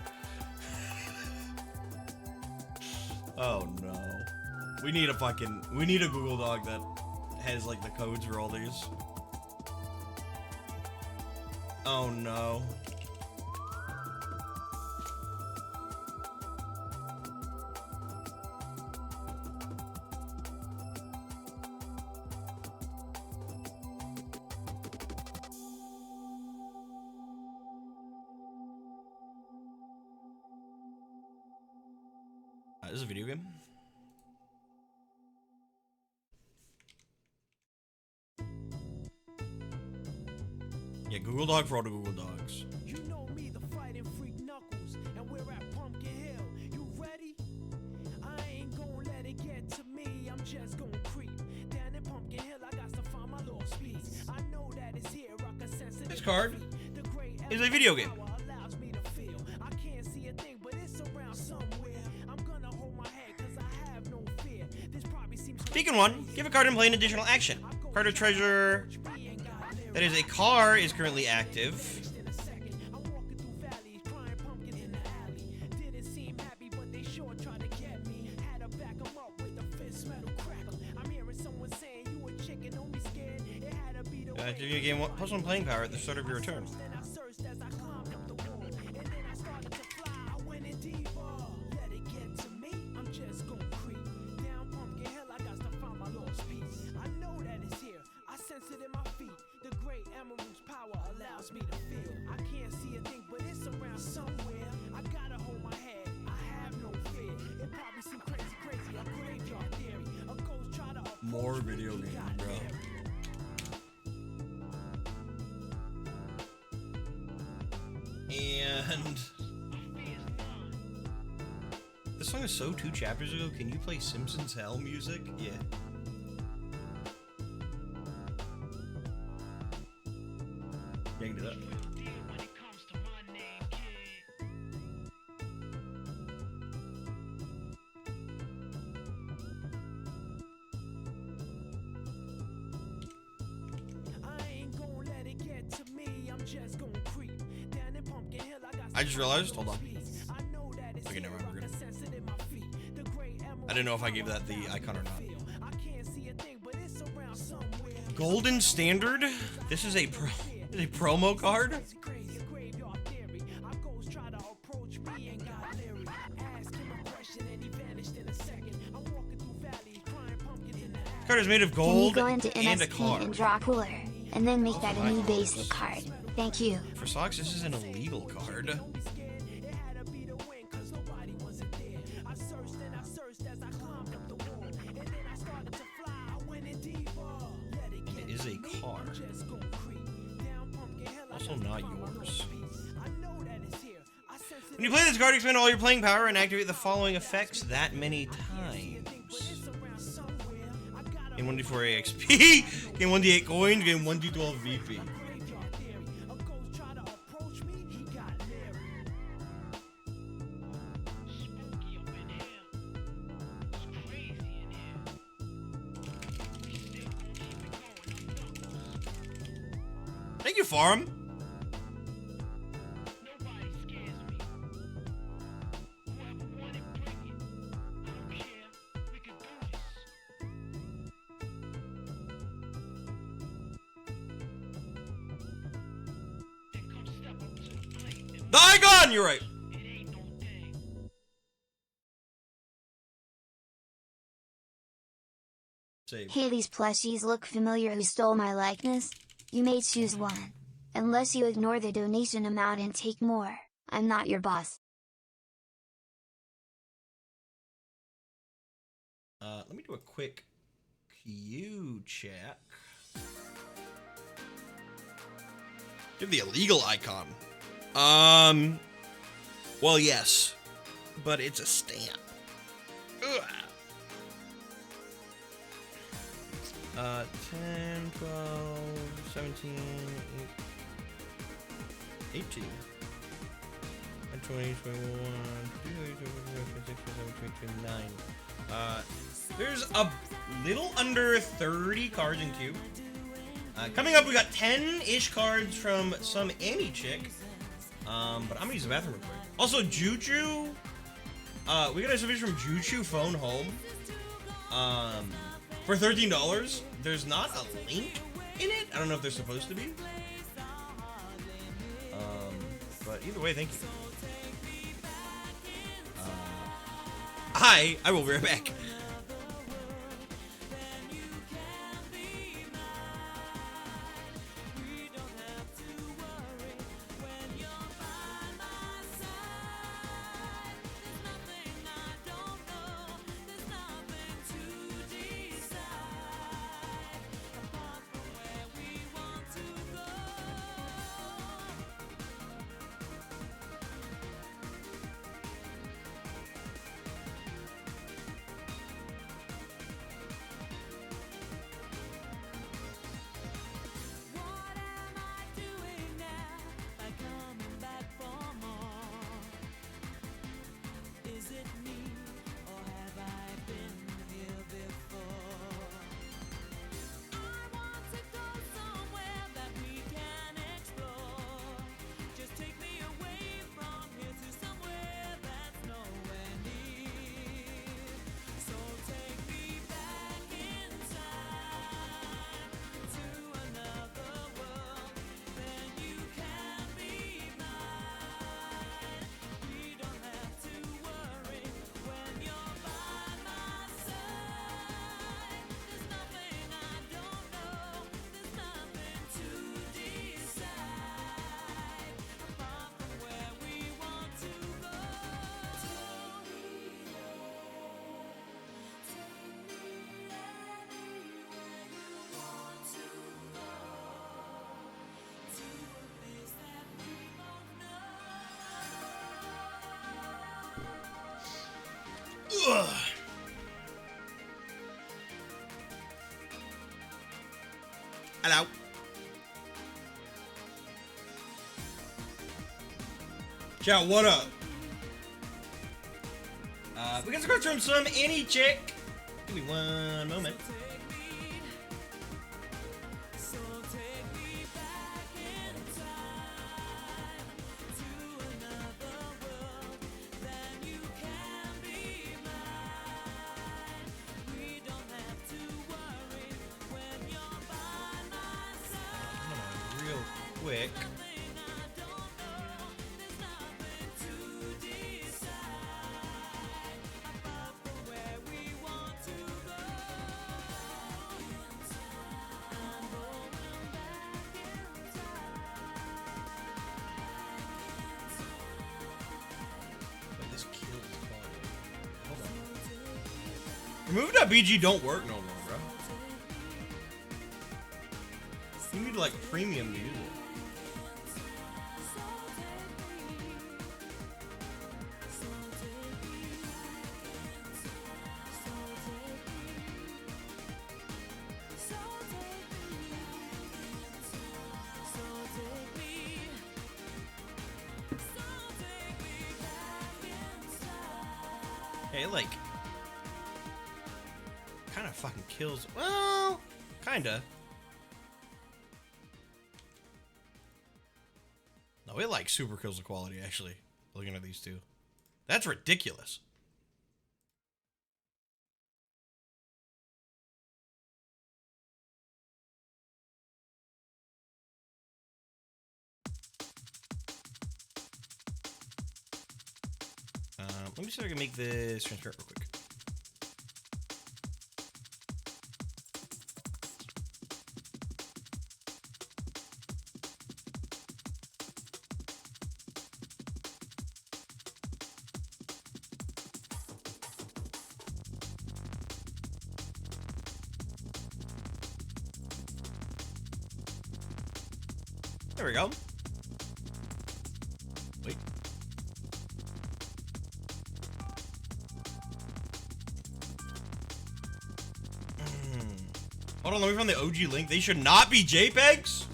B: Oh no. We need a Google Doc that has like the codes for all these. Oh no. This is a video game. Yeah, Google Doc for all the Google Docs.
D: You know me, the fighting freak Knuckles, and we're at Pumpkin Hill. You ready? I ain't gonna let it get to me. I'm just gonna creep down in Pumpkin Hill. I got to find my little speed. I know that it's here. I can sense it.
B: This card is a video game.
D: Allows me to feel. I can't see a thing, but it's around somewhere. I'm gonna hold my head 'cause I have no fear. This probably seems.
B: Speaking one, give a card and play an additional action. Card of treasure. That is a car is currently active. Give you a game plus one playing power at the start of your turn.
D: Me to feel. I can't see a thing, but it's around somewhere. I gotta hold my head. I have no fear. It probably seems crazy, a graveyard theory. A ghost try to
B: more video games, bro. And this song is so 2 chapters ago. Can you play Simpsons Hell music? Yeah. Yeah, I can do that. I just realized, hold on. Okay, never mind, we're good. I didn't know if I gave that the icon or not. Golden Standard? This is a promo card? This card is made of
A: Can you
B: gold
A: go into
B: and a
A: MS Paint
B: card.
A: and draw cooler, and then make that a new basic card? Thank you.
B: For socks, this is an illegal card. It is a card. Also not yours. When you play this card, expend all your playing power and activate the following effects that many times. Gain 1d4 AXP, gain 1d8 coins, gain 1d12 VP. Thank you, Farm. Icon, you're right. Save.
A: Hey, these plushies look familiar. Who stole my likeness? You may choose one. Unless you ignore the donation amount and take more, I'm not your boss.
B: Let me do a quick queue check. Give the illegal icon. Well, yes, but it's a stamp. Ugh. 10, 12, 17, 18, 20, 21, 22, 29. There's a little under 30 cards in queue. Coming up, we got 10-ish cards from some Annie chick. But I'm gonna use the bathroom real quick. Also, Juju, we got a submission from Juju Phone Home. For $13. There's not a link in it. I don't know if there's supposed to be. But either way, thank you. I will be right back. Chat, what up? We got to go from some any chick. Give me one moment. Real quick. Wait, this kills quality. Hold on. Remove.bg don't work no more, bro. You need like premium to use it. It like kind of fucking kills. Well, kinda. No, it like super kills the quality actually. Looking at these two, that's ridiculous. Let me see if I can make this transparent real quick. There we go. Wait. Hold on, let me find the OG link. They should not be JPEGs?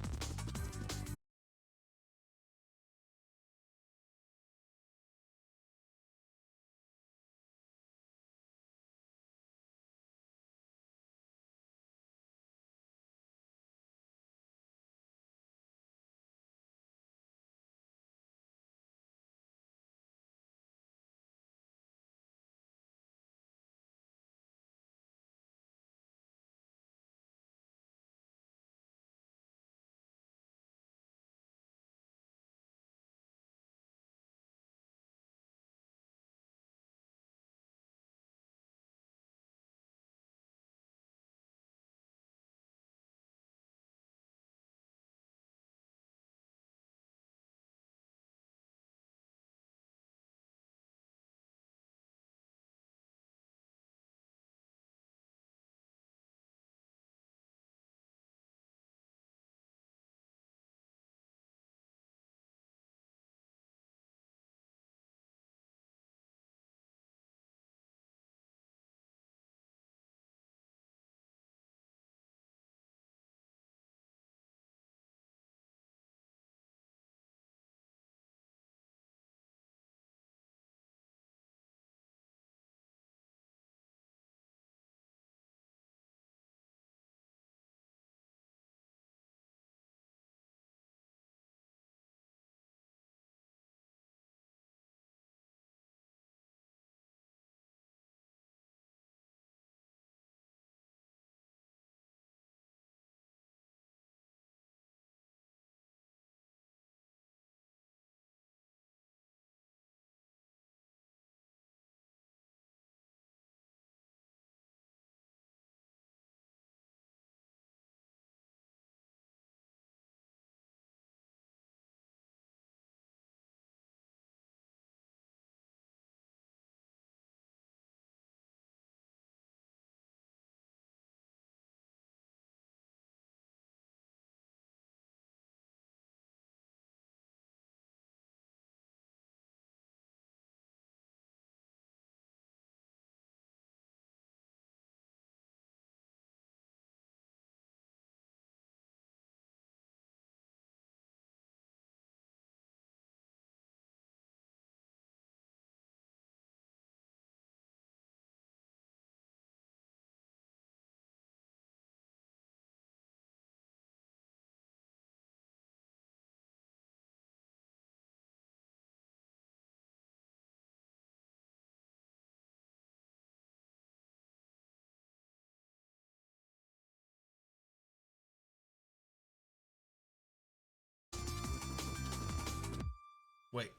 B: Wait.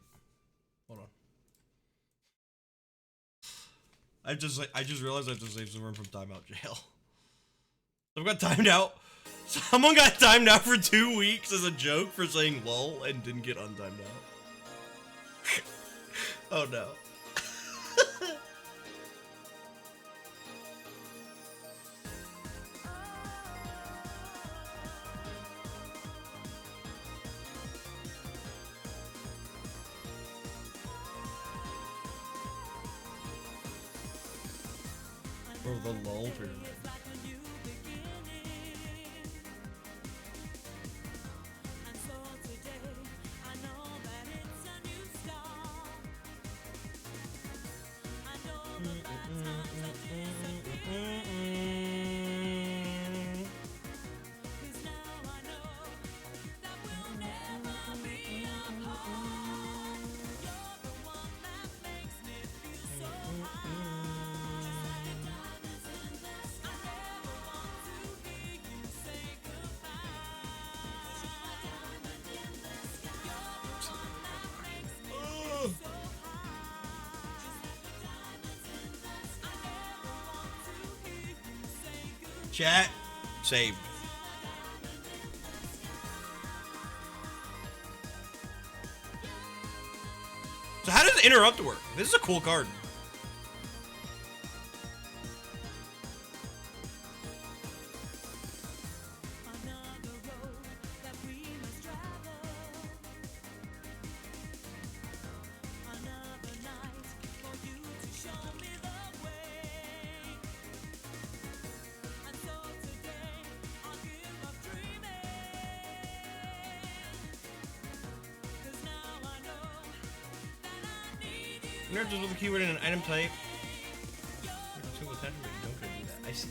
B: Hold on. I just realized I have to save someone from timeout jail. Someone got timed out. Someone got timed out for 2 weeks as a joke for saying lol and didn't get untimed out. Oh no. Oh, the lol period. Chat saved. So how does interrupt work? This is a cool card. Nerds is with a keyword and an item type. I see.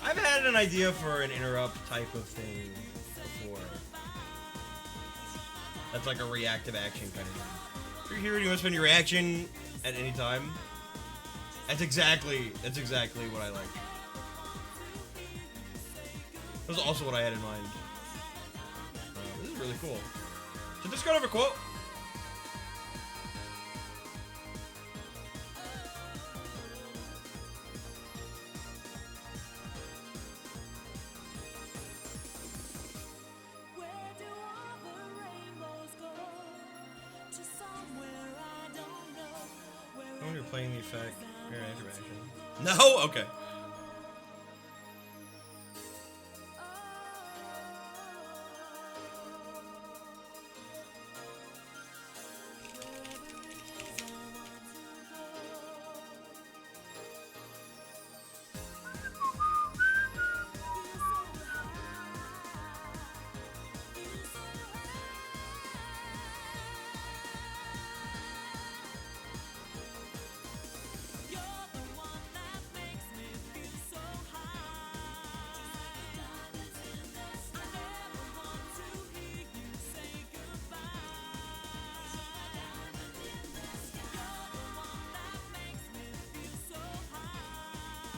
B: I've had an idea for an interrupt type of thing before. That's like a reactive action kind of thing. If you're here and you want to spend your reaction at any time, that's exactly what I like. That was also what I had in mind. This is really cool. Should this card have a quote? When you're playing the effect, your interaction. No? Okay.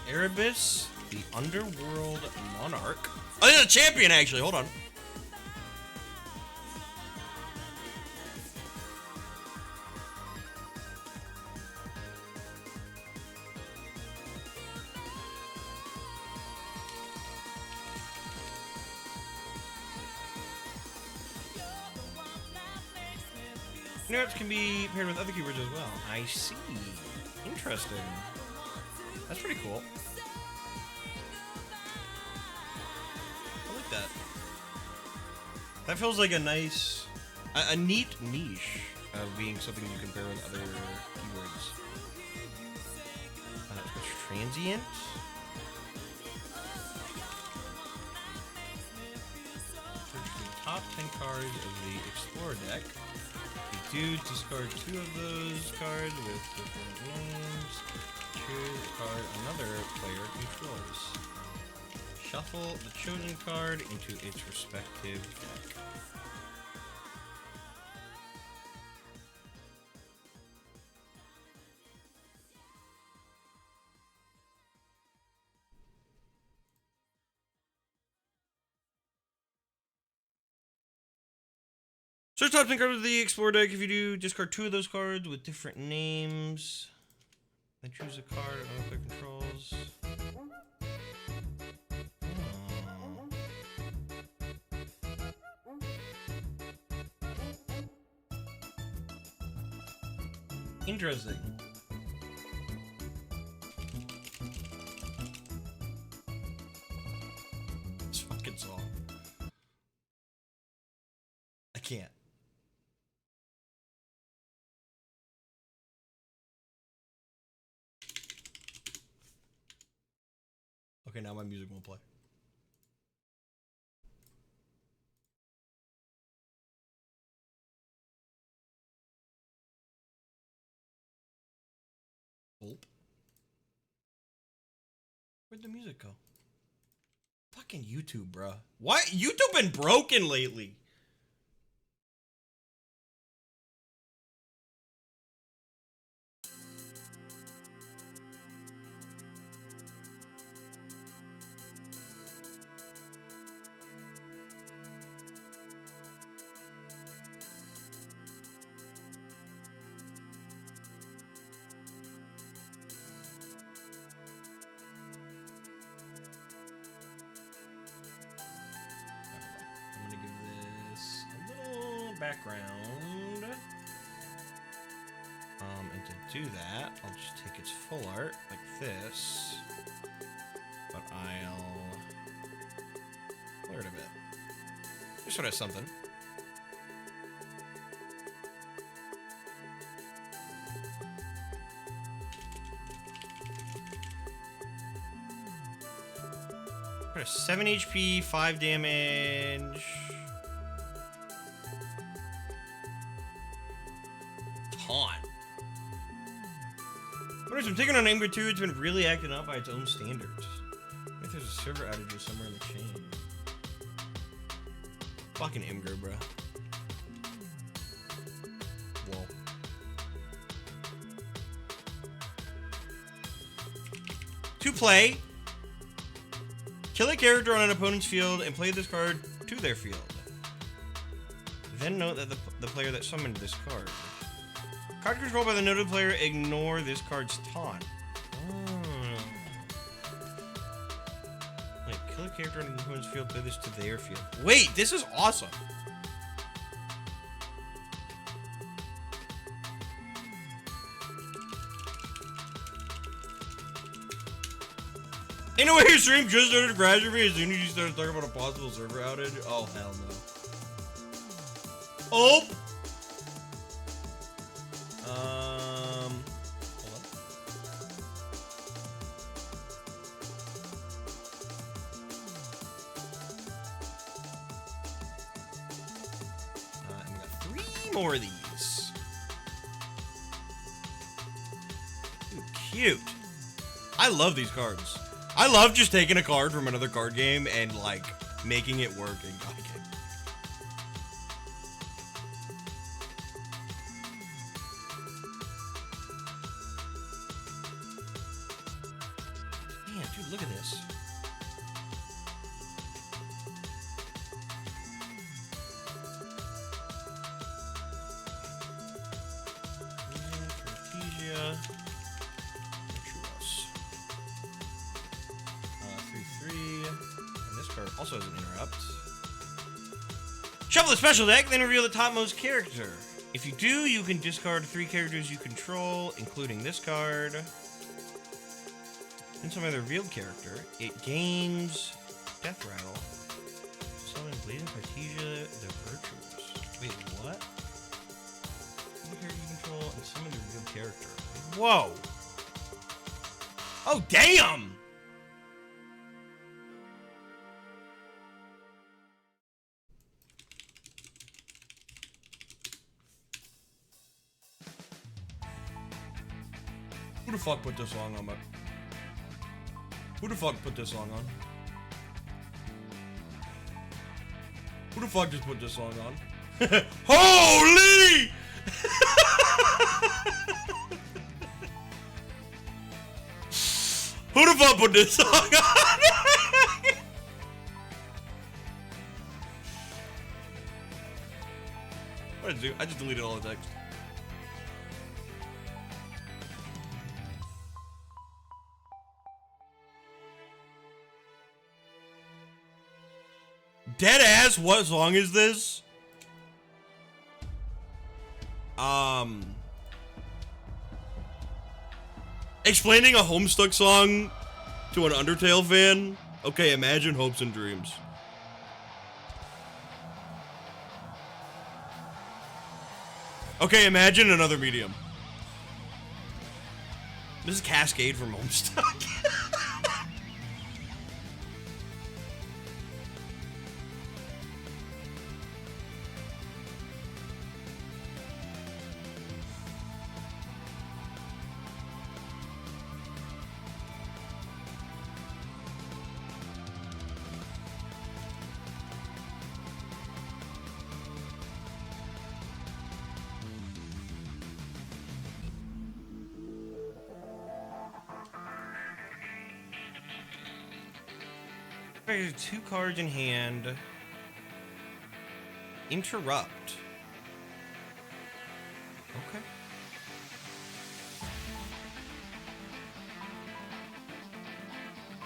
B: Erebus, the Underworld Monarch. Oh, he's a champion, actually. Hold on. Nerds can be paired with other keywords as well. I see. Interesting. That's pretty cool. I like that. That feels like a nice, a neat niche of being something you can pair with other keywords. Transient. Search the top 10 cards of the Explorer deck. The dude discard 2 of those cards with different names. Choose a card another player controls. Shuffle the chosen card into its respective deck. Search top 10 cards of the Explore deck. If you do, discard 2 of those cards with different names. Then choose a card and other controls. Interesting. This fucking song. I can't. Okay, now my music won't play. Oh. Where'd the music go? Fucking YouTube, bruh. Why? YouTube been broken lately. Background. And to do that, I'll just take its full art like this, but I'll blur it a bit. Just sort of something. Put a 7 HP, 5 damage. I'm taking on Ember 2, it's been really acting up by its own standards. I think there's a server outage somewhere in the chain. Fucking Imgur, bro. Whoa. To play, kill a character on an opponent's field and play this card to their field. Then note that the player that summoned this card. Card controlled by the noted player, ignore this card's taunt. Oh. Wait, kill a character on an opponent's field, play this to their field. Wait, this is awesome. Ain't no way your stream just started crashing me as soon as you started talking about a possible server outage? Oh, hell no. Oh! Hold on. And we got 3 more of these. Ooh, cute. I love these cards. I love just taking a card from another card game and, like, making it work in God game. Man, dude, look at this. Artesia. Also has an interrupt. Shuffle the special deck, then reveal the topmost character. If you do, you can discard 3 characters you control, including this card. And some other revealed character. It gains Death Rattle. Summon Blazing Artesia, the Virtuous. Wait, what? One character you control and summon the revealed character. Whoa! Oh, damn! Who the fuck put this song on, Who the fuck put this song on? Who the fuck just put this song on? Holy! Who the fuck put this song on? I just deleted all the text. Dead ass, what song is this? Explaining a Homestuck song to an Undertale fan? Okay, imagine hopes and dreams. Okay, imagine another medium. This is Cascade from Homestuck. Two cards in hand. Interrupt. Okay.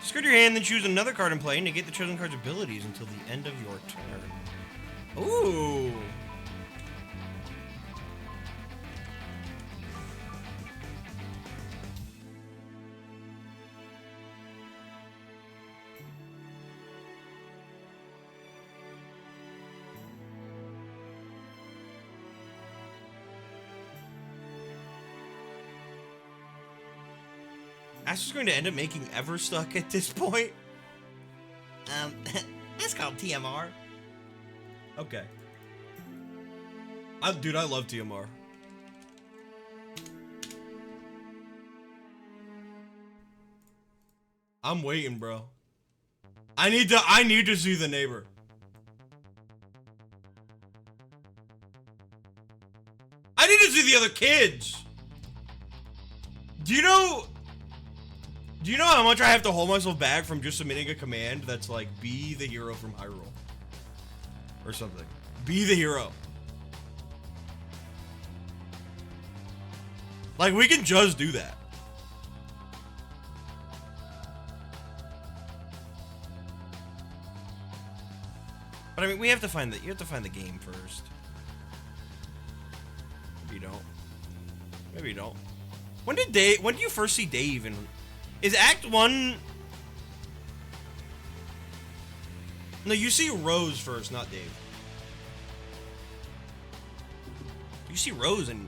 B: Discard your hand, then choose another card in play and negate the chosen card's abilities until the end of your turn. Ooh. Ash is going to end up making Everstuck at this point. That's called TMR. Okay. Dude, I love TMR. I'm waiting, bro. I need to see the neighbor. I need to see the other kids. Do you know how much I have to hold myself back from just submitting a command that's like, be the hero from Hyrule? Or something. Be the hero. Like, we can just do that. But I mean, you have to find the game first. Maybe you don't. Maybe you don't. When did you first see Dave in... Is Act 1... No, you see Rose first, not Dave. You see Rose in...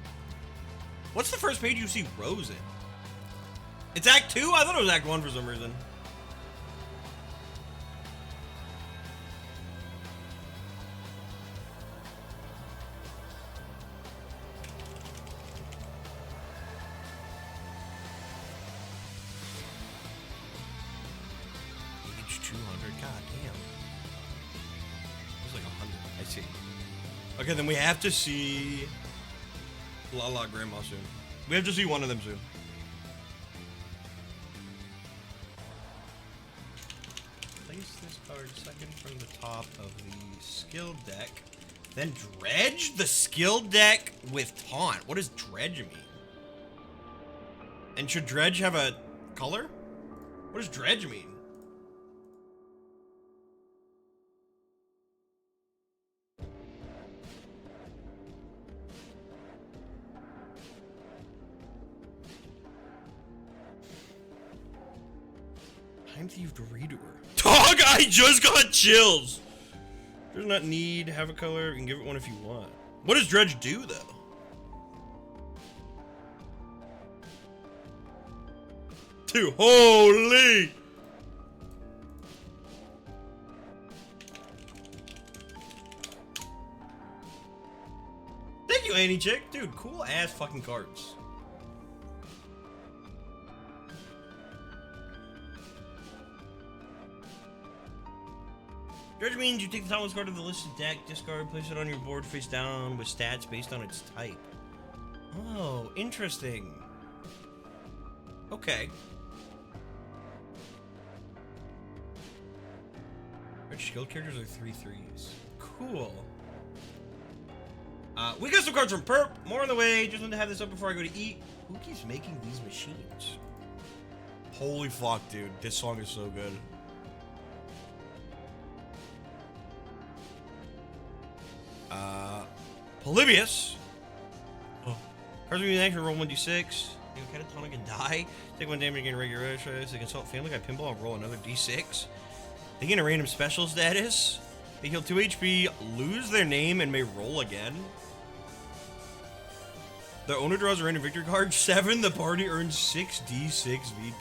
B: What's the first page you see Rose in? It's Act 2? I thought it was Act 1 for some reason. Okay, then we have to see La Grandma soon. We have to see one of them soon. Place this card second from the top of the skill deck. Then dredge the skill deck with taunt. What does dredge mean? And should dredge have a color? What does dredge mean? Time-thieved reader. Dog, I just got chills! Does not need have a color. You can give it one if you want. What does dredge do, though? Dude, holy! Thank you, Annie Chick. Dude, cool ass fucking cards. Dredge means you take the topmost card of the listed deck, discard, place it on your board face down with stats based on its type. Oh, interesting. Okay. Dredge skill characters are 3/3s. Cool. We got some cards from Perp. More on the way. Just wanted to have this up before I go to eat. Who keeps making these machines? Holy fuck, dude. This song is so good. Polybius. Oh. Cards will be action, roll 1d6. You catatonic and die. Take 1 damage again regular stress. They consult Family Guy Pinball and roll another d6. They gain a random special status. They heal 2 HP, lose their name, and may roll again. The owner draws a random victory card. 7, the party earns 6d6 VP.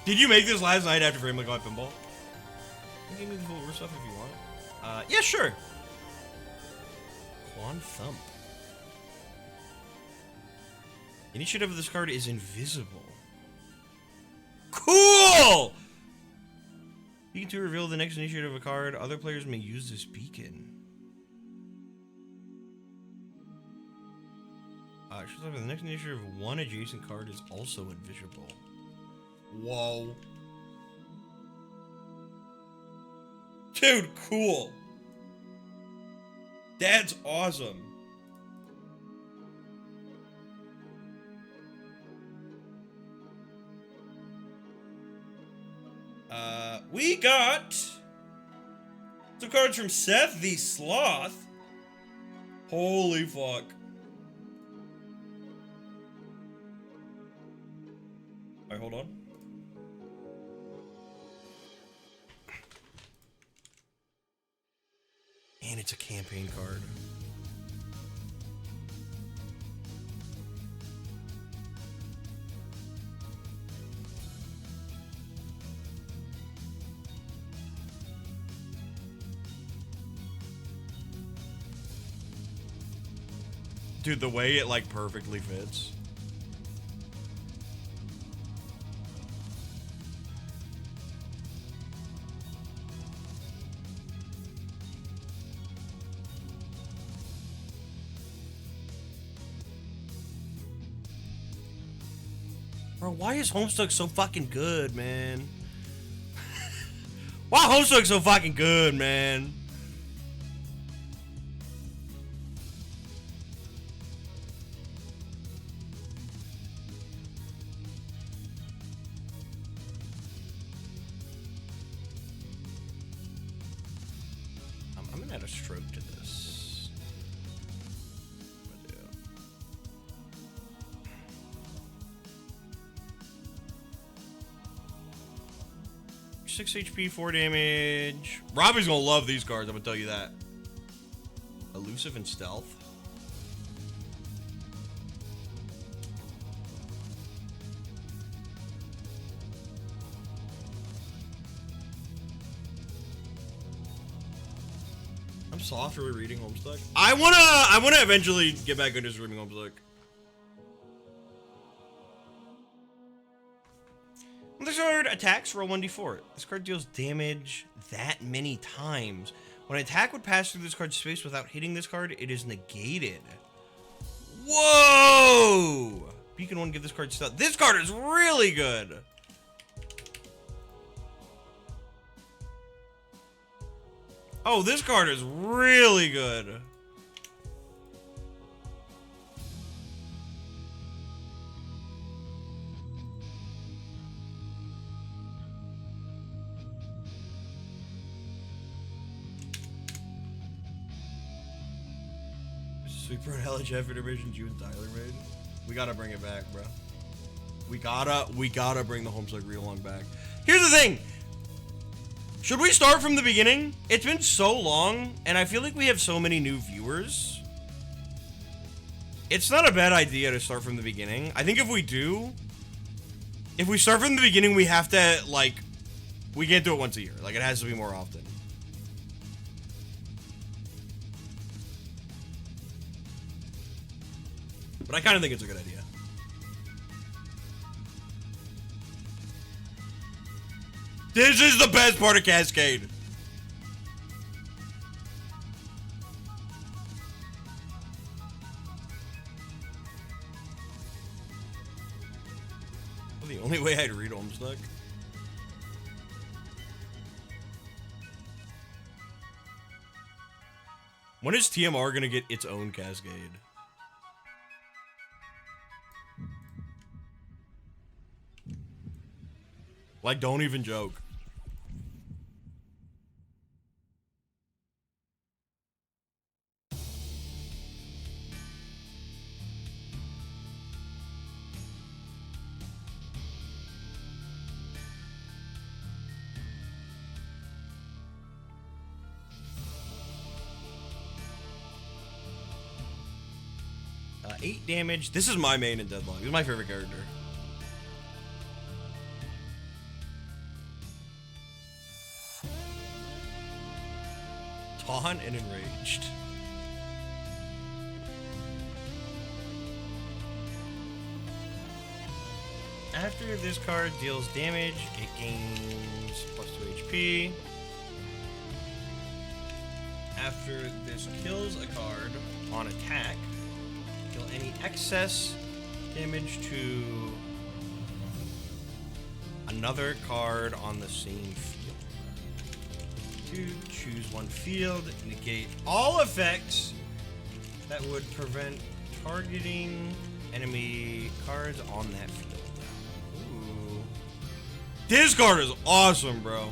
B: Did you make this last night after Family Guy Pinball? You can give me the full over stuff if you want. Yeah, sure. Quan Thump. Initiative of this card is invisible. Cool! You can reveal the next initiative of a card. Other players may use this beacon. The next initiative of one adjacent card is also invisible. Whoa. Dude, cool. That's awesome. We got some cards from Seth the Sloth. Holy fuck. Alright, hold on. And it's a campaign card. Dude, the way it like perfectly fits. Bro, why is Homestuck so fucking good, man? Why Homestuck so fucking good, man? I'm gonna add a stroke to this. 6 HP, 4 damage. Robbie's gonna love these cards, I'm gonna tell you that. Elusive and Stealth. I'm soft for reading Homestuck. I wanna eventually get back into reading Homestuck. When this card attacks, roll 1d4. This card deals damage that many times. When an attack would pass through this card's space without hitting this card, it is negated. Whoa! Beacon 1, give this card stealth. This card is really good! Oh, this card is really good. Sweeper and LHF intermissions you and Tyler made. We gotta bring it back, bro. We gotta bring the Homestuck real-on back. Here's the thing. Should we start from the beginning? It's been so long, and I feel like we have so many new viewers. It's not a bad idea to start from the beginning. I think if we start from the beginning, we have to, like, we can't do it once a year. Like, it has to be more often. But I kind of think it's a good idea. This is the best part of Cascade. Well, the only way I'd read Homestuck. When is TMR gonna get its own Cascade? Like, don't even joke. Eight damage. This is my main in Deadlock. This is my favorite character. Taunt and Enraged. After this card deals damage, it gains plus 2 HP. After this kills a card on attack, deal any excess damage to another card on the same field. To choose one field, negate all effects that would prevent targeting enemy cards on that field. Ooh. This card is awesome, bro.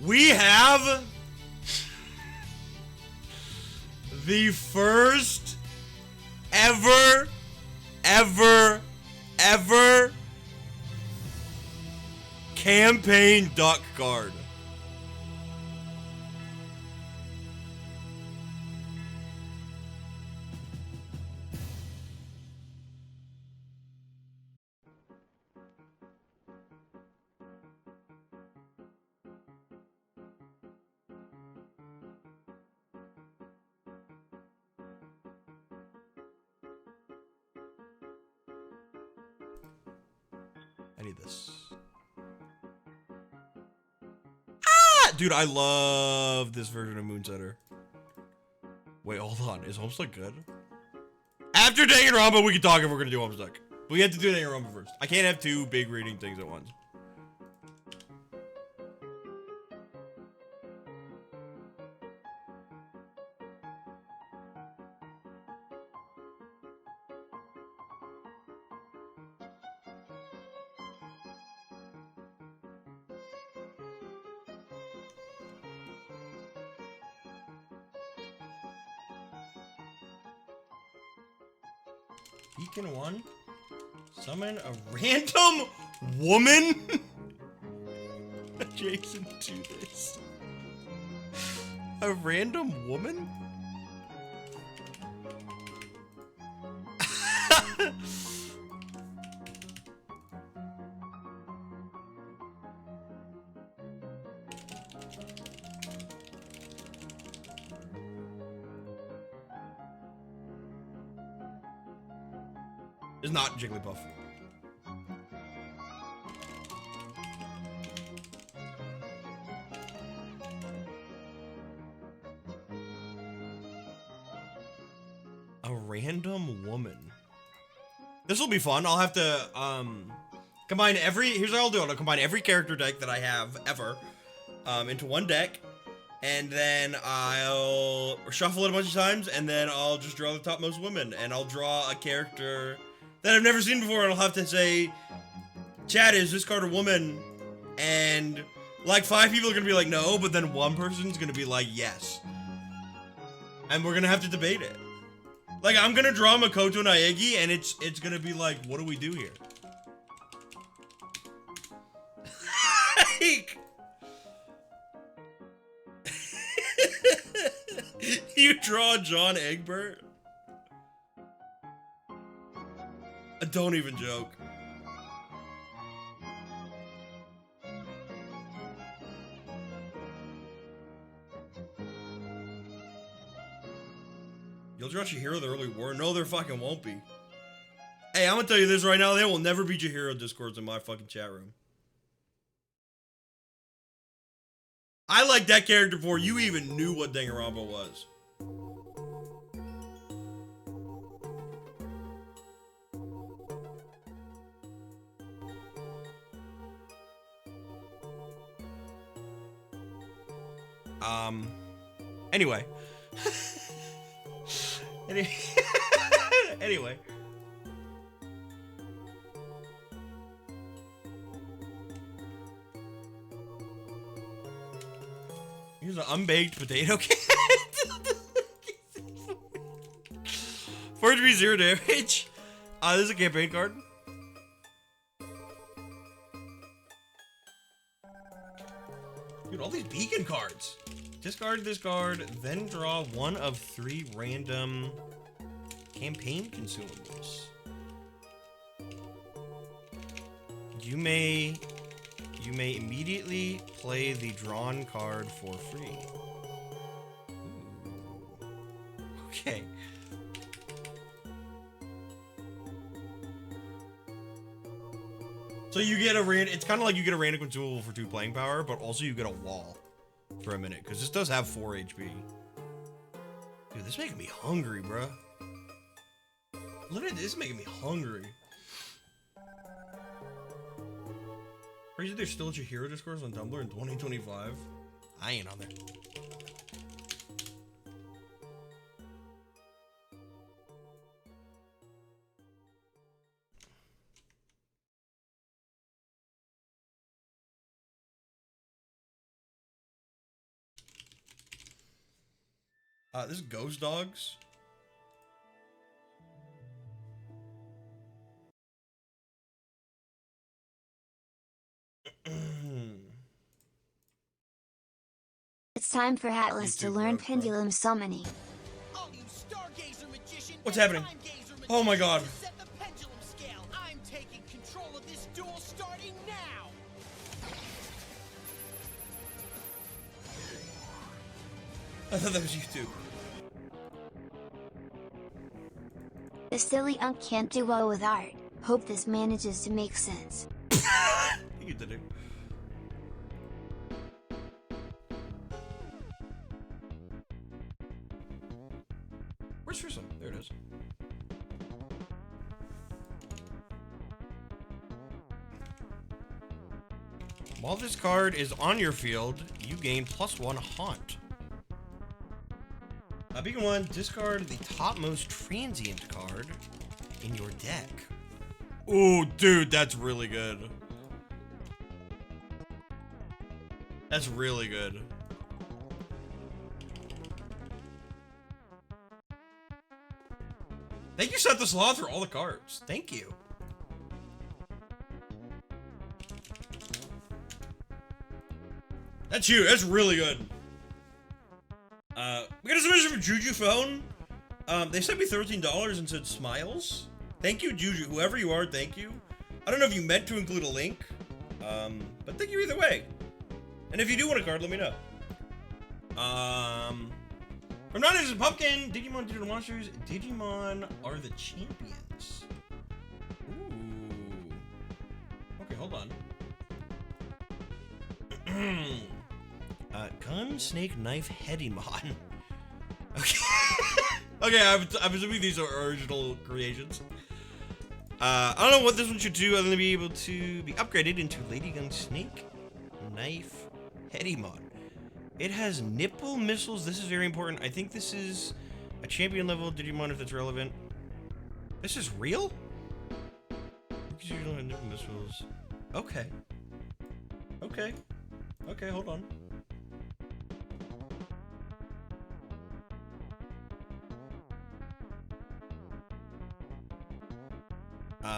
B: We have the first ever campaign duck card. I need this. Ah! Dude, I love this version of Moonsetter. Wait, hold on. Is Homestuck good? After Danganronpa, we can talk if we're gonna do Homestuck. We have to do Danganronpa first. I can't have two big reading things at once. Beacon 1. Summon a random woman adjacent to this. A random woman? It's not Jigglypuff. A random woman. This will be fun. I'll have to combine here's what I'll do. I'll combine every character deck that I have ever into one deck, and then I'll shuffle it a bunch of times, and then I'll just draw the topmost woman, and I'll draw a character that I've never seen before, and I'll have to say, Chad, is this card a woman? And like 5 people are gonna be like, no, but then one person's gonna be like, yes. And we're gonna have to debate it. Like, I'm gonna draw Makoto Naegi, and it's gonna be like, what do we do here? Like, You draw John Egbert? Don't even joke. You'll draw Chihiro the early war? No, there fucking won't be. Hey, I'm gonna tell you this right now. There will never be Chihiro discords in my fucking chat room. I liked that character before you even knew what Danganronpa was. Anyway. Anyway. Here's an unbaked potato can. 4 0 damage. This is a campaign card. Dude, all these beacon cards. Discard this card, then draw one of 3 random campaign consumables. You may immediately play the drawn card for free. Ooh. Okay. So you get it's kind of like you get a random consumable for 2 playing power, but also you get a wall for a minute, because this does have 4 HP. Dude, this is making me hungry, bruh. Look at this, making me hungry. Crazy there's still Chihiro discourse on Tumblr in 2025. I ain't on there. This is Ghost Dogs.
A: It's time for Atlas to learn pendulum summoning.
E: All you stargazer magicians,
B: What's happening? Oh my god.
E: set the pendulum scale. I'm taking control of this duel starting now.
B: I thought that was YouTube.
A: The silly unk can't do well with art. Hope this manages to make sense.
B: You did it. Where's Tristan? There it is. While this card is on your field, you gain +1 haunt. Beacon 1, discard the topmost transient card in your deck. Ooh, dude, that's really good. That's really good. Thank you, Seth the Sloth, for all the cards. Thank you. That's you. That's really good. We got a submission from Juju Phone. They sent me $13 and said smiles. Thank you, Juju. Whoever you are, thank you. I don't know if you meant to include a link, but thank you either way. And if you do want a card, let me know. From Niners and Pumpkin, Digimon Digital Monsters, Digimon are the champions. Ooh. Okay, hold on. Gun, Snake, Knife, Hedimon. Okay. Okay, I'm assuming these are original creations. I don't know what this one should do other than be able to be upgraded into Lady Gun, Snake, Knife, Hedimon. It has nipple missiles. This is very important. I think this is a champion level Digimon if that's relevant. This is real? Because you don't have nipple missiles. Okay. Okay. Okay, hold on.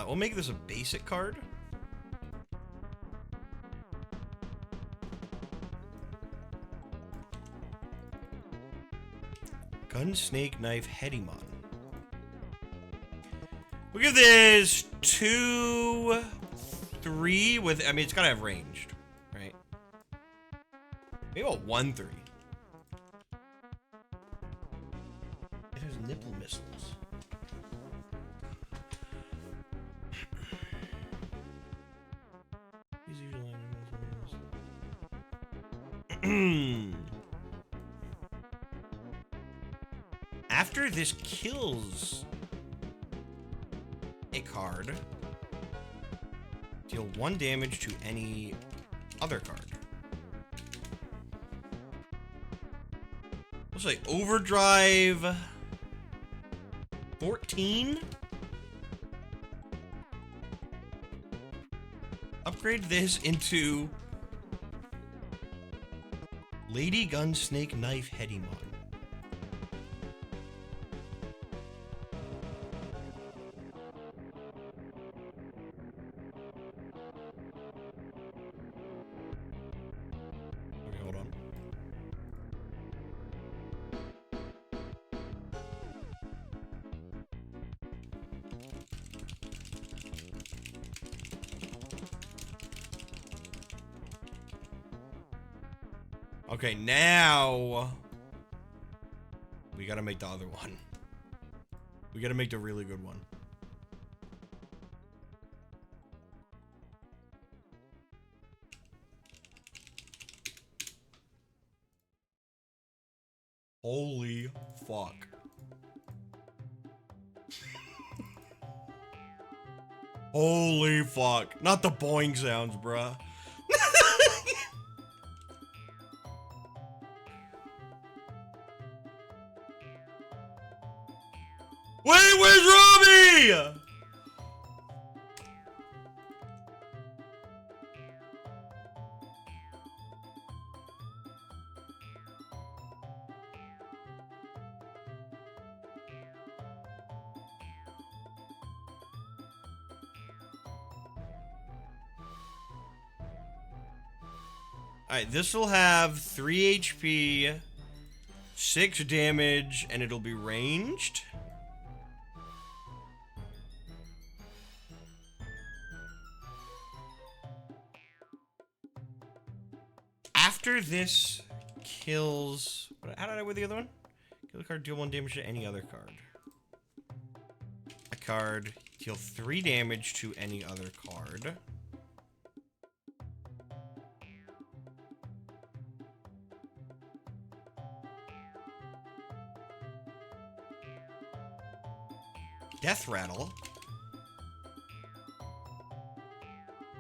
B: We'll make this a basic card. Gun, Snake, Knife, Hedimon. We'll give this 2, 3 with, I mean, it's gotta have ranged, right? Maybe a 1, 3. It has nipple missiles. After this kills a card, deal 1 damage to any other card. Looks like Overdrive 14. Upgrade this into Lady Gun, Snake, Knife, Hedimon. Okay, hold on. Okay, now we gotta make the other one. We gotta make the really good one. Holy fuck. Holy fuck. Not the boing sounds, bruh. Wait, where's Robbie? Alright, this will have 3 HP, 6 damage, and it'll be ranged. After this kills... How did I with the other one? Kill the card, deal 1 damage to any other card. A card, deal 3 damage to any other card. Death Rattle.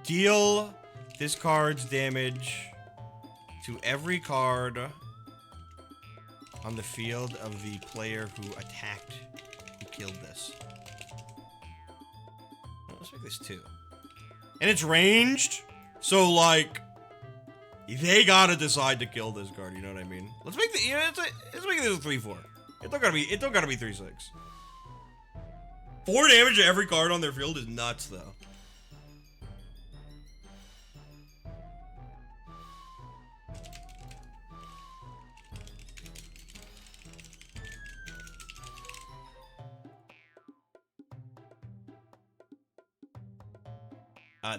B: Deal this card's damage to every card on the field of the player who attacked, who killed this. Well, let's make this 2. And it's ranged, so like, they gotta decide to kill this card, you know what I mean? Let's make the, let's make this a 3-4. It don't gotta be 3-6. 4 damage to every card on their field is nuts, though.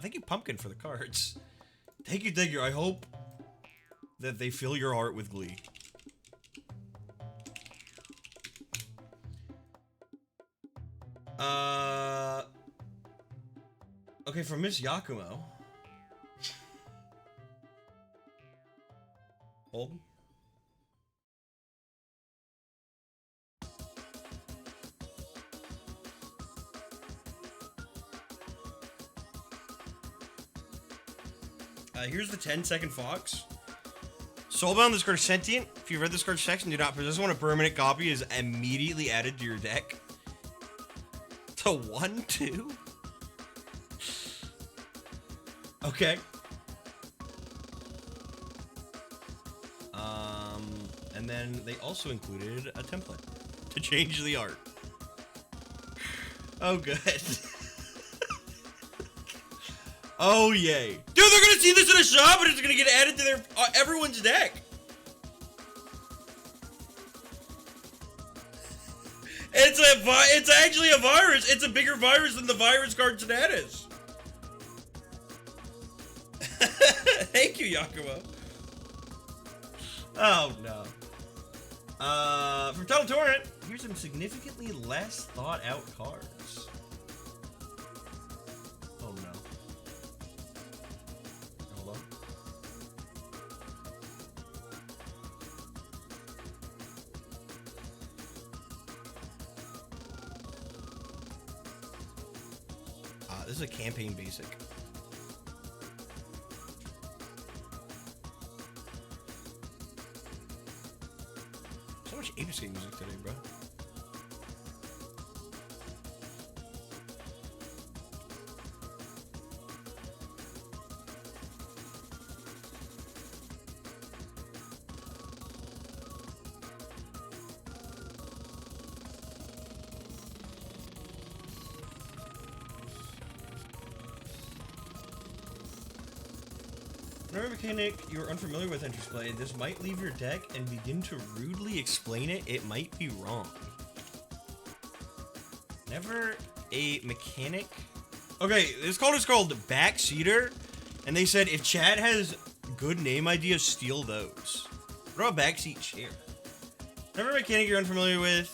B: Thank you, Pumpkin, for the cards. Thank you, thank you. I hope that they fill your heart with glee. Okay, for Miss Yakumo. Hold. Here's the 10-second fox. Soulbound, this card is sentient. If you read this card's text and do not possess one, a permanent copy is immediately added to your deck. To 1-2? Okay. And then they also included a template to change the art. Oh, good. Oh, yay. Dude, they're gonna see this in a shop and it's gonna get added to their everyone's deck. It's actually a virus. It's a bigger virus than the virus card status. Thank you, Yakumo. Oh no. From Tunnel Torrent, here's some significantly less thought out cards. Oh no. Hold on. This is a campaign basic. So much Ape Escape music today, bro. Whenever a mechanic you're unfamiliar with enters play, this might leave your deck and begin to rudely explain it. It might be wrong. Never a mechanic. Okay, this card is called Backseater, and they said if chat has good name ideas, steal those. What about backseat chair? Whenever a mechanic you're unfamiliar with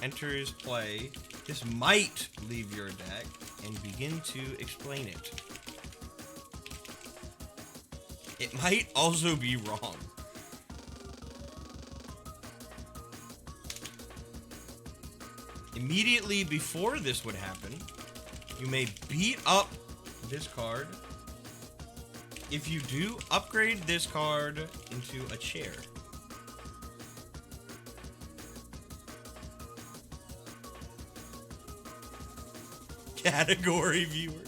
B: enters play, this might leave your deck and begin to explain it. It might also be wrong. Immediately before this would happen, you may beat up this card. If you do, upgrade this card into a chair. Category viewers.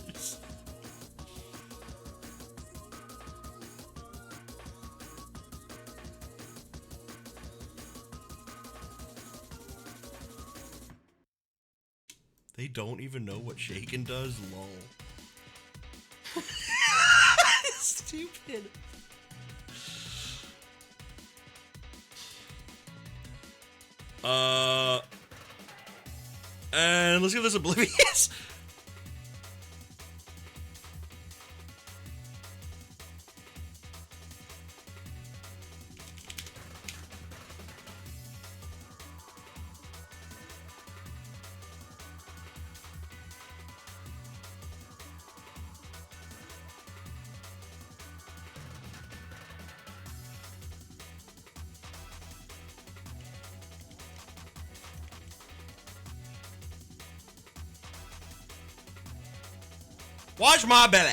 B: They don't even know what Shaken does, lol. Stupid. And let's give this Oblivious. Wash my belly.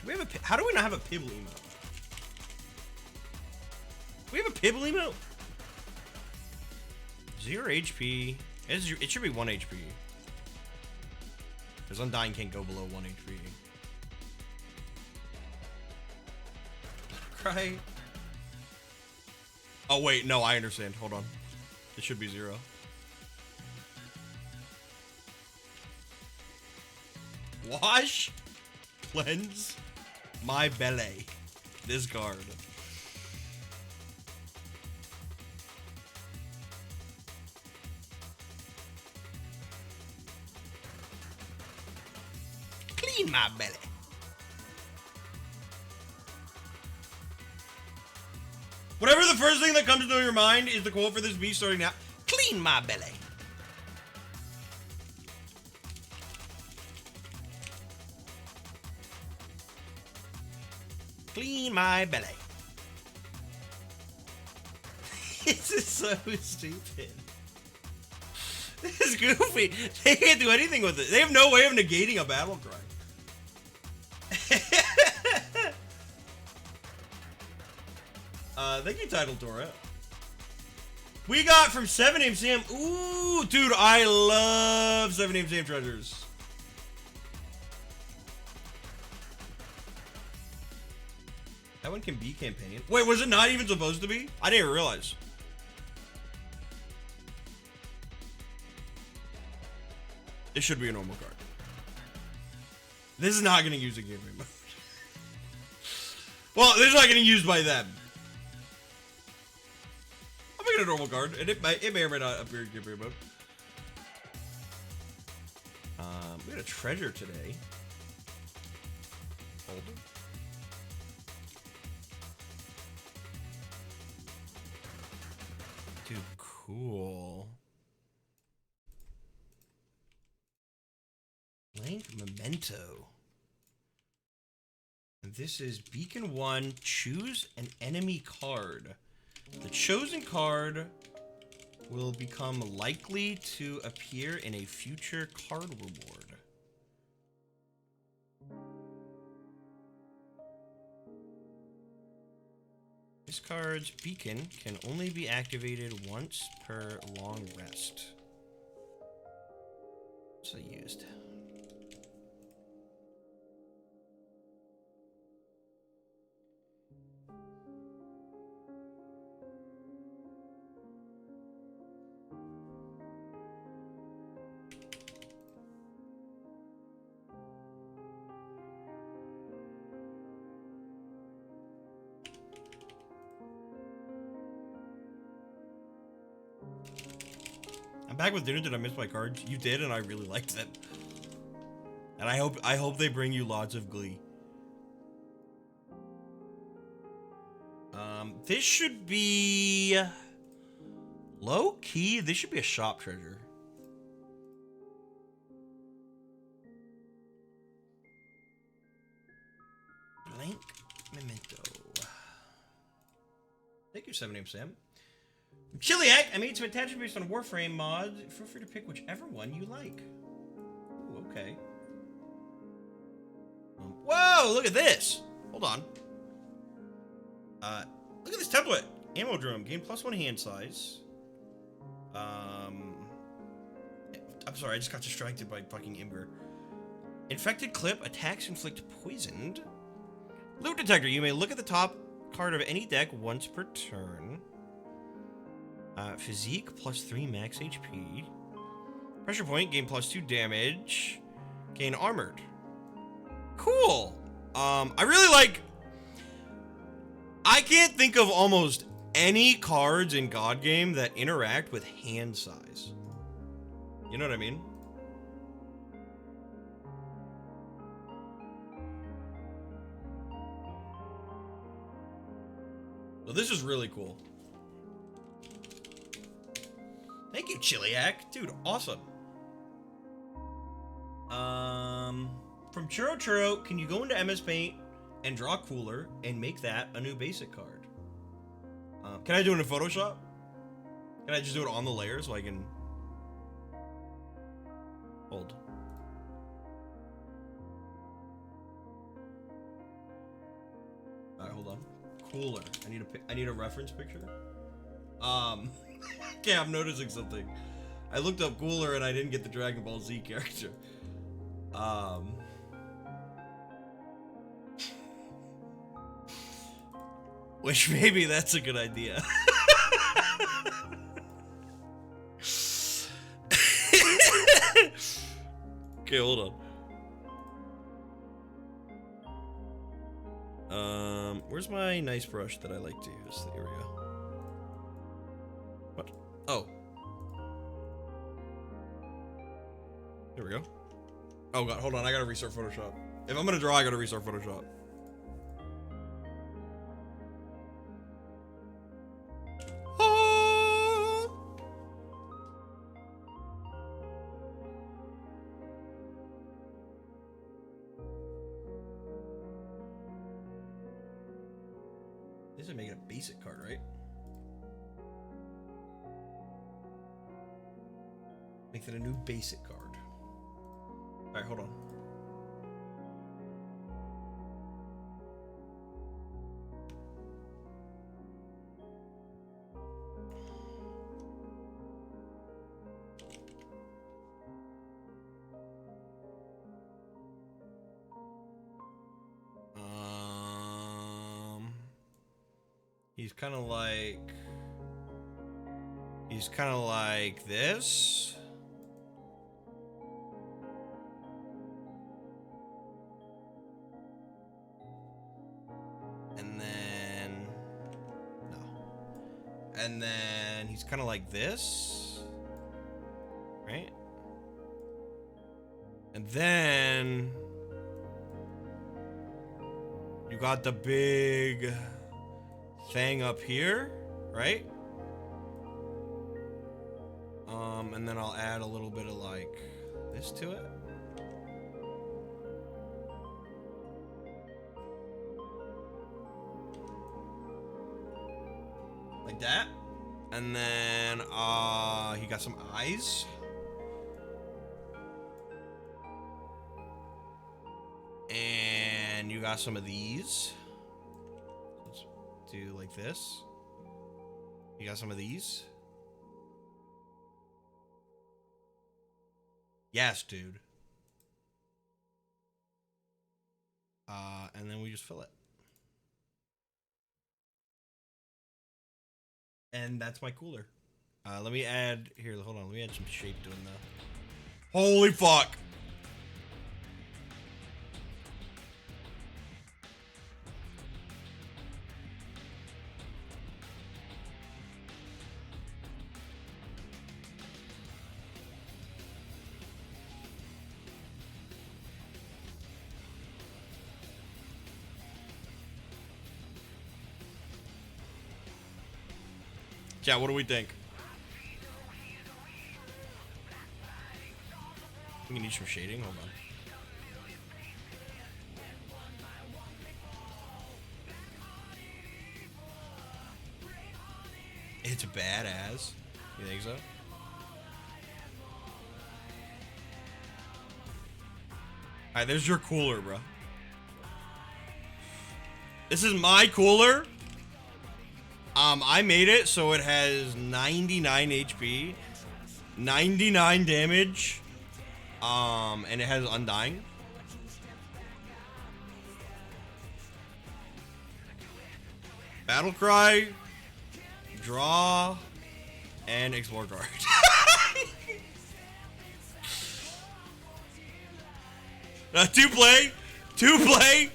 B: Do we have a? How do we not have a Pibble emote? Do we have a Pibble emote? 0 HP. It should be 1 HP. Because Undying can't go below 1 HP. Cry. Oh wait, no, I understand. Hold on. It should be 0. Wash, cleanse my belly. This card. Clean my belly. Whatever the first thing that comes into your mind is the quote for this beast starting now. Clean my belly. Clean my belly. This is so stupid. This is goofy. They can't do anything with it. They have no way of negating a battle cry. Thank you, Title Dora. We got from 7 Name Sam. Ooh, dude, I love 7 Name Sam treasures. That one can be campaign. Wait, was it not even supposed to be? I didn't realize. It should be a normal card. This is not going to use a gateway mode. Well, this is not getting used by them. I'm making a normal card, and it may or may not appear in gateway mode. We got a treasure today. Hold it. Dude, cool. Blank memento. And this is Beacon 1. Choose an enemy card. The chosen card will become likely to appear in a future card reward. This card's beacon can only be activated once per long rest. So used. I'm back with dinner. Did I miss my cards? You did, and I really liked it. And I hope they bring you lots of glee. This should be low key. This should be a shop treasure. Blank memento. Thank you, 7 Sam. Chiliac, I made some attachments based on Warframe mods. Feel free to pick whichever one you like. Ooh, okay. Whoa, look at this. Hold on. Look at this template. Ammo drum, gain +1 hand size. I'm sorry, I just got distracted by fucking Imgur. Infected clip, attacks inflict poisoned. Loot detector, you may look at the top card of any deck once per turn. Physique, +3 max HP. Pressure point, gain +2 damage. Gain armored. Cool. I really like... I can't think of almost any cards in God Game that interact with hand size. You know what I mean? So this is really cool. Thank you, Chiliac. Dude, awesome. From Churro Churro, can you go into MS Paint and draw Cooler and make that a new basic card? Can I do it in Photoshop? Can I just do it on the layer so I can... Hold. Alright, hold on. Cooler. I need a reference picture. Okay, I'm noticing something. I looked up Cooler and I didn't get the Dragon Ball Z character. Which maybe that's a good idea. Okay, hold on. Where's my nice brush that I like to use? Here we go. What? Oh. Here we go. Oh god, hold on, I gotta restart Photoshop. If I'm gonna draw, I gotta restart Photoshop. This is making a basic card, right? Makes it a new basic card. Alright, hold on. He's kind of like this. And then no. And then he's kind of like this. Right? And then you got the big thing up here, right? And then I'll add a little bit of like this to it. Like that. And then he got some eyes. And you got some of these. Let's do like this. You got some of these. Yes, dude. And then we just fill it. And that's my cooler. Let me add here. Hold on. Let me add some shape to him now. Holy fuck! Yeah, what do we think? We need some shading. Hold on. It's badass. You think so? Alright, there's your cooler, bro. This is my cooler. I made it so it has 99 HP, 99 damage, and it has Undying. Battle Cry, Draw, and Explore Card. Two play.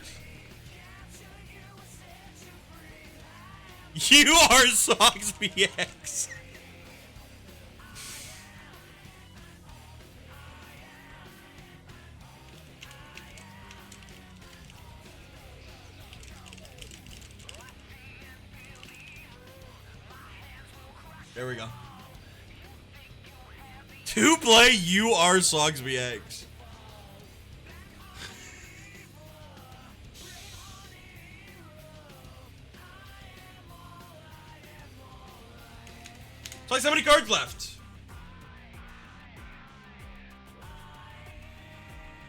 B: You are Socks BX. There we go. To play, you are Socks BX. So like, how many cards left?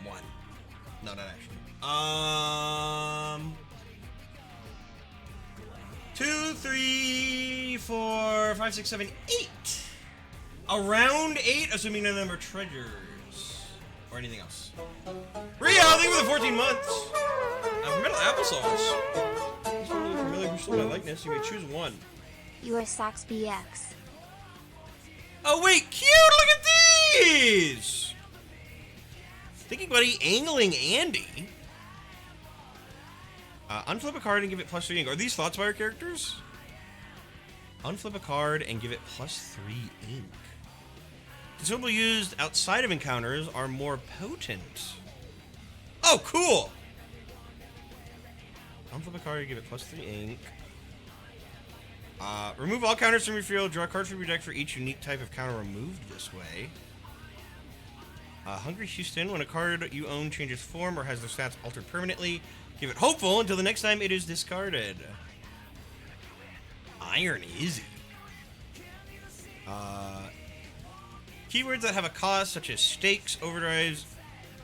B: One. No, not actually. 2, 3, 4, 5, 6, 7, 8. Around 8, assuming no number treasures or anything else. Rio, thank you for the 14 months. Metal applesauce. This one really familiar. You stole my likeness. You may choose one.
A: You are Socks BX.
B: Oh wait, cute! Look at these! Thinking Buddy, Angling Andy. Unflip a card and give it +3 ink. Are these Thoughtspire characters? Unflip a card and give it +3 ink. Consumables used outside of encounters are more potent. Oh, cool! Unflip a card and give it +3 ink. Remove all counters from your field. Draw cards from your deck for each unique type of counter removed this way. Hungry Houston. When a card you own changes form or has their stats altered permanently, give it Hopeful until the next time it is discarded. Iron Izzy. Keywords that have a cost, such as stakes, overdrives,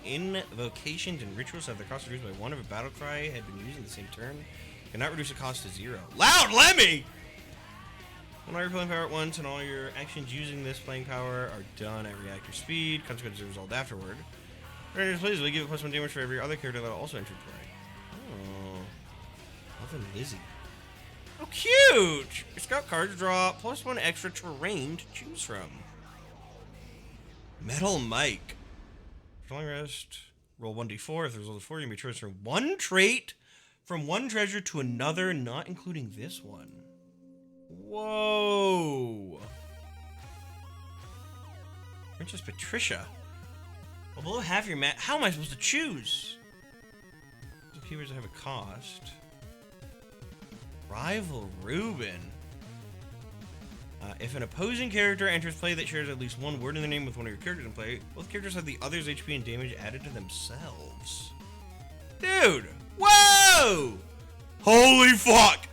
B: invocations, and rituals, have their cost reduced by 1 if a battle cry had been used in the same turn. Cannot reduce the cost to 0. Loud Lemmy! When all your playing power at once and all your actions using this playing power are done at reactor speed, consequences are resolved afterward. Please, we give it +1 damage for every other character that also entered play. Oh. Nothing Lizzie. Oh, cute! Scout cards draw +1 extra terrain to choose from. Metal Mike. For long rest, roll 1d4. If the result is 4, you may transfer one trait from one treasure to another, not including this one. Whoa! Princess Patricia. Below half your mat. How am I supposed to choose? The keywords have a cost. Rival Reuben. If an opposing character enters play that shares at least one word in the name with one of your characters in play, both characters have the other's HP and damage added to themselves. Dude! Whoa! Holy fuck!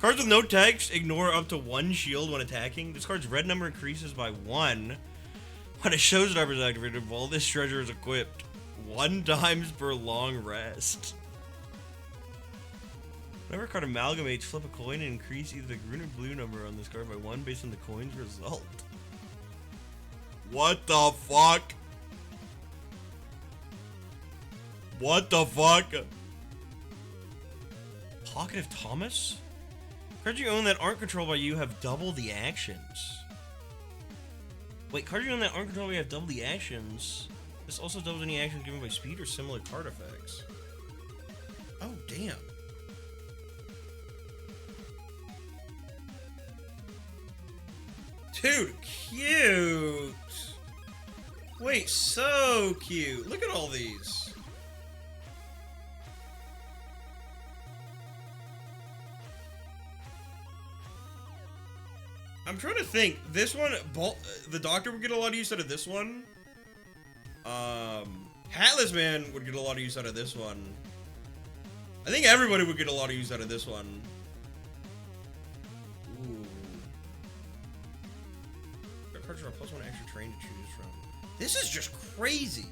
B: Cards with no text ignore up to 1 shield when attacking. This card's red number increases by 1 when a showstopper is activated while this treasure is equipped 1 times per long rest. Whenever a card amalgamates, flip a coin and increase either the green or blue number on this card by 1 based on the coin's result. What the fuck? What the fuck? Pocket of Thomas? Cards you own that aren't controlled by you have double the actions. Wait, cards you own that aren't controlled by you have double the actions. This also doubles any actions given by speed or similar card effects. Oh, damn. Dude, cute. Wait, so cute. Look at all these. I'm trying to think. This one, the Doctor would get a lot of use out of this one. Hatless Man would get a lot of use out of this one. I think everybody would get a lot of use out of this one. Ooh. Cards are a +1 extra terrain to choose from. This is just crazy.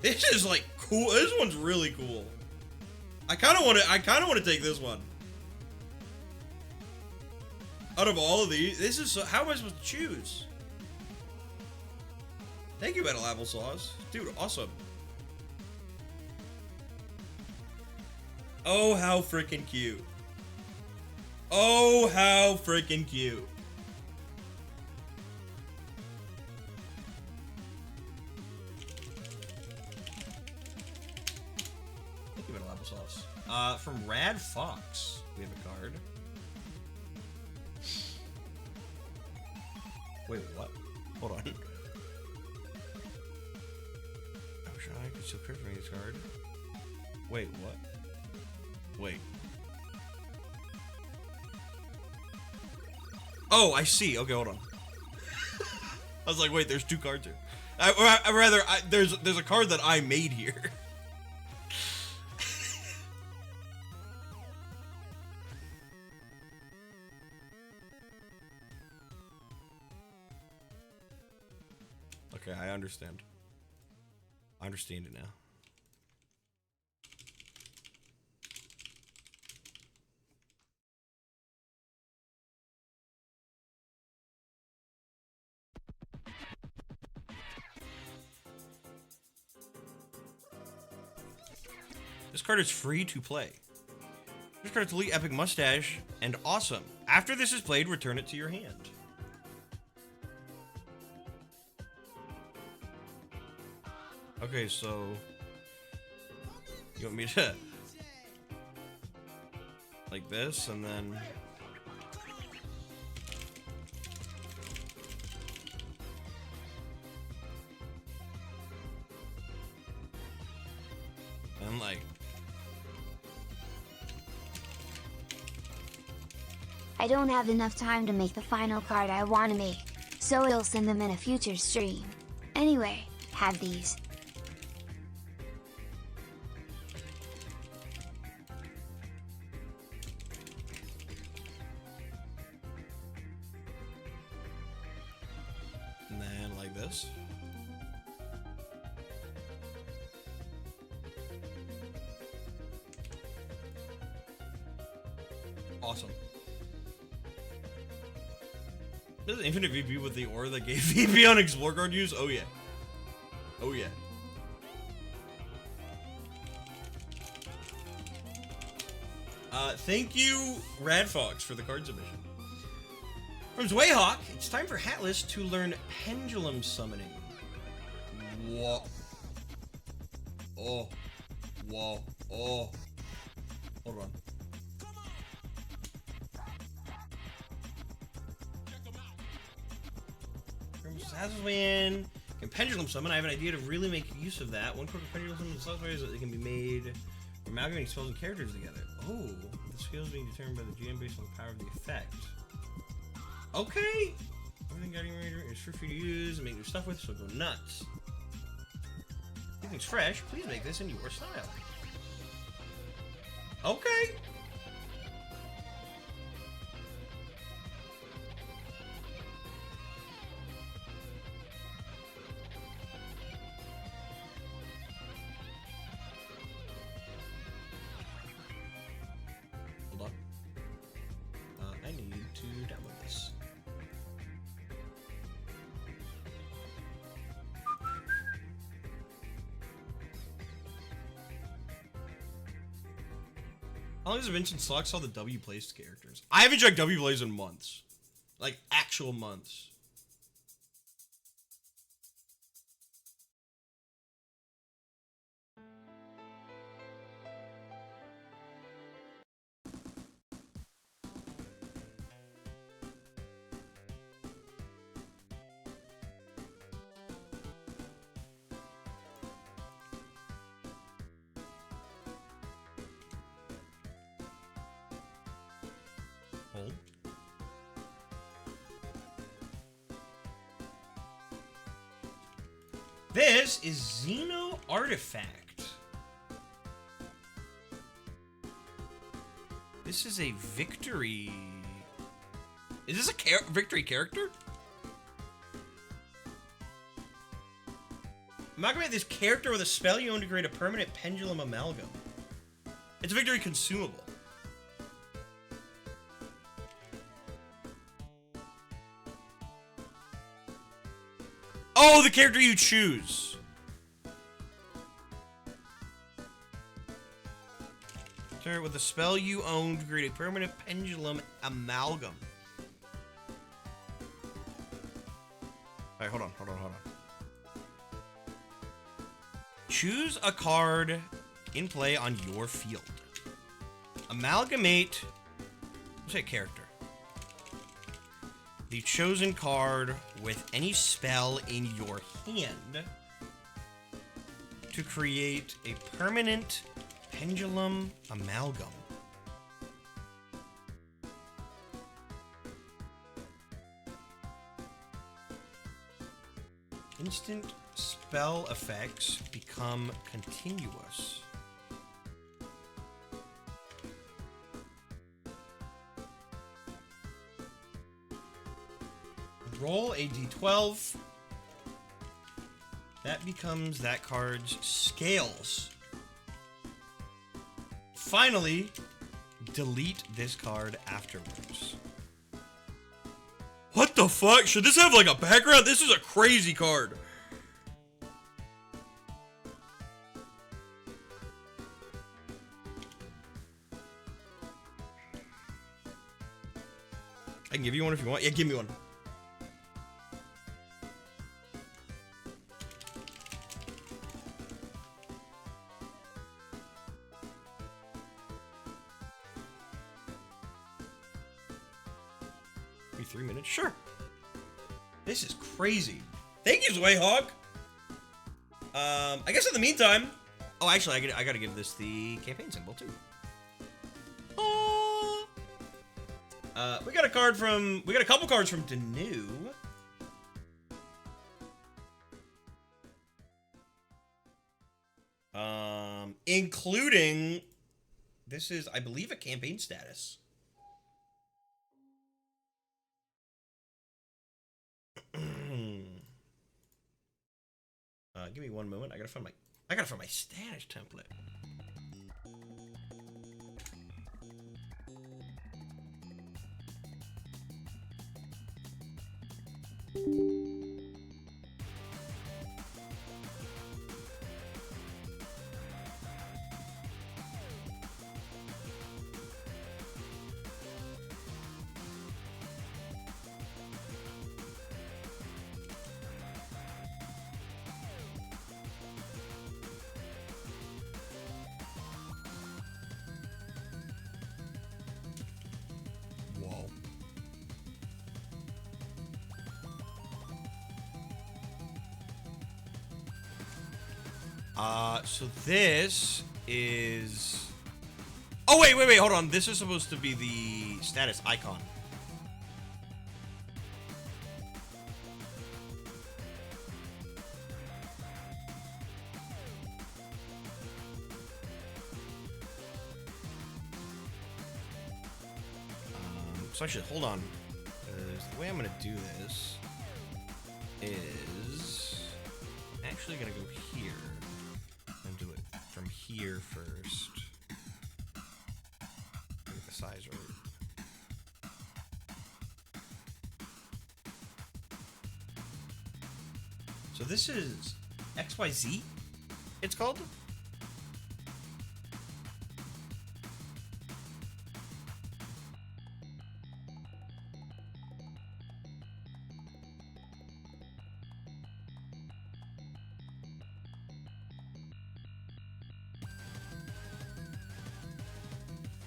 B: This is like cool. This one's really cool. I kind of want to take this one. Out of all of these, this is so, how am I supposed to choose? Thank you, Metal Applesauce. Dude, awesome. Oh, how freaking cute. Oh, how freaking cute. Thank you, Metal Applesauce. From Rad Fox, we have a card. Wait, what? Hold on. Oh, sure, I could still crit from this card. Wait, what? Wait. Oh, I see. Okay, hold on. I was like, wait, there's 2 cards here. There's a card that I made here. Okay, I understand. I understand it now. This card is free to play. This card is Elite Epic Mustache and awesome. After this is played, return it to your hand. Okay, so you want me to like this and then like
A: I don't have enough time to make the final card I want to make, so I'll send them in a future stream. Anyway, have these.
B: and then like this. Awesome. This is Infinite VP with the aura that gave VP on Explore card use? Oh yeah. Oh yeah. Thank you, Rad Fox, for the card submission. From Zwayhawk, it's time for Hatless to learn pendulum summoning. Whoa. Oh. Whoa. Oh. Hold on. Hatless win. Can pendulum summon. I have an idea to really make use of that. One quick pendulum summon the software is that it can be made amalgamating spells and characters together. Oh, the skill is being determined by the GM based on the power of the effect. Okay. Everything Guiding Raider is free for you to use and make new stuff with, so go nuts. Everything's fresh. Please make this in your style. Okay. Hold on. I need to download this. How long has it been since Slock saw the W placed characters? I haven't checked W plays in months. Like, actual months. Hold. This is Xeno Artifact. This is a victory. Is this a victory character? Amalgamate this character with a spell you own to create a permanent pendulum amalgam. It's a victory consumable. Oh, the character you choose. Start with a spell you own to create a permanent pendulum amalgam. Alright, hold on. Choose a card in play on your field. Amalgamate, let's say character. The chosen card with any spell in your hand to create a permanent pendulum amalgam. Instant spell effects become continuous. Roll a d12. That becomes that card's scales. Finally, delete this card afterwards. What the fuck? Should this have like a background? This is a crazy card. I can give you one if you want. Yeah, give me one. Be 3 minutes? Sure. This is crazy. Thank you, Zwayhawk. I guess in the meantime... Oh, actually, I gotta give this the campaign symbol, too. We got a card from... We got a couple cards from Danu. Including... This is, I believe, a campaign status. Give me one moment. I gotta find my status template. So this is... Oh, wait, hold on. This is supposed to be the status icon. So actually, hold on. The way I'm gonna do this is actually gonna go here and do it from here first. Get the size right. So this is XYZ, it's called?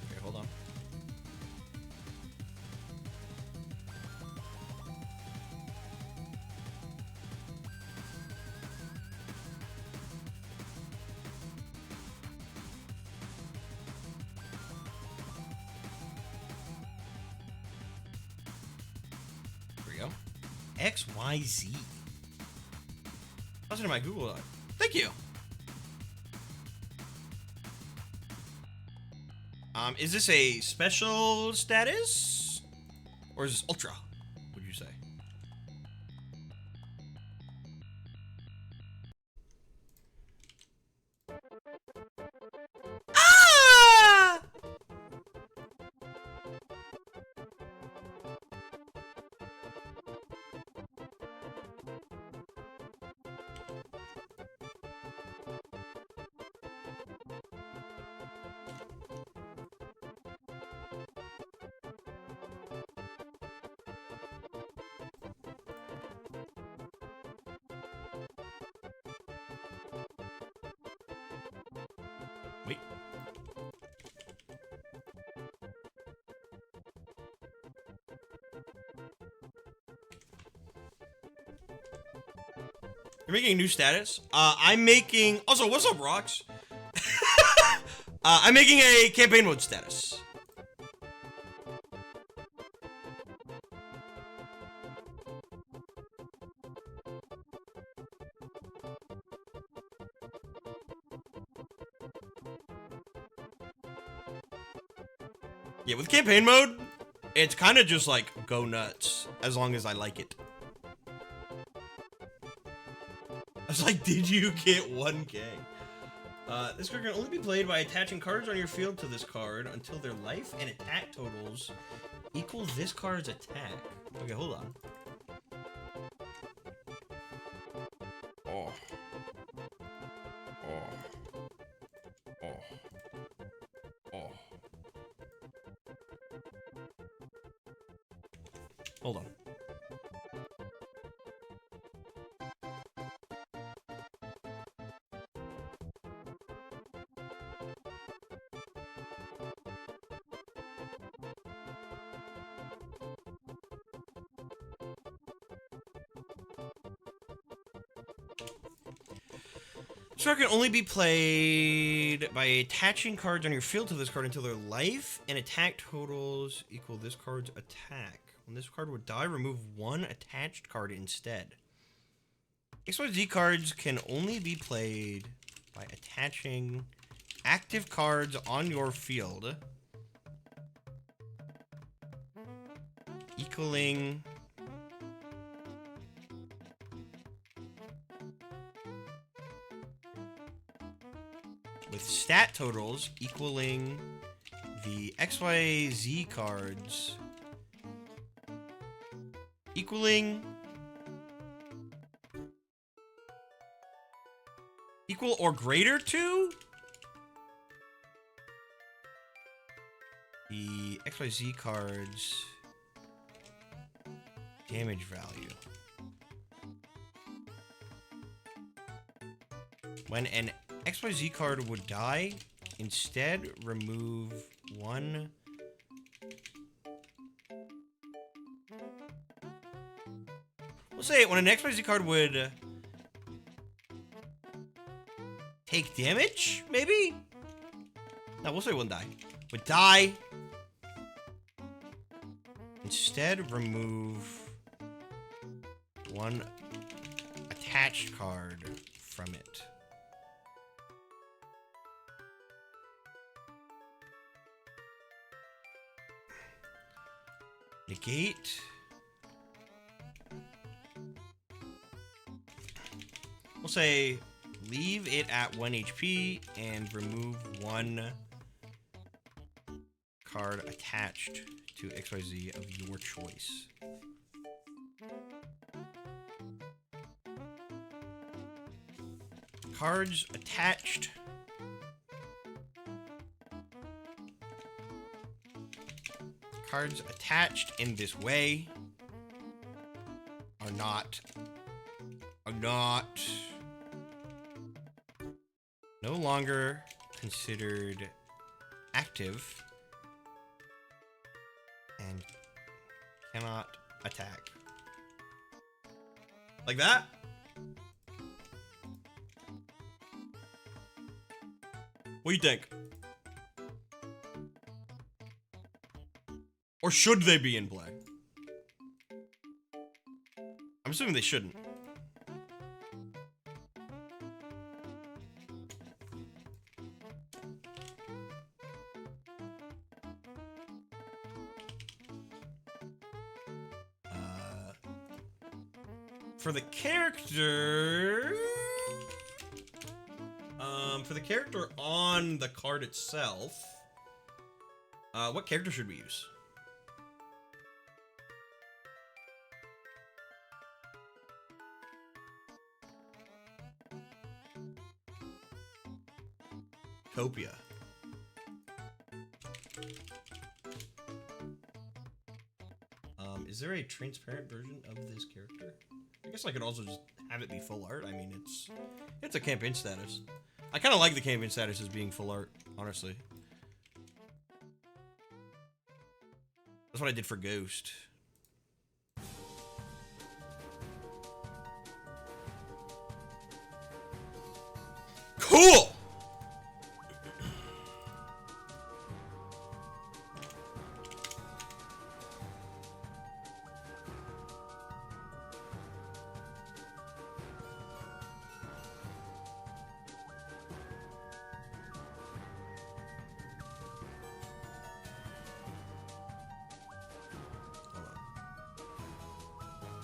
B: Okay, hold on. There we go. XYZ. That's in my Google Doc. Thank you. Is this a special status? Or is this ultra, would you say? Ah! Wait. You're making a new status? I'm making... Also, what's up, Rocks? I'm making a campaign mode status. Yeah, with campaign mode, it's kind of just like go nuts as long as I like it. I was like, did you get 1K? This card can only be played by attaching cards on your field to this card until their life and attack totals equal this card's attack. Okay, hold on. Oh. Oh. Oh. Oh. Hold on. This card can only be played by attaching cards on your field to this card until their life and attack totals equal this card's attack. When this card would die, remove one attached card instead. XYZ cards can only be played by attaching active cards on your field equaling with stat totals equaling the XYZ cards equal or greater to the XYZ cards damage value. When an XYZ card would die, instead remove one. We'll say when an XYZ card would take damage, maybe? No, we'll say it wouldn't die. Would die. Instead, remove one attached card from it. Negate. We'll say leave it at 1 HP and remove one card attached to XYZ of your choice. Cards attached. Cards attached in this way are not no longer considered active and cannot attack. Like that? What do you think? Or should they be in play? I'm assuming they shouldn't. For the character... for the character on the card itself, what character should we use? Copia. Is there a transparent version of this character? I guess I could also just have it be full art. I mean, it's a campaign status. I kind of like the campaign status as being full art, honestly. That's what I did for Ghost. Cool!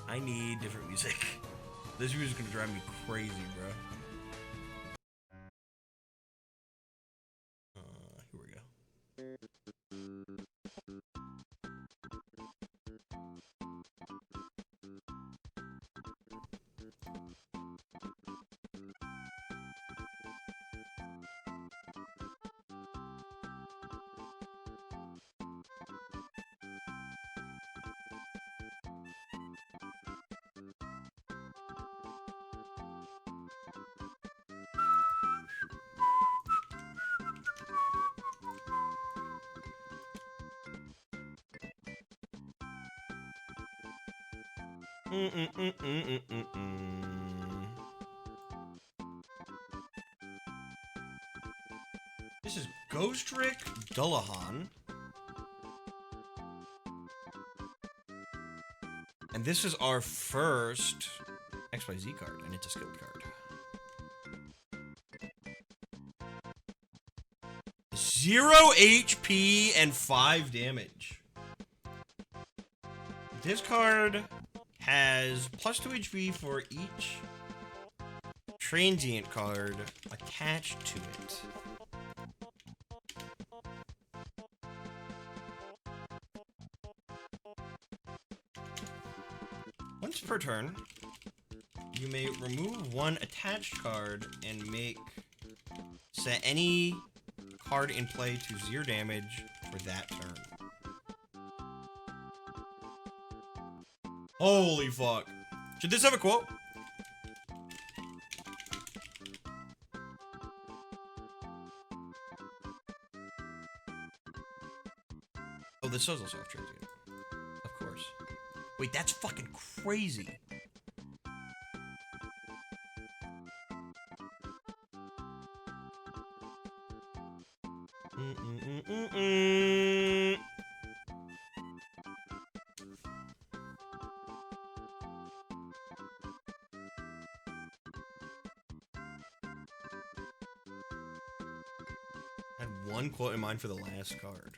B: I need different music. This music's gonna drive me crazy, bro. Here we go. This is Ghost Rick Dullahan. And this is our first XYZ card, and it's a skilled card. 0 HP and 5 damage. This card has plus 2 HP for each transient card attached to it. Once per turn, you may remove one attached card and set any card in play to 0 damage for that turn. Holy fuck. Should this have a quote? Oh, this does also have transient. Of course. Wait, that's fucking crazy. I had one quote in mind for the last card.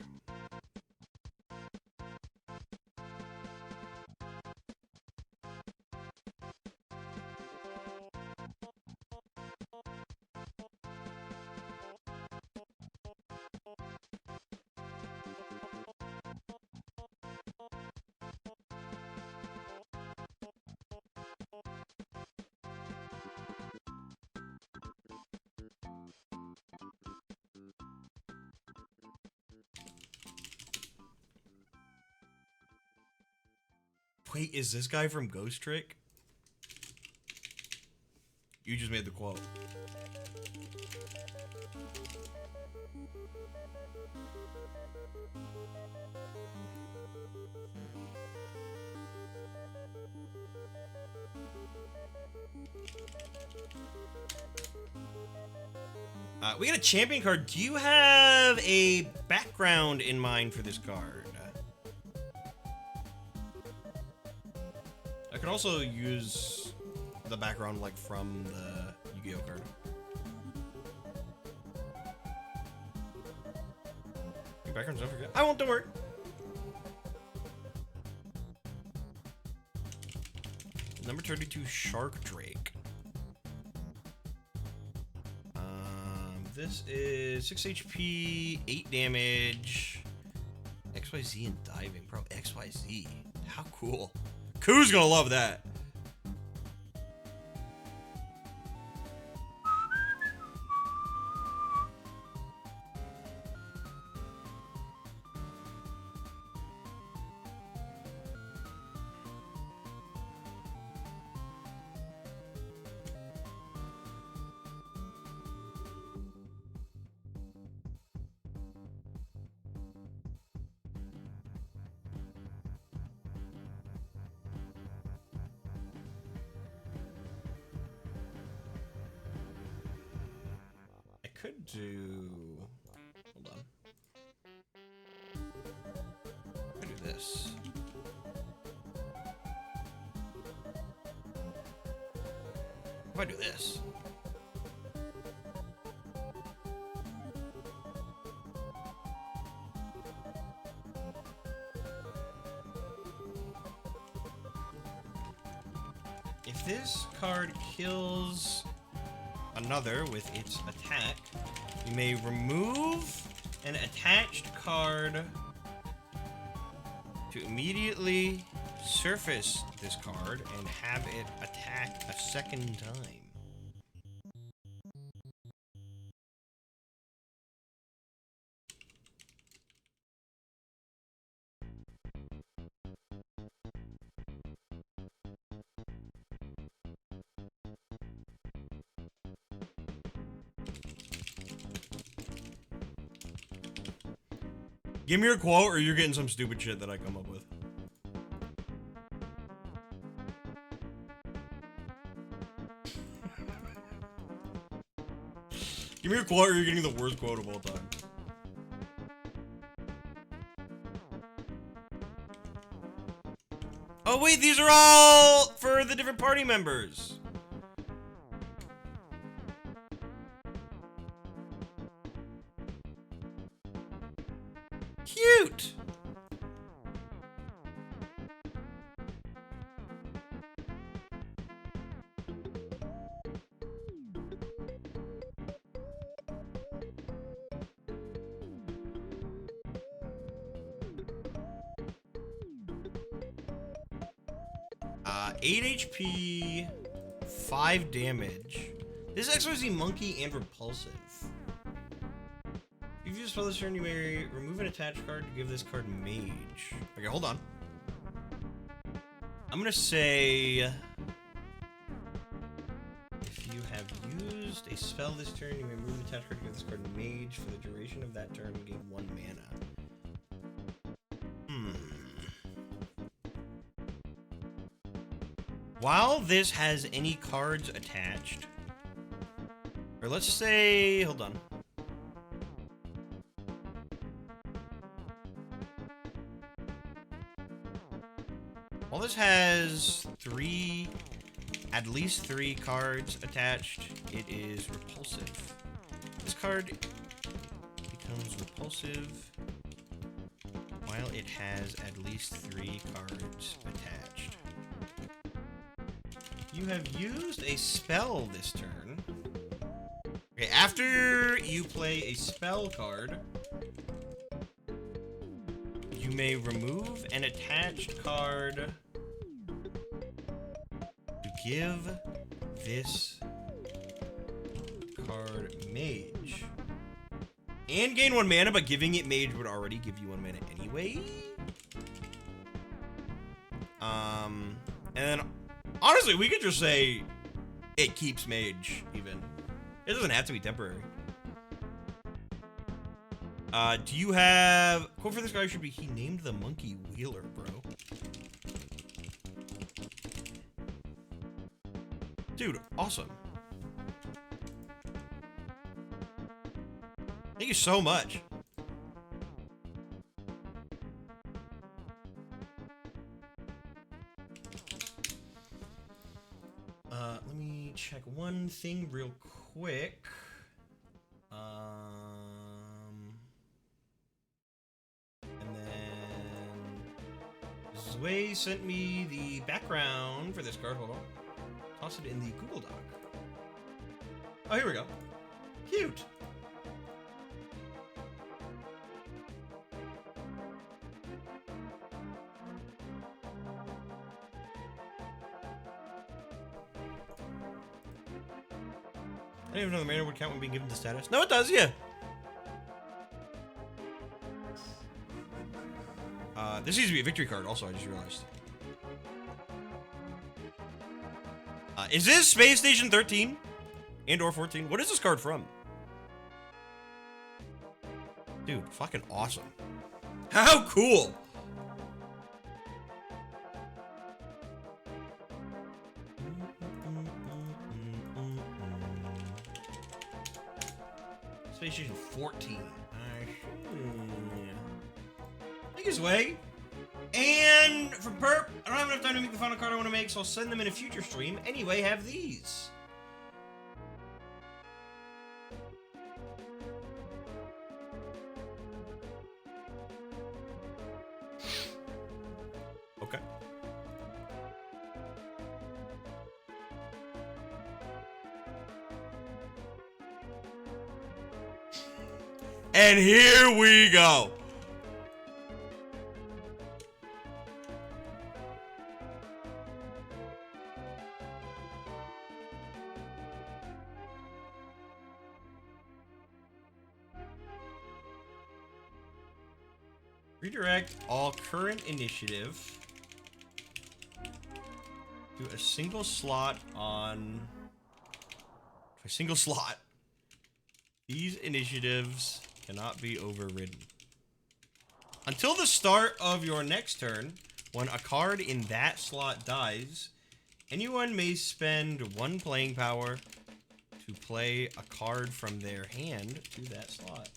B: Wait, is this guy from Ghost Trick? You just made the quote. We got a champion card. Do you have a background in mind for this card? I could also use the background like from the Yu-Gi-Oh card. Your background's not forget. I won't, don't worry. Number 32, Shark Drake. This is 6 HP, 8 damage, XYZ and diving. Bro, XYZ. How cool. Koo's gonna love that. Could do. Hold on. I could do this. If I do this. If this card kills another with its attack, you may remove an attached card to immediately surface this card and have it attack a second time. Give me your quote or you're getting some stupid shit that I come up with. Give me your quote or you're getting the worst quote of all time. Oh wait, these are all for the different party members. Cute! Uh, 8 HP, 5 damage. This is XYZ Monkey and Repulsive. If you spell this turn, you may remove an attached card to give this card Mage. Okay, hold on. I'm gonna say... If you have used a spell this turn, you may remove an attached card to give this card Mage for the duration of that turn and gain 1 mana. While this has any cards attached, or let's say, hold on. Well, this has at least three cards attached. It is repulsive. This card becomes repulsive while it has at least three cards attached. You have used a spell this turn. Okay, after you play a spell card, you may remove an attached card to give this card Mage. And gain 1 mana, but giving it Mage would already give you 1 mana anyway. And then, honestly, we could just say it keeps Mage, even. It doesn't have to be temporary. Do you have... Quote for this guy should be, he named the monkey Wheeler, bro. Dude, awesome. Thank you so much. Let me check one thing real quick. And then Zway sent me the background for this card. Hold on. Toss it in the Google Doc. Oh, here we go. Cute. I didn't even know the mana would count when being given the status. No, it does, yeah. This needs to be a victory card also, I just realized. Is this Space Station 13? And or 14? What is this card from? Dude, fucking awesome. How cool! Space Station 14. Thank you, Sway. And from Perp, I don't have enough time to make the final card I want to make, so I'll send them in a future stream. Anyway, have these. Okay. And here we go. Redirect all current initiative to a single slot on a single slot. These initiatives cannot be overridden. Until the start of your next turn, when a card in that slot dies, anyone may spend 1 playing power to play a card from their hand to that slot.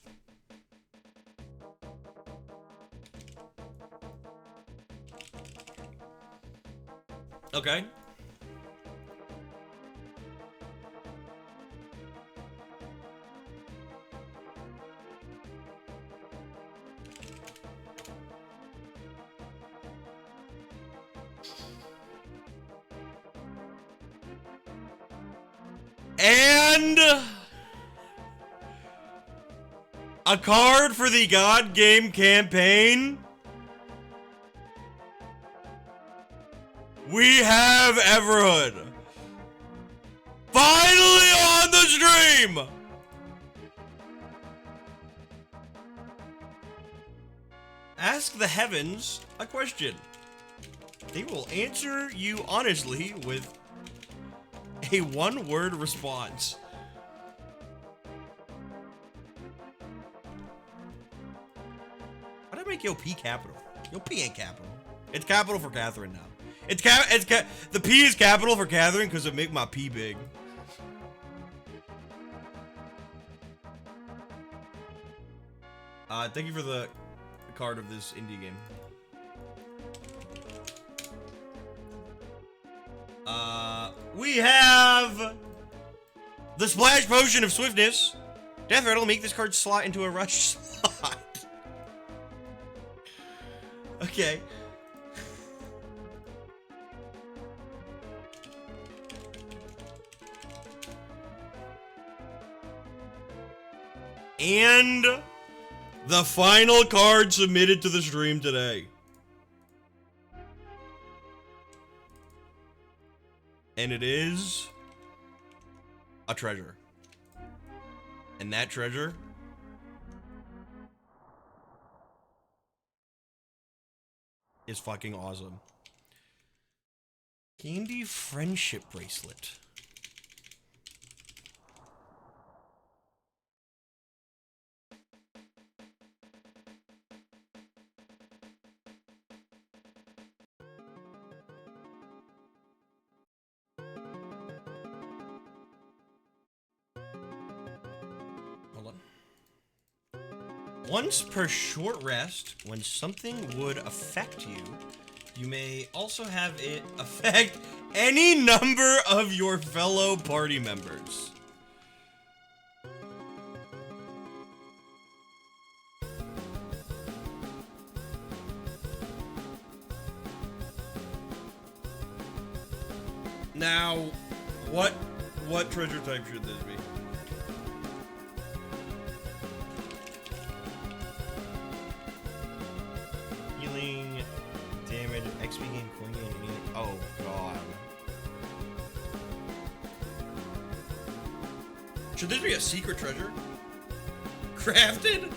B: Okay. And a card for the God Game campaign. We have Everhood. Finally on the stream. Ask the heavens a question. They will answer you honestly with a 1-word response. Why did I make Yo P capital? Yo P ain't capital. It's capital for Catherine now. The P is capital for Catherine because it make my P big. Thank you for the card of this indie game. We have the Splash Potion of Swiftness. Death Rattle, make this card slot into a rush slot. Okay. And the final card submitted to the stream today. And it is a treasure. And that treasure is fucking awesome. Candy Friendship Bracelet. Hold on. Once per short rest, when something would affect you, you may also have it affect any number of your fellow party members. Now, what treasure type should this be? Healing, damage, XP gain, coin gain, anything. Oh god. Should this be a secret treasure? Crafted?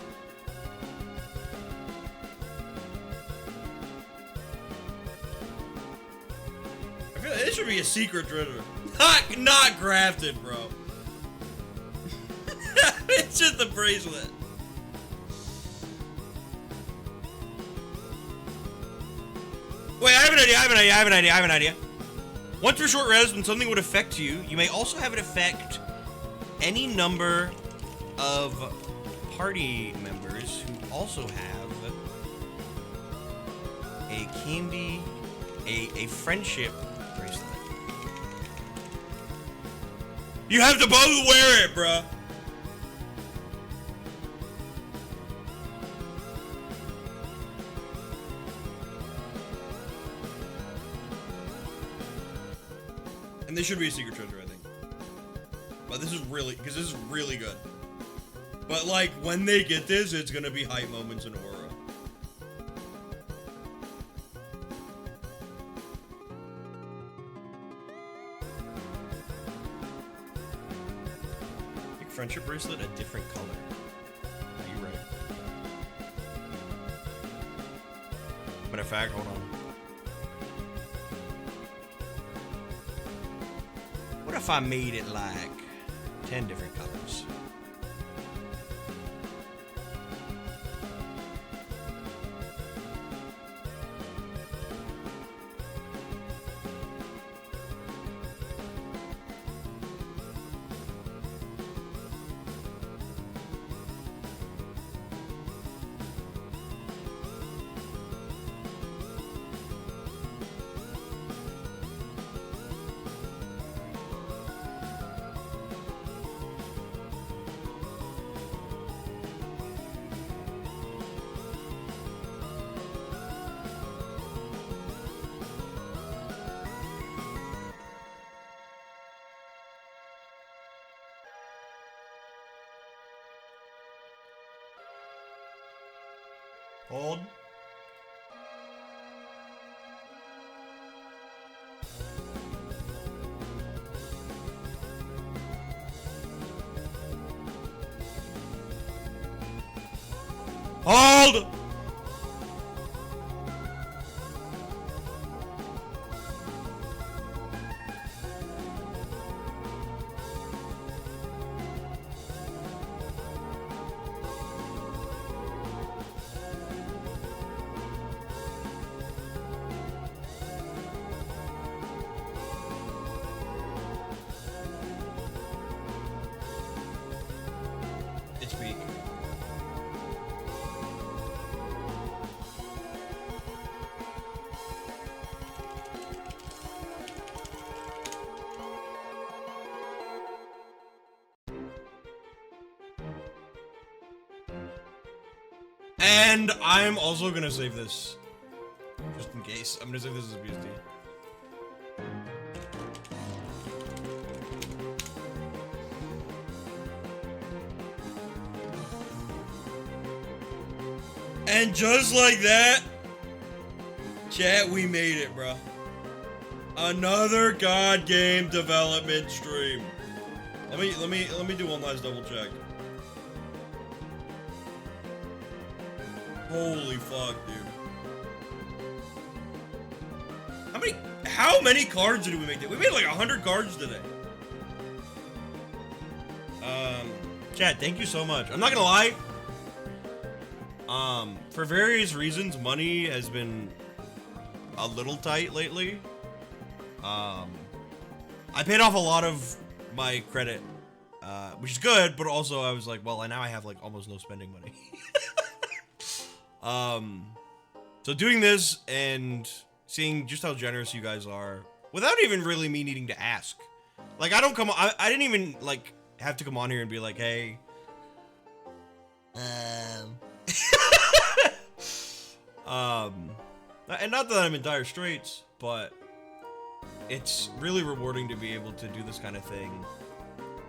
B: I feel like this should be a secret treasure. Not crafted, bro. It's just a bracelet. Wait, I have an idea. Once per short rest, when something would affect you, you may also have it affect any number of party members who also have a friendship bracelet. You have to both wear it, bruh. And this should be a secret treasure, I think. But this is really, because this is really good. But like, when they get this, it's gonna be hype moments in Aura. Make friendship bracelet a different color. Yeah, you're right. Matter of fact, hold on. What if I made it like 10 different colors? Hold. Hold! It's weak. And I'm also gonna save this. Just in case. I'm gonna save this as BSD. And just like that, chat, we made it, bro. Another god game development stream. Let me do one last double check. Holy fuck, dude. How many cards did we make? We made like 100 cards today. Chat, thank you so much. I'm not gonna lie. For various reasons, money has been a little tight lately. I paid off a lot of my credit, which is good, but also I was like, well, now I have like almost no spending money. So doing this and seeing just how generous you guys are, without even really me needing to ask. Like, I didn't even like have to come on here and be like, hey, and not that I'm in dire straits, but it's really rewarding to be able to do this kind of thing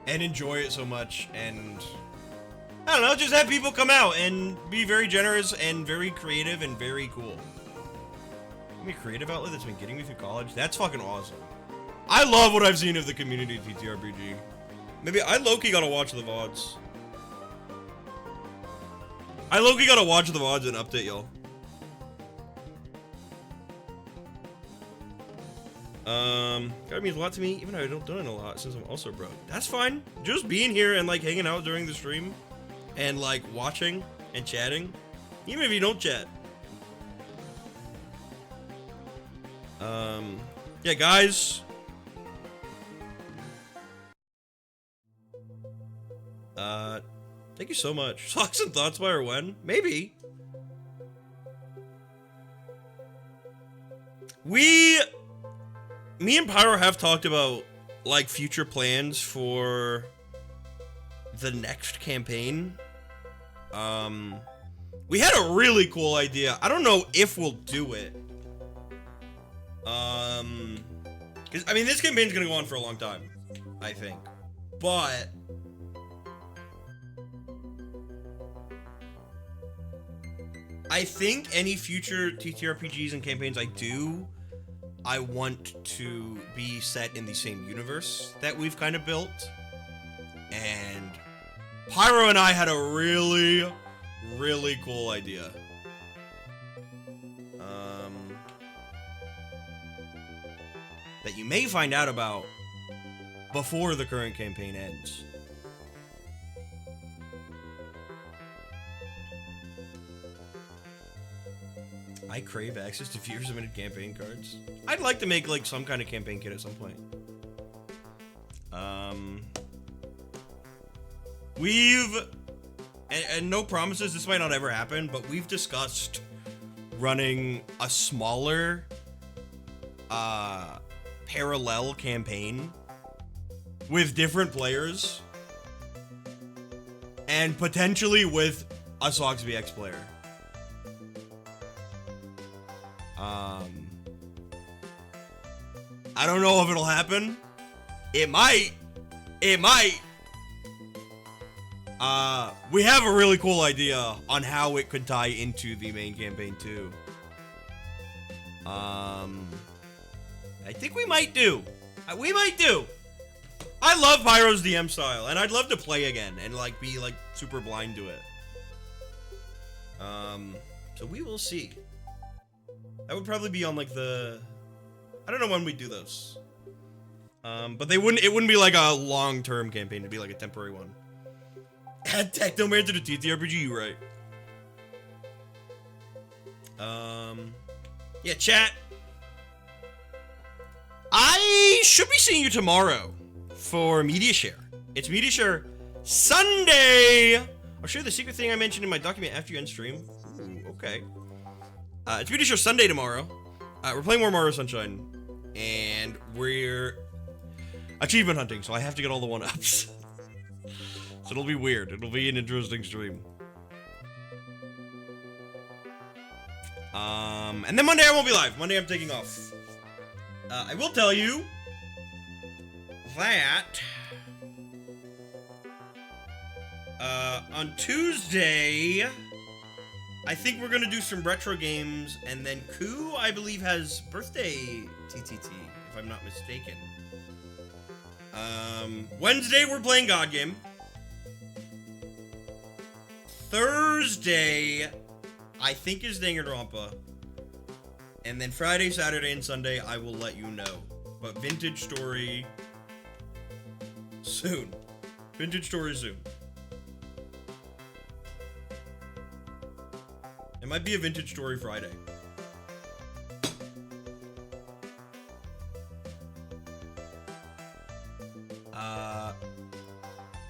B: and enjoy it so much, and I don't know, just have people come out and be very generous and very creative and very cool. Give me a creative outlet that's been getting me through college. That's fucking awesome. I love what I've seen of the community of TTRPG. Maybe I low-key gotta watch the VODs. I low-key gotta watch the VODs and update y'all. That means a lot to me, even though I don't do it a lot since I'm also broke. That's fine. Just being here and like hanging out during the stream and like watching and chatting, even if you don't chat. Yeah, guys. Thank you so much. Socks and thoughts by or when? Maybe. Me and Pyro have talked about like future plans for the next campaign. We had a really cool idea. I don't know if we'll do it. Cause I mean, this campaign's gonna go on for a long time, I think, but I think any future TTRPGs and campaigns I do, I want to be set in the same universe that we've kind of built. And Pyro and I had a really, really cool idea. That you may find out about before the current campaign ends. I crave access to viewer submitted campaign cards. I'd like to make like some kind of campaign kit at some point. And no promises, this might not ever happen, but we've discussed running a smaller parallel campaign with different players and potentially with a Sox VX player. I don't know if it'll happen. It might. We have a really cool idea on how it could tie into the main campaign too. I think we might do. We might do. I love Pyro's DM style, and I'd love to play again and like be like super blind to it. So we will see. That would probably be on like the, I don't know when we do those. But it wouldn't be like a long-term campaign, it'd be like a temporary one. Add Technoman to the TTRPG, you right. Yeah, chat. I should be seeing you tomorrow for Media Share. It's Media Share Sunday. I'll show you the secret thing I mentioned in my document after you end stream. Ooh, okay. It's Media Share Sunday tomorrow. We're playing more Mario Sunshine, and we're achievement hunting, so I have to get all the 1-ups. So it'll be weird. It'll be an interesting stream. And then Monday I won't be live. Monday I'm taking off. I will tell you that on Tuesday, I think we're gonna do some retro games, and then Koo, I believe, has birthday TTT, if I'm not mistaken. Wednesday we're playing God Game. Thursday, I think is Danganronpa. And then Friday, Saturday, and Sunday, I will let you know. But Vintage Story soon. Vintage Story soon. It might be a Vintage Story Friday.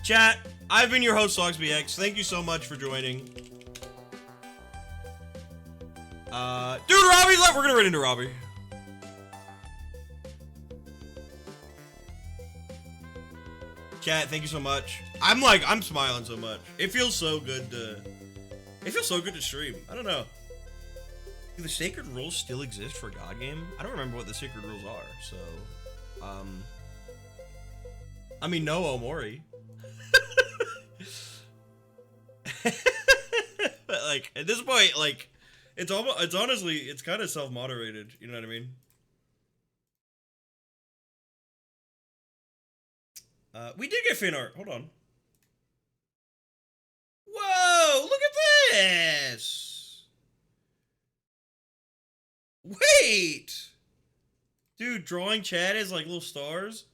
B: Chat, I've been your host, SogsBX. Thank you so much for joining. Dude, Robbie's left. We're gonna run into Robbie. Chat, thank you so much. I'm smiling so much. It feels so good to stream. I don't know. Do the sacred rules still exist for God Game? I don't remember what the sacred rules are, so I mean, no Omori. But like at this point, like it's honestly, it's kind of self-moderated, you know what I mean? We did get fan art. Hold on. Whoa, look at this. Wait. Dude, drawing Chad as like little stars.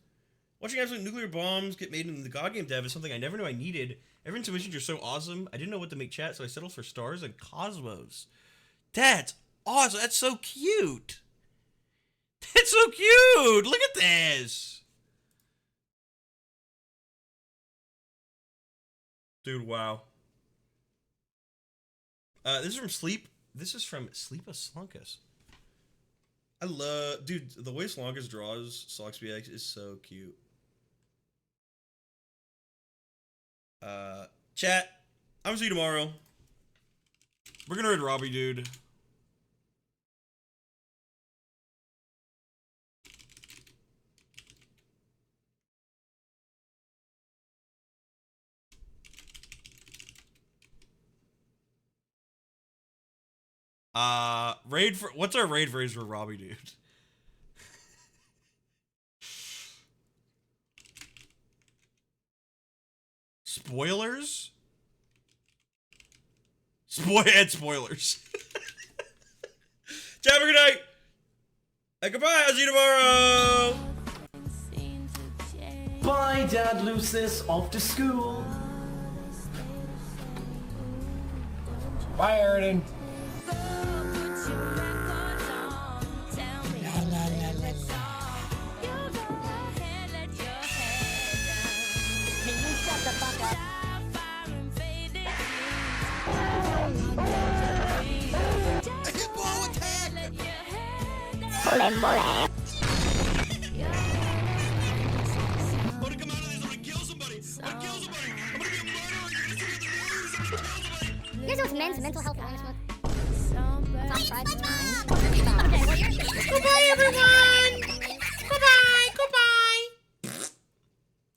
B: Watching absolute nuclear bombs get made in the God Game dev is something I never knew I needed. Everyone's submissions are so awesome. I didn't know what to make chat, so I settled for stars and cosmos. That's awesome. That's so cute. That's so cute. Look at this. Dude, wow. This is from Sleep. This is from Sleepa Slunkus. I love, dude, the way Slunkus draws SogsBX is so cute. Chat, I'm gonna see you tomorrow. We're gonna raid Robbie, dude. Raid for, what's our raid phrase for Robbie, dude? Spoilers? Spoilers. Chat, have a good night. And goodbye, I'll see you tomorrow.
F: Bye, Dad Lucis, off to school.
G: Bye, Erden.
C: Mole.
B: I'm gonna come out of this, I'm gonna kill somebody. I'm gonna be a murderer.
C: You guys know what's men's mental health awareness month? Top 5.
A: Goodbye, everyone!